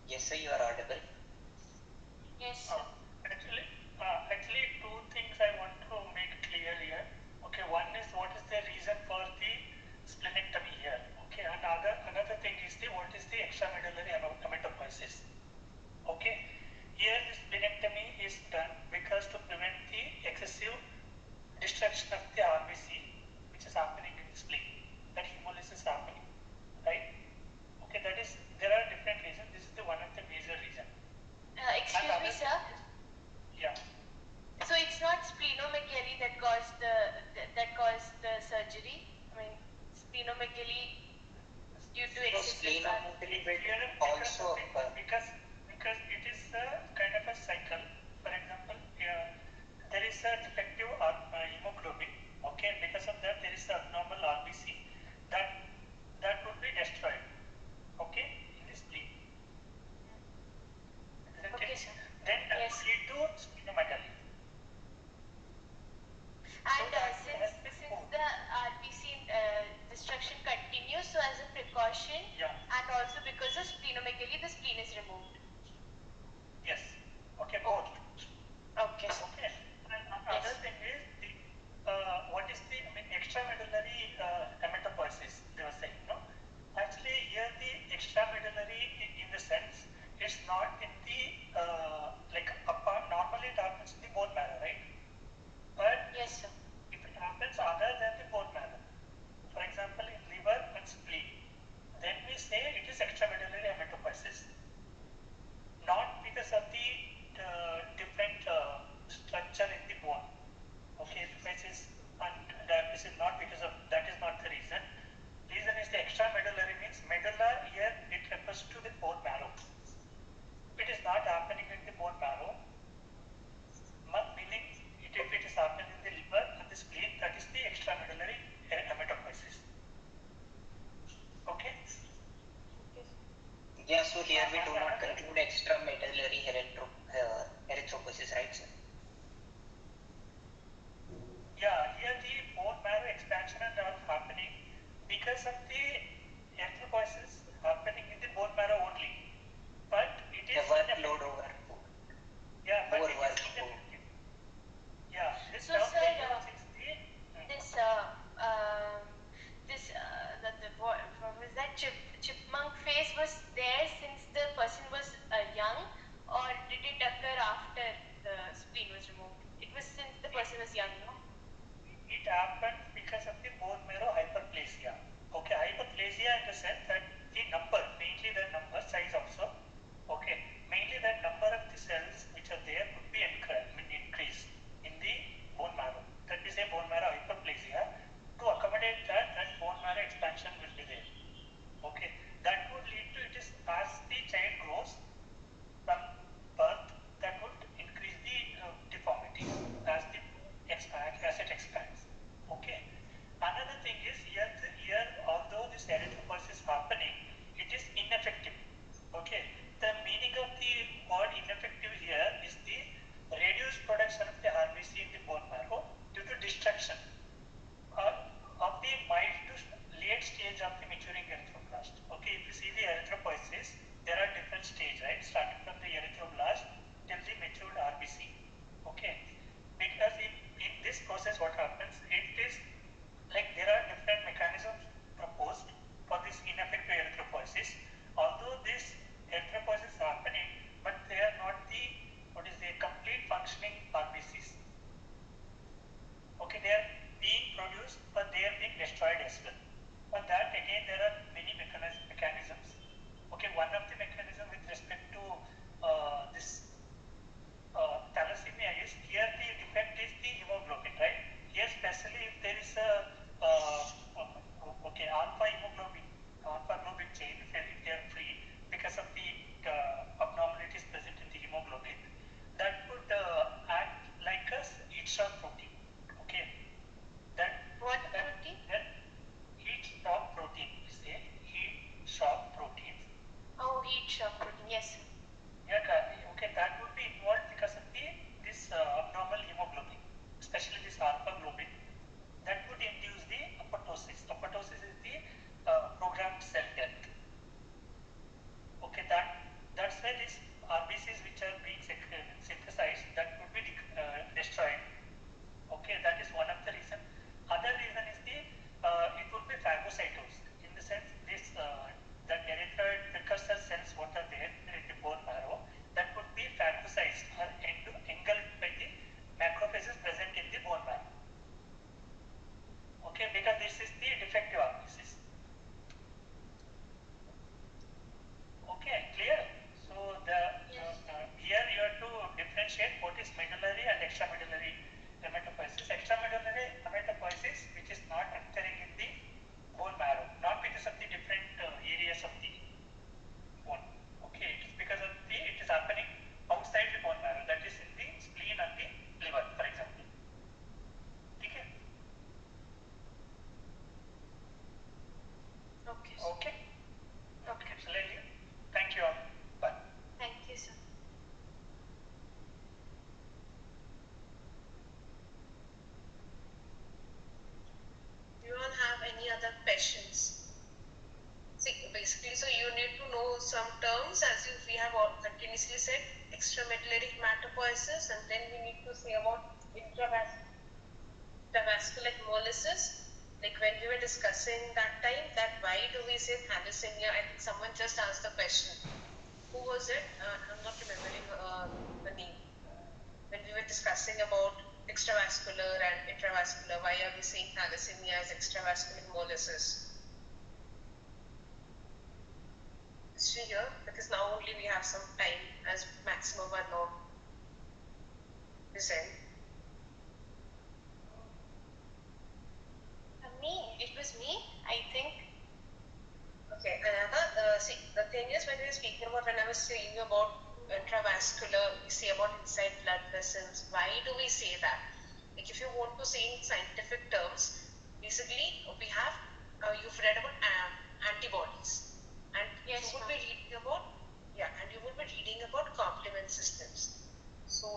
Yes, sir, you are audible. Yes. Actually, two things I want to make clear here. Okay, one is what is the reason for the splenectomy here. Okay, another thing is what is the extramedullary hematopoiesis. Okay, here the splenectomy is done because to prevent the excessive destruction of the RBC, which is happening in the spleen. That hemolysis is happening, right? Okay, there are different reasons. This is one of the major reasons. Excuse me, sir. Yeah. So it's not splenomegaly that caused the surgery. I mean, splenomegaly due to excessive also because it is a kind of a cycle. For example, there is a defective hemoglobin. Okay, because of that there is a abnormal RBC that would be destroyed. Okay, in this spleen. Okay, sir. Then that would lead to splenomegaly. And since the RBC destruction continues, so as a precaution, and also because of splenomegaly, the spleen is removed. Yes. Okay, both. Okay. Okay. And another thing is what is the extramedullary hematopoiesis they were saying, no? Actually, here the extramedullary in the sense it's not in the normally it happens in the bone marrow, right? But yes, sir. If it happens other than the bone marrow, for example in liver and spleen, then we say it is extramedullary hematopoiesis. after the spleen was removed? It was since the person was young, no? It happened because of the bone marrow hyperplasia. Okay, hyperplasia in the sense that the number, mainly the number size also. Okay, mainly the number of the cells which are there could be increased in the bone marrow. That is a bone marrow hyperplasia. To accommodate that, bone marrow expansion will be there. Okay, that would lead to it is as the child grows from birth, that would increase the deformity as the as it expands. Okay. Another thing is here although this erythropoiesis is happening, it is ineffective. Okay. The meaning of the word ineffective here is the reduced production of the RBC in the bone marrow due to destruction of the mild to late stage of the maturing erythroblast. Okay, if you see the erythropoiesis, there are different stages, right? Starting from the erythroblast till the matured RBC. Okay, because in this process, what happens? It is like there are different mechanisms proposed for this ineffective erythropoiesis. Although this erythropoiesis is happening, but they are not the complete functioning RBCs. Okay, they are being produced, but they are being destroyed as well. For that, again, there are many mechanisms. Okay, one of the mechanisms with respect to this thalassemia is here the defect is the hemoglobin, right? Here, especially if there is a alpha globin chain, if they are free because of the abnormalities present in the hemoglobin, that could act like a heat shock protein. Okay, What protein? Heat shock protein is a heat shock protein. Oh, heat shock protein. Yes. Yeah, okay, that would be involved because of this abnormal hemoglobin, especially this alpha globin. That would induce the apoptosis. Apoptosis is the programmed cell death. Okay, that's why these RBCs which are being synthesized, that would be destroyed. Okay, that is one of the reason. Other reason is it would be phagocytosis. In the sense this the erythroid precursor cells what are there in the bone marrow, that would be phagocytized or engulfed by the macrophages present in the bone marrow. Okay, because this is the defective RBCs. Okay, clear? So here you have to differentiate what is medullary and extramedullary hematopoiesis. Extramedullary hematopoiesis, which is not occurring in the bone marrow, not because of the different areas of the bone. Okay, it is because of it is happening outside the bone marrow, that is in the spleen and the liver, for example. Okay. Okay. Okay. Okay. So thank you all. Bye. Thank you, sir. Do you all have any other questions? See, basically, so you need to know some terms as we have all continuously said, extramedullary hematopoiesis, and then we need to say about intravascular hemolysis. Like when we were discussing that time, that why do we say thalassemia? I think someone just asked the question. Who was it? I'm not remembering the name. When we were discussing about extravascular and intravascular, why are we saying thalassemia as extravascular hemolysis? History here, because now only we have some time as maximum unknown present. It was me, I think. Okay, another, see, the thing is when we were speaking about, when I was saying about intravascular, we say about inside blood vessels, why do we say that? Like if you want to say in scientific terms, basically we have, you've read about antibodies, and yes, you would be reading about, and you would be reading about complement systems. So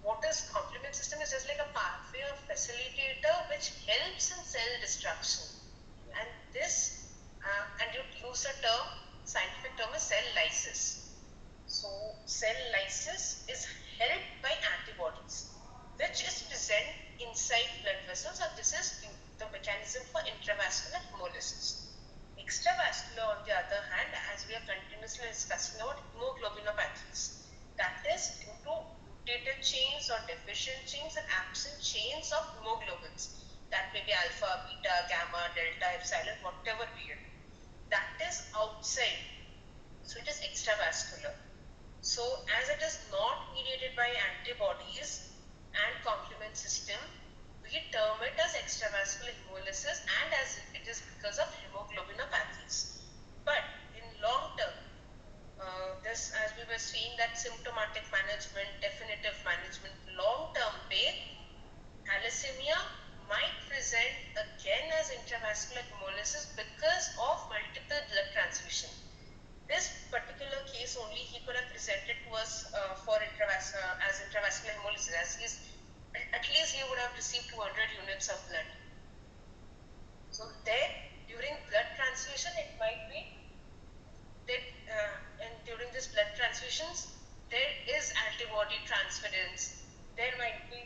what is complement system is just like a pathway or facilitator which helps in cell destruction. And this, and you use a term, scientific term is cell lysis. So cell lysis is helped by antibodies, which is present inside blood vessels, and this is the mechanism for intravascular hemolysis. Extravascular, on the other hand, as we are continuously discussing about hemoglobinopathies, that is due to chains or deficient chains and absent chains of hemoglobins. That may be alpha, beta, gamma, delta, epsilon, whatever be it. That is outside. So it is extravascular. So as it is not mediated by antibodies and complement system, we term it as extravascular hemolysis, and as it is because of hemoglobinopathies. But in long term, this, as we were seeing, that symptomatic management, definitive management, long term way, thalassemia might present again as intravascular hemolysis because of multiple blood transfusion. This particular case only he could have presented to us for as intravascular hemolysis, as he's, at least he would have received 200 units of blood. So there, during blood transfusion, it might be that and during this blood transfusions, there is antibody transference. There might be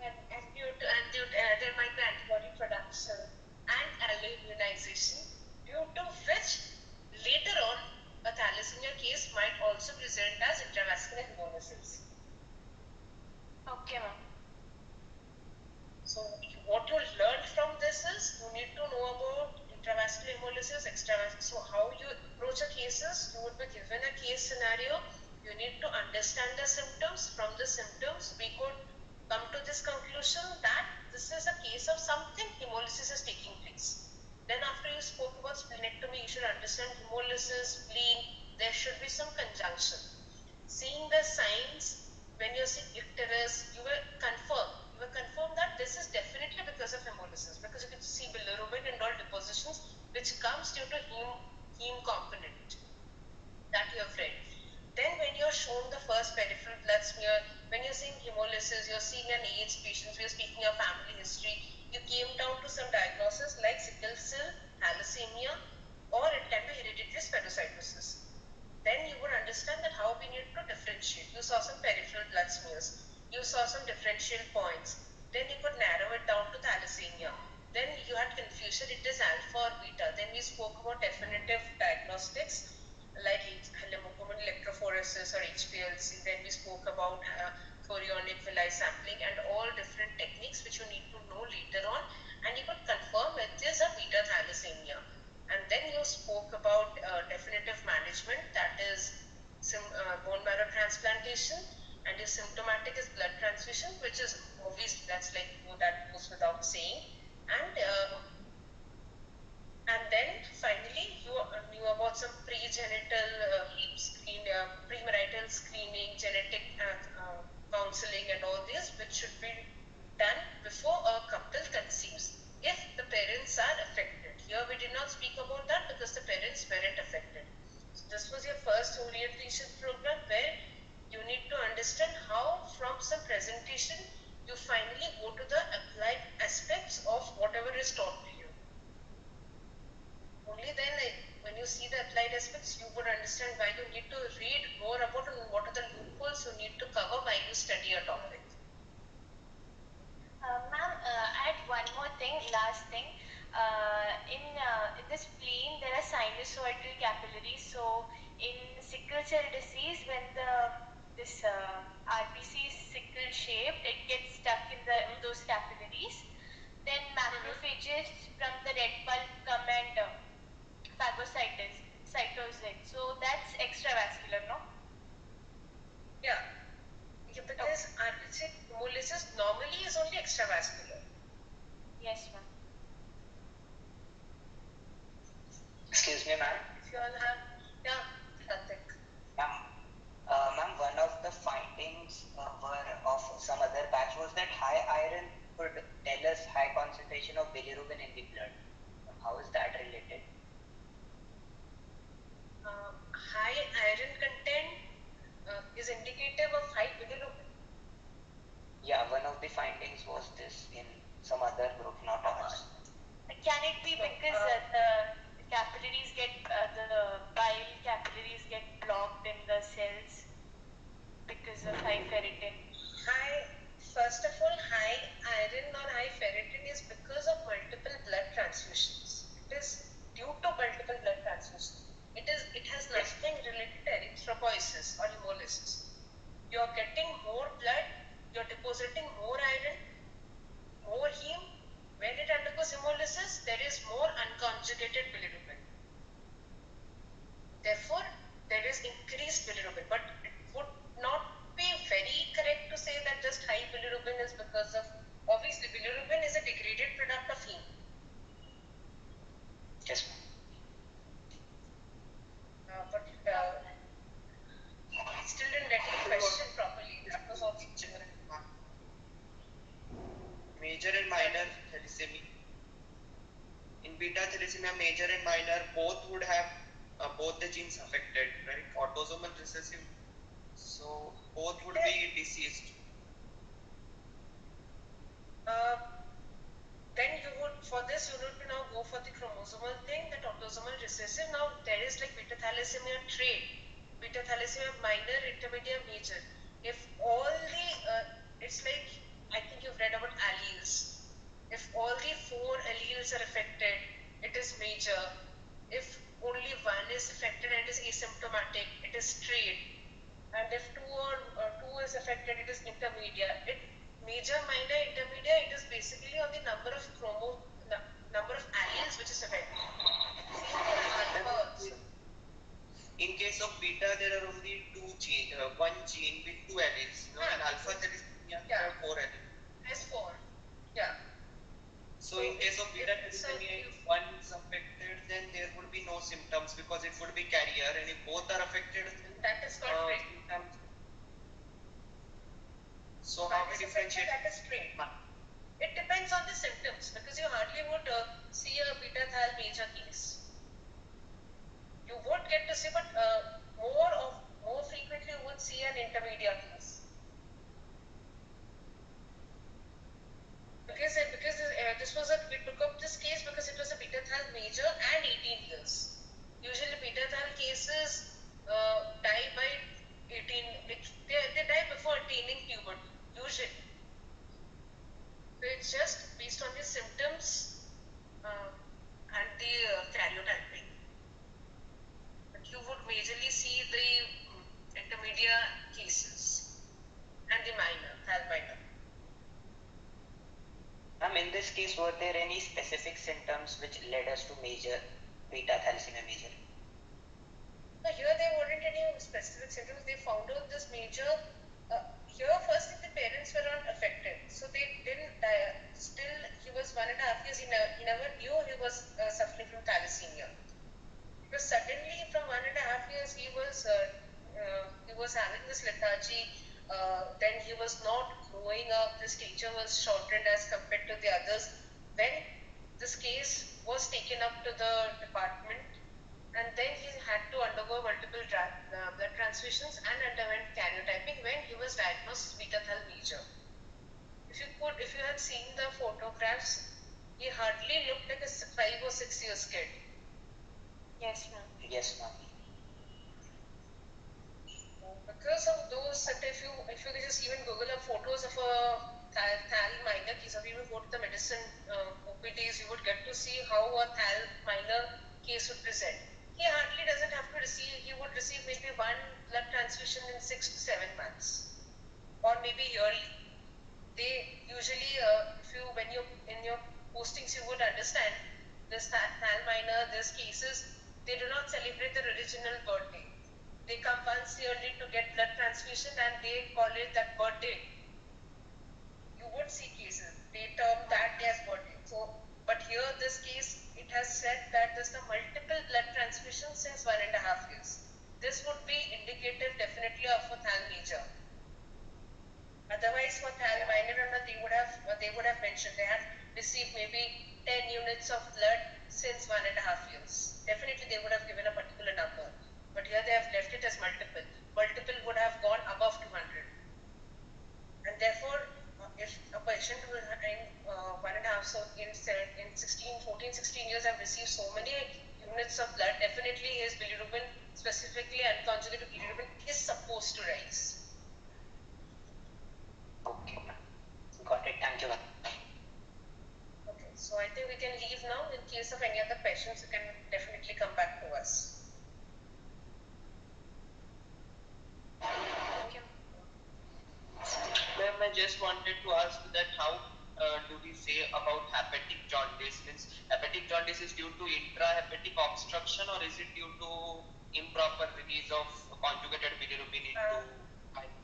there might be antibody production and alloimmunization, due to which later on a thalassemia case might also present as intravascular hemolysis. Okay, ma'am. So what you learned from this is you need to know about intravascular hemolysis, extravascular. So how you approach a cases, you would be given a case scenario. You need to understand the symptoms. From the symptoms, we could come to this conclusion that this is a case of something hemolysis is taking place. Then after you spoke about splenectomy, you should understand hemolysis, spleen, there should be some conjunction. Seeing the signs, when you see icterus, you will confirm that this is definitely because of hemolysis, because you can see bilirubin and all depositions which comes due to heme component that you have read. Then when you are shown the first peripheral blood smear, when you're seeing hemolysis, you're seeing an AIDS patient, we're speaking of family history, you came down to some diagnosis like sickle cell, thalassemia, or it can be hereditary spherocytosis. Then you would understand that how we need to differentiate. You saw some peripheral blood smears, you saw some differential points, then you could narrow it down to thalassemia. Then you had confusion, it is alpha or beta. Then we spoke about definitive diagnostics like hemoglobin electrophoresis or HPLC. Then we spoke about chorionic villi sampling and all different techniques which you need to know later on, and you could confirm it is a beta thalassemia. And then you spoke about definitive management, that is bone marrow transplantation, and your symptomatic is blood transfusion, which is obvious, that's like that goes without saying. And then finally you knew about some pregenital premarital screening, genetic counseling and all this, which should be done before a couple conceives if the parents are affected. Here we did not speak about that because the parents weren't affected. So this was your first orientation program where you need to understand how from some presentation you finally go to the applied aspects of whatever is taught to you. Only then, when you see the applied aspects, you would understand why you need to read more about and what are the loopholes you need to cover while you study a topic. Ma'am, I had one more thing, last thing. In the spleen, there are sinusoidal capillaries. So in sickle cell disease, when this RBC is sickle shaped, it gets stuck in those capillaries. Then macrophages from the red pulp come and phagocytosis. So that's extravascular, no? Yeah, because RBC hemolysis normally is only extravascular. Yes, ma'am. Excuse me, ma'am. If you all have, yeah, Karthik. Ma'am, one of the findings were of some other batch was that high iron could tell us high concentration of bilirubin in the blood. How is that related? High iron content is indicative of high bilirubin. Yeah, one of the findings was this in some other group, not ours. Can it be because the capillaries get, the bile capillaries get blocked in the cells because of high ferritin? First of all, high iron or high ferritin is because of multiple blood transfusions. It is due to multiple blood transfusions. It has nothing related to erythropoiesis or hemolysis. you're getting more blood, you're depositing more iron, more heme. When it undergoes hemolysis, there is more unconjugated bilirubin. Therefore, there is increased bilirubin. But it would not be very correct to say that just high bilirubin is because of, obviously bilirubin is a degraded product of heme. Yes. But I still didn't get the question properly. That was all. Major and minor thalassemia. In beta thalassemia, major and minor both would have both the genes affected, right? Autosomal recessive, so both would be deceased. Then you would, for this, you would now go for the chromosomal thing, that autosomal recessive. Now there is like beta thalassemia trait, beta thalassemia minor, intermediate, major. If all the, it's like, I think you've read about alleles. If all the 4 alleles are affected, it is major. If only one is affected and it is asymptomatic, it is straight. And if two is affected, it is intermediate. Major, minor, intermediate, it is basically on the number of number of alleles which is affected. In case of beta, there are only one gene with 2 alleles. In alpha thalassemia, there are 4 alleles. There's 4. Yeah. So in case of beta thalassemia, if one is affected, then there would be no symptoms because it would be carrier, and if both are affected, then that is called symptoms. So how we differentiate? That is straight. It depends on the symptoms, because you hardly would see a beta thal major case. You would get to see, but more frequently you would see an intermediate case. Because this was we took up this case because it was a beta thal major and 18 years. Usually beta thal cases die by 18. They die before attaining puberty. Usually. So it's just based on the symptoms and the karyotyping. But you would majorly see the intermediate cases and the minor, thal minor. In this case, were there any specific symptoms which led us to major beta thalassemia major? Here there weren't any specific symptoms. They found out this major. Here, first the parents were not affected, so they didn't die. Still, he was 1.5 years. He never knew he was suffering from thalassemia. Because suddenly, from 1.5 years, he was having this lethargy. Then he was not growing up. The stature was shortened as compared to the others. When this case was taken up to the department, and then he had to undergo multiple blood transfusions and underwent karyotyping when he was diagnosed beta thal major. If you had seen the photographs, he hardly looked like a 5 or 6 years kid. Yes, ma'am. Yes, ma'am. Because of those, if you just even Google up photos of a thal minor case, or even go to the medicine OPDs, you would get to see how a thal minor case would present. He hardly doesn't have to receive, he would receive maybe 1 blood transfusion in 6 to 7 months, or maybe yearly. They usually, when you're in your postings, you would understand this thal minor, these cases, they do not celebrate their original birthday. They come once yearly to get blood transfusion and they call it that birthday. You would see cases, they term that day as birthday. So, but here this case, it has said that there's the multiple blood transfusions since 1.5 years. This would be indicative definitely of a thal major. Otherwise, for thal minor, they would have mentioned they had received maybe 10 units of blood since 1.5 years. Definitely, they would have given a particular number. But here they have left it as multiple. Multiple would have gone above 200. And therefore, if a patient who in 1.5, so in 14, 16 years have received so many units of blood, definitely his bilirubin, specifically unconjugated bilirubin, is supposed to rise. Okay. Got it. Thank you. Okay, so I think we can leave now. In case of any other questions, you can definitely come back to us. Thank you. I just wanted to ask that how do we say about hepatic jaundice? Means hepatic jaundice is due to intrahepatic obstruction, or is it due to improper release of conjugated bilirubin into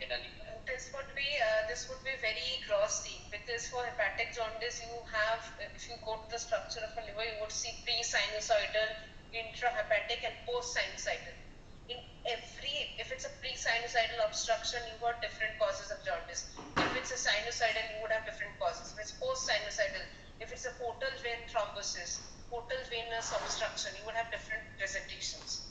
canal? This would be very gross thing, because for hepatic jaundice you have, if you go to the structure of a liver, you would see pre-sinusoidal, intrahepatic and post-sinusoidal. If it's a pre-sinusoidal obstruction, you got different causes of jaundice. If it's a sinusoidal, you would have different causes. If it's post-sinusoidal, if it's a portal vein thrombosis, portal venous obstruction, you would have different presentations.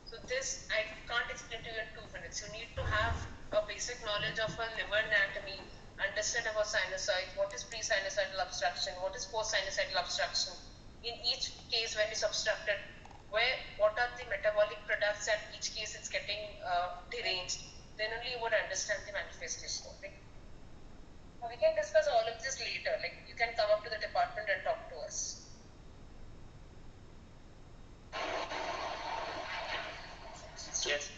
So this I can't explain to you in 2 minutes. You need to have a basic knowledge of a liver anatomy, understand about sinusoids, what is pre-sinusoidal obstruction, what is post-sinusoidal obstruction. In each case when it's obstructed, what are the metabolic products at each case it's getting deranged, then only you would understand the manifestation. Okay? We can discuss all of this later. Like, you can come up to the department and talk to us. Yes.